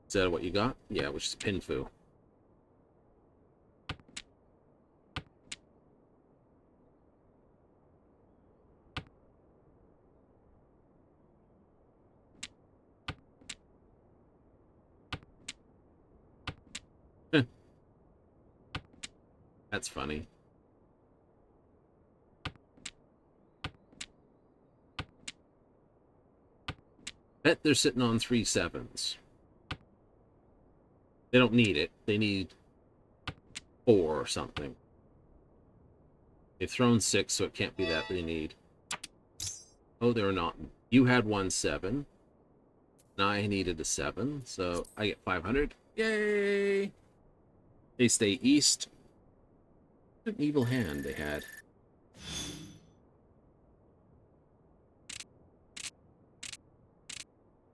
Speaker 1: Is that what you got? Yeah, which is Pinfu. That's funny. Bet they're sitting on 3 7s. They don't need it. They need 4 or something. They've thrown 6, so it can't be that they need. Oh, they're not. You had 1 7. Now I needed a 7, so I get 500. Yay! They stay east. What an evil hand they had.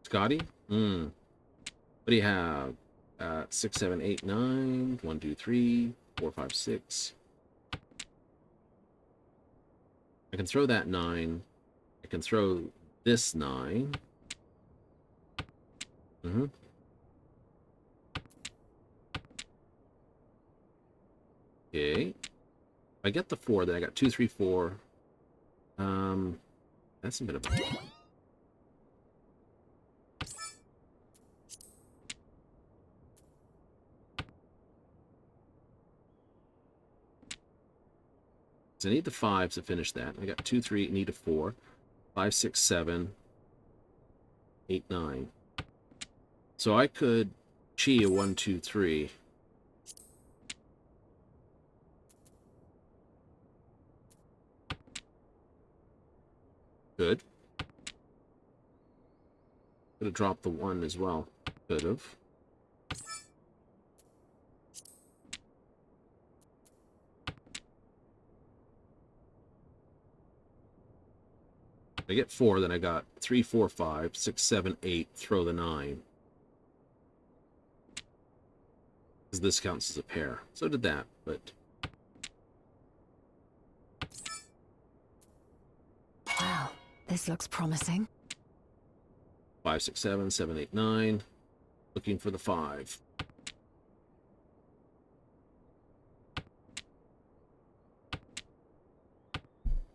Speaker 1: Scotty? What do you have? 6, 7, 8, 9. 1, 2, 3, 4, 5, 6. I can throw that 9. I can throw this 9. Okay. If I get the 4, then I got 2, 3, 4. That's a bit of a... So I need the 5s to finish that. I got 2, 3, need a 4. 5, 6, 7, 8, 9. So I could chi a 1, 2, 3. Good. Could have dropped the 1 as well. Could have. I get 4, then I got 3, 4, 5, 6, 7, 8, throw the 9. Because this counts as a pair. So did that, but...
Speaker 6: Wow, this looks promising.
Speaker 1: 5, 6, 7, 7, 8, 9. Looking for the 5.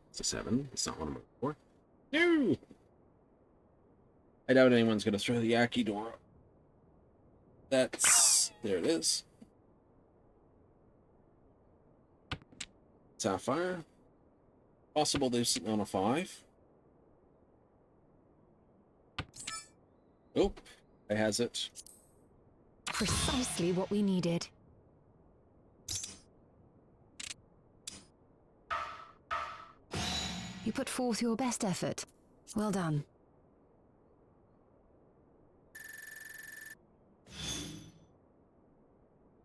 Speaker 1: It's a 7. It's not one of my 4. No! I doubt anyone's going to throw the Yakidora. That's... There it is. Sapphire. Possible they're sitting on a 5. Oh, I has it.
Speaker 6: Precisely what we needed. You put forth your best effort. Well done.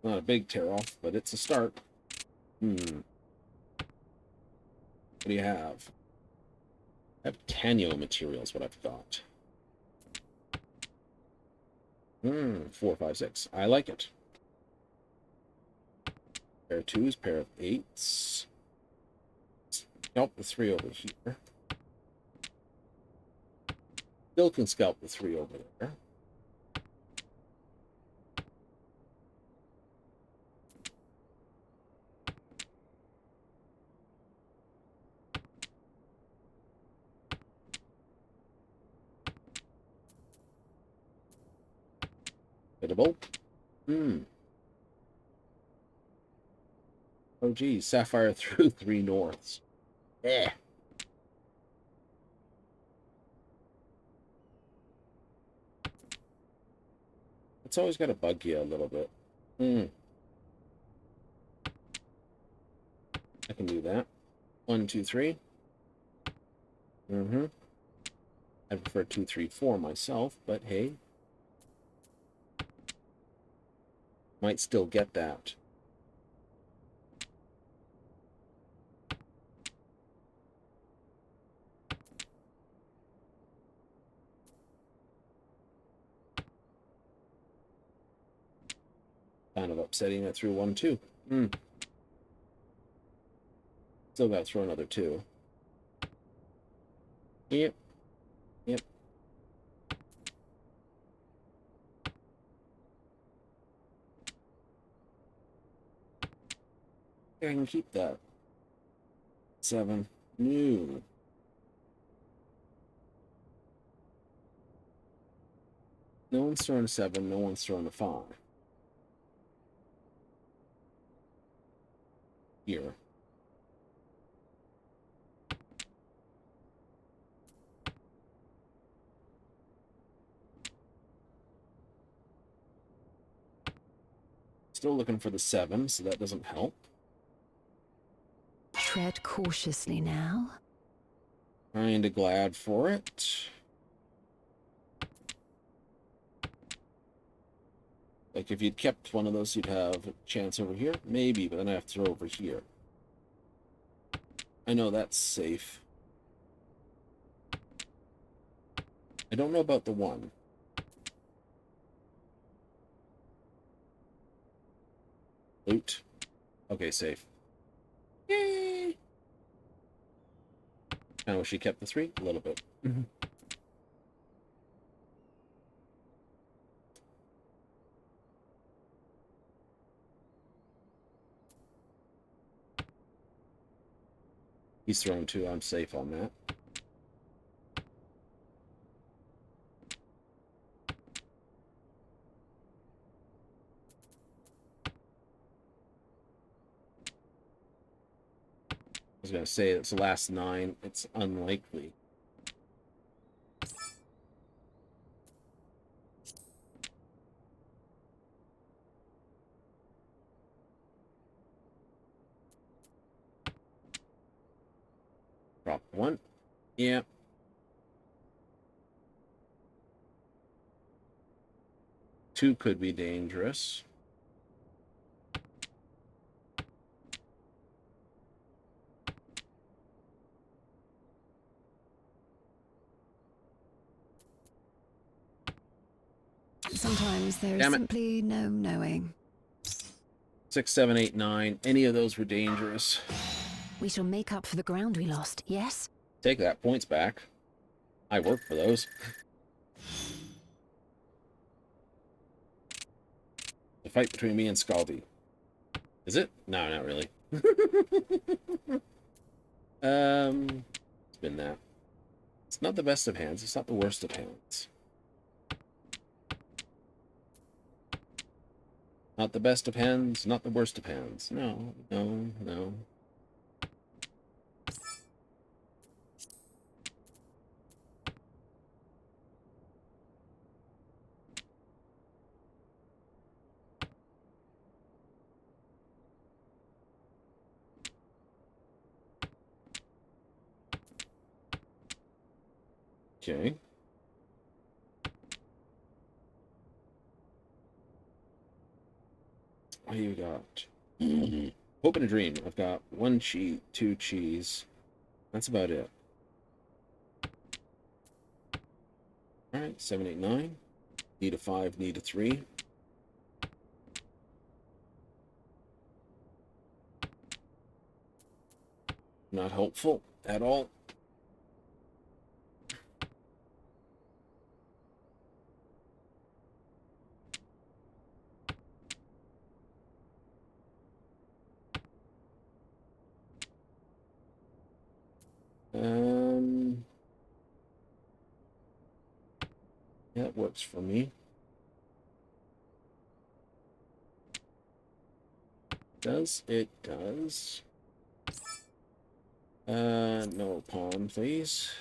Speaker 1: Not a big tear-off, but it's a start. What do you have? I have Tanyo materials, what I've got. 4, 5, 6. I like it. Pair of 2s, pair of 8s. Scalp the 3 over here. Still can scalp the 3 over there. Hittable. Oh, geez. Sapphire through 3 norths. Eh. It's always got to bug you a little bit. I can do that. 1, 2, 3. I prefer 2, 3, 4 myself, but hey. Might still get that. Kind of upsetting that through 1, 2. Still got to throw another 2. Yep. I can keep that. 7. No. No one's throwing a 7. No one's throwing a 5. Here. Still looking for the 7, so that doesn't help.
Speaker 6: Tread cautiously now.
Speaker 1: Kinda glad for it. Like, if you'd kept one of those, you'd have a chance over here. Maybe, but then I have to throw over here. I know that's safe. I don't know about the 1. Loot. Okay, safe. Yay! I wish she kept the 3 a little bit. He's thrown 2. I'm safe on that. I was going to say it's the last 9. It's unlikely. Drop 1. Yeah. Two could be dangerous.
Speaker 6: Sometimes there is simply no knowing.
Speaker 1: 6, 7, 8, 9. Any of those were dangerous.
Speaker 6: We shall make up for the ground we lost, yes?
Speaker 1: Take that. Points back. I worked for those. The fight between me and Scaldy. Is it? No, not really. Spin that. It's not the best of hands. It's not the worst of hands. Not the best of hands. Not the worst of hands. No, no, no. Okay. What do you got? Hope and a dream. I've got 1 cheese, 2 cheese. That's about it. Alright, 7, 8, 9. Need a 5, need a 3. Not helpful at all. That works for me. Does it does? No pawn, please.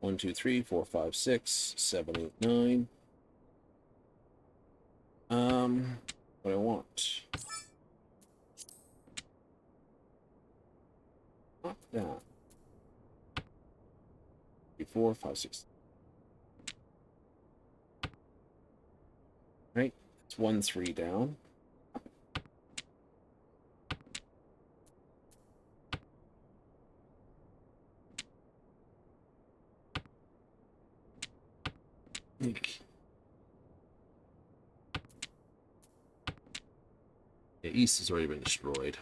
Speaker 1: 1, 2, 3, 4, 5, 6, 7, 8, 9. What I want. Not that. 3, 4, 5, 6. Right, it's 1, 3 down. Yeah, East has already been destroyed.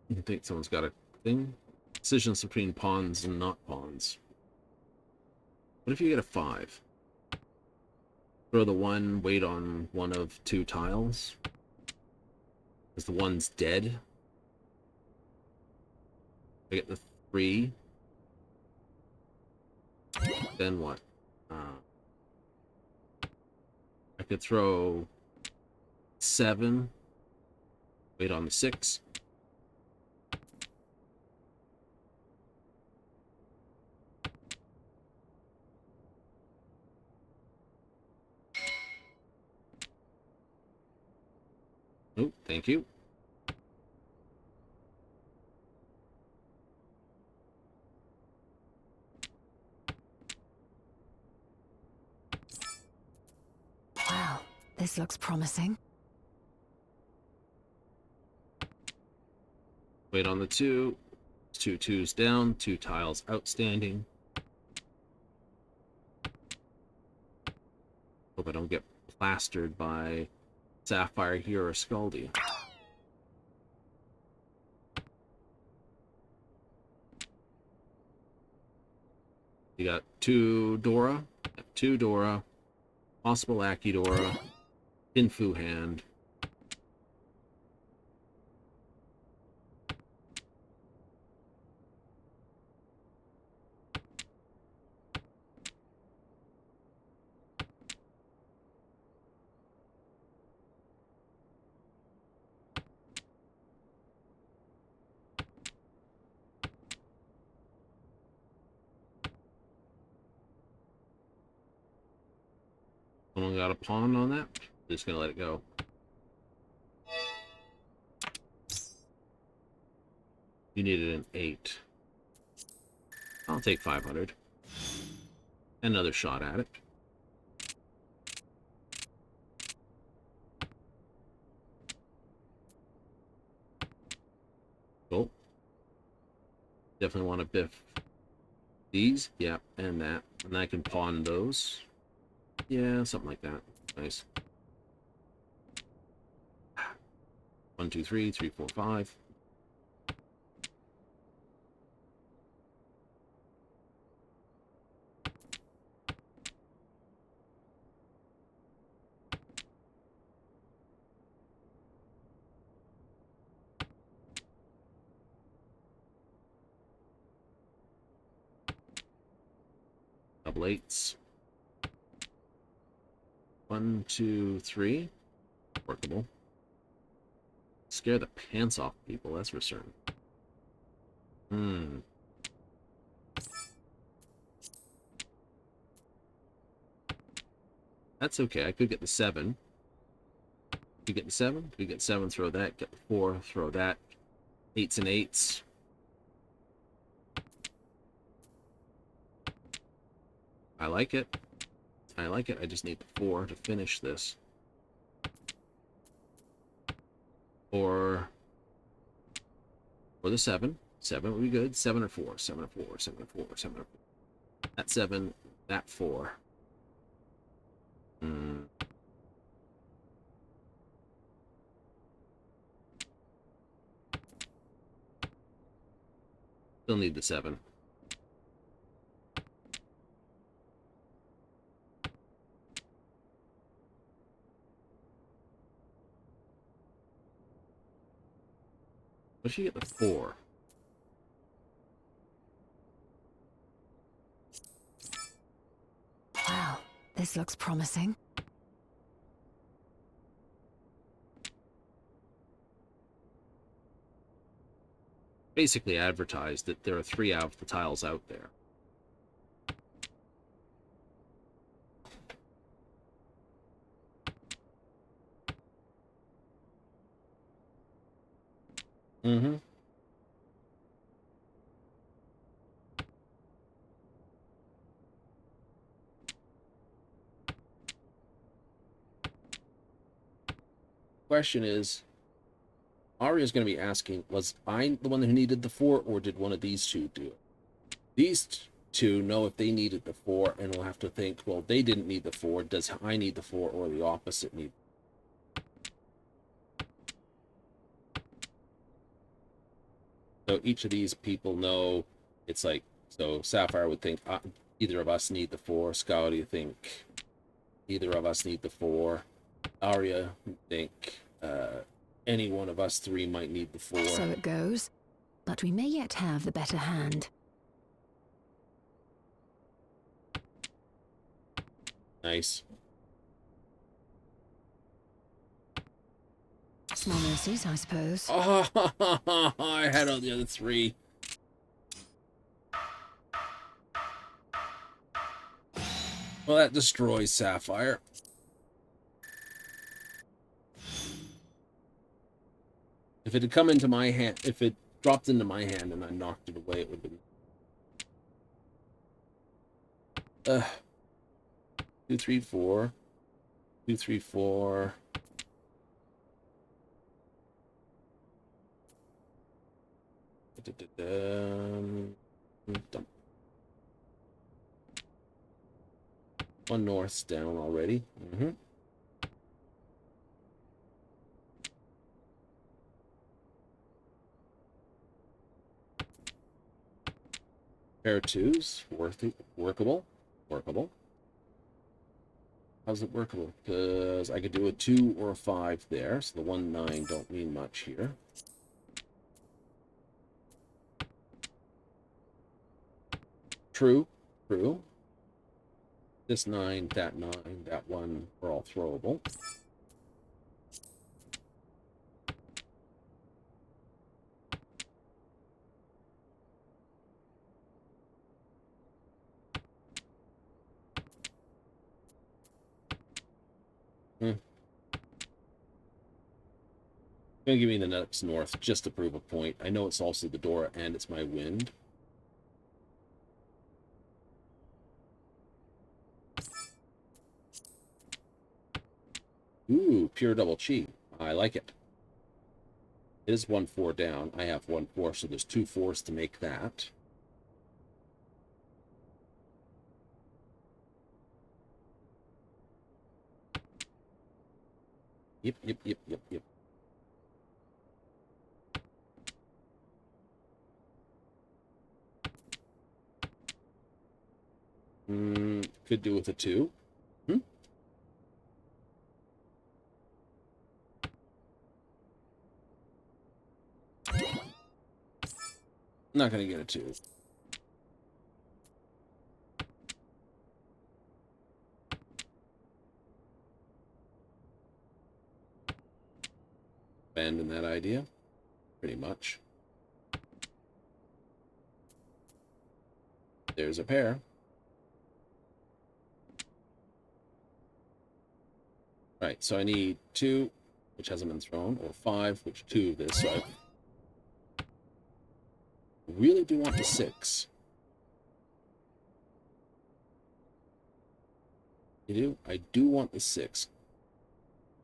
Speaker 1: I think someone's got a thing. Decisions between pawns and not pawns. What if you get a 5? Throw the 1, wait on one of 2 tiles. Because the 1's dead. I get the 3. Then what? I could throw 7. Wait on the 6. Oh, thank you.
Speaker 6: Wow, this looks promising.
Speaker 1: Wait on the 2. 2 2s down, 2 tiles outstanding. Hope I don't get plastered by Sapphire here or Scaldy. You got 2 Dora, 2 Dora, possible Aki Dora, Pinfu hand. Someone got a pawn on that? Just gonna let it go. You needed an 8. I'll take 500. Another shot at it. Cool. Definitely want to biff these. Yep, and that. And I can pawn those. Yeah, something like that. Nice. 1, 2, 3, 3, 4, 5. Double 8s. 1, 2, 3. Workable. Scare the pants off people, that's for certain. That's okay. I could get the 7. Could get the 7. Could get 7, throw that. Get the 4, throw that. 8s and 8s. I like it. I like it. I just need the 4 to finish this. Or the 7. 7 would be good. 7 or 4. 7 or 4. 7 or 4. 7 or 4. That 7. That 4. Still need the 7. What if you get the 4?
Speaker 6: Wow, this looks promising.
Speaker 1: Basically advertised that there are 3 out of the tiles out there. Mm-hmm. Question is, Arya's going to be asking, was I the one who needed the 4, or did one of these two do it? These two know if they needed the 4, and we'll have to think, well, they didn't need the 4. Does I need the 4, or the opposite need? So each of these people know it's like, so Sapphire would think either of us need the 4. Scotty would think either of us need the 4. Arya would think any one of us 3 might need the 4.
Speaker 6: So it goes, but we may yet have the better hand.
Speaker 1: Nice.
Speaker 6: Small mercies, I suppose.
Speaker 1: Oh, I had all the other 3. Well, that destroys Sapphire. If it had come into my hand, if it dropped into my hand and I knocked it away, it would have been... 2, 3, 4. 2, 3, 4. Dump. 1 north's down already. Pair of 2s, workable. How's it workable? Because I could do a 2 or a 5 there, so the 1, 9 don't mean much here. True. This 9, that 9, that 1 are all throwable. Gonna give me the next north just to prove a point. I know it's also the door and it's my wind. Ooh, pure double chi. I like it. It is 1 4 down. I have 1 4, so there's 2 4s to make that. Yep. Could do with a 2. Not gonna get a 2. Abandon that idea, pretty much. There's a pair. Right, so I need 2, which hasn't been thrown, or 5, which 2 of this. So I really do want the 6. You do? I do want the 6.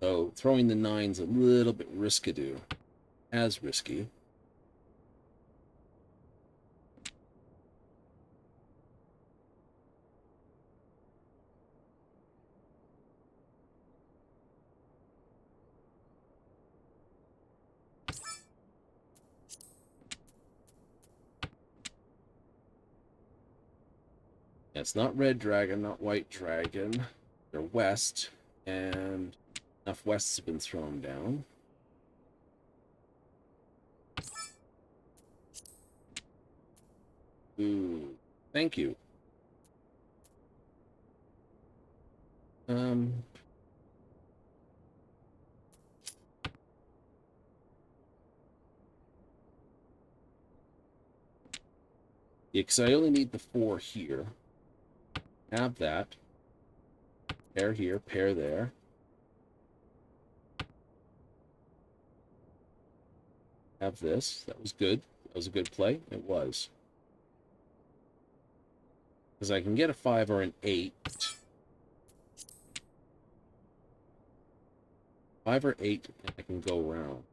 Speaker 1: So throwing the 9's a little bit risky-do. As risky. It's not red dragon, not white dragon. They're west, and enough wests have been thrown down. Ooh, thank you. Yeah, because I only need the 4 here. Have that. Pair here, pair there. Have this. That was good. That was a good play. It was. Because I can get a 5 or an 8. 5 or 8, and I can go around.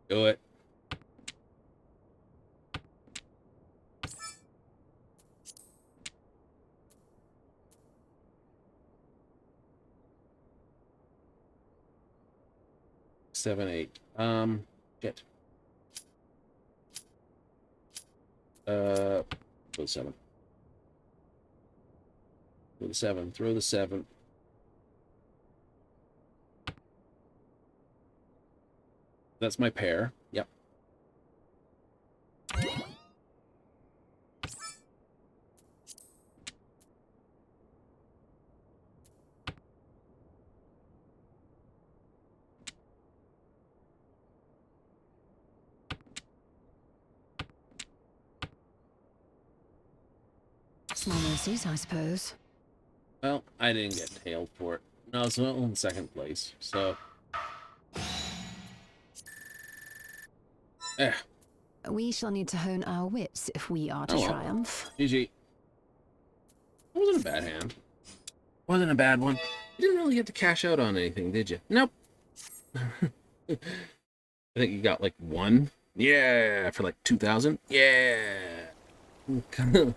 Speaker 1: Do it. Seven, 8. Shit. Throw the 7. Throw the 7. Throw the 7. That's my pair. Yep.
Speaker 6: Small mercies, I suppose.
Speaker 1: Well, I didn't get nailed for it. No, it's not in second place, so...
Speaker 6: We shall need to hone our wits if we are to triumph.
Speaker 1: GG. It wasn't a bad hand. Wasn't a bad one. You didn't really get to cash out on anything, did you? Nope. I think you got like 1. Yeah, for like 2,000. Yeah. Oh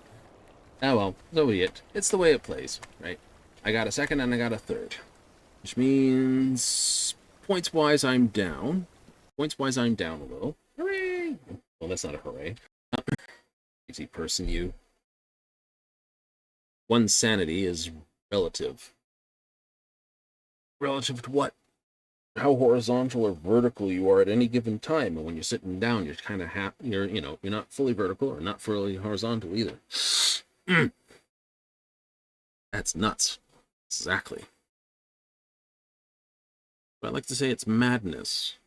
Speaker 1: well, so be it. It's the way it plays, right? I got a 2nd and I got a 3rd. Which means points-wise I'm down. Points-wise I'm down a little. Hooray! Well, that's not a hooray. Easy person, you. One's sanity is relative. Relative to what? How horizontal or vertical you are at any given time. And when you're sitting down, you're kind of you're not fully vertical or not fully horizontal either. That's nuts. Exactly. But I like to say it's madness.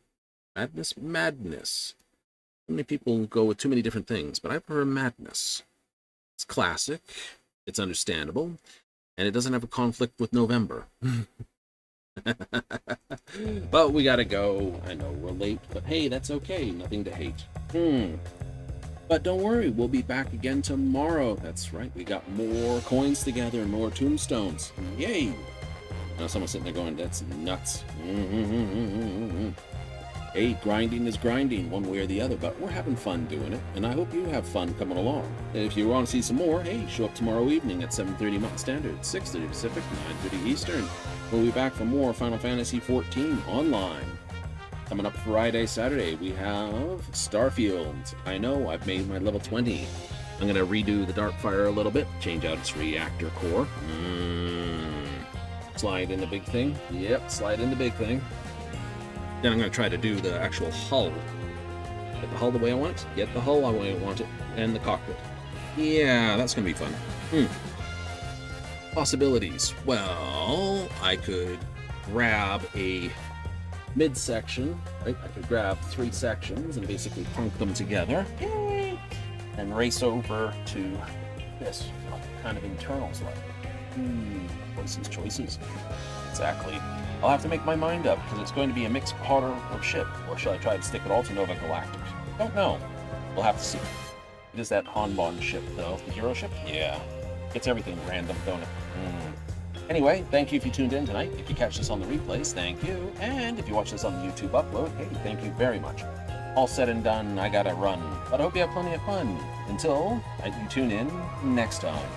Speaker 1: Madness, madness. So many people go with too many different things, but I prefer madness. It's classic, it's understandable, and it doesn't have a conflict with November. But we gotta go. I know we're late, but hey, that's okay. Nothing to hate. But don't worry, we'll be back again tomorrow. That's right, we got more coins together and more tombstones. Yay! Now someone's sitting there going, that's nuts. Hey, grinding is grinding one way or the other, but we're having fun doing it, and I hope you have fun coming along. And if you want to see some more, hey, show up tomorrow evening at 7:30 Mountain Standard, 6:30 Pacific, 9:30 Eastern. We'll be back for more Final Fantasy XIV Online. Coming up Friday, Saturday, we have Starfield. I know, I've made my level 20. I'm going to redo the Darkfire a little bit, change out its reactor core. Slide in the big thing. Yep, slide in the big thing. Then I'm going to try to do the actual hull. Get the hull the way I want it, get the hull the way I want it, and the cockpit. Yeah, that's going to be fun. Possibilities. Well, I could grab a midsection, right? I could grab 3 sections and basically plunk them together. Yay! And race over to this kind of internals like. Choices. Exactly. I'll have to make my mind up, because it's going to be a mixed potter or ship. Or shall I try to stick it all to Nova Galactic? Don't know. We'll have to see. It is that Hanbon ship, though. The hero ship? Yeah. It's everything random, don't it? Anyway, thank you if you tuned in tonight. If you catch this on the replays, thank you. And if you watch this on the YouTube upload, hey, thank you very much. All said and done, I gotta run. But I hope you have plenty of fun. Until you tune in next time.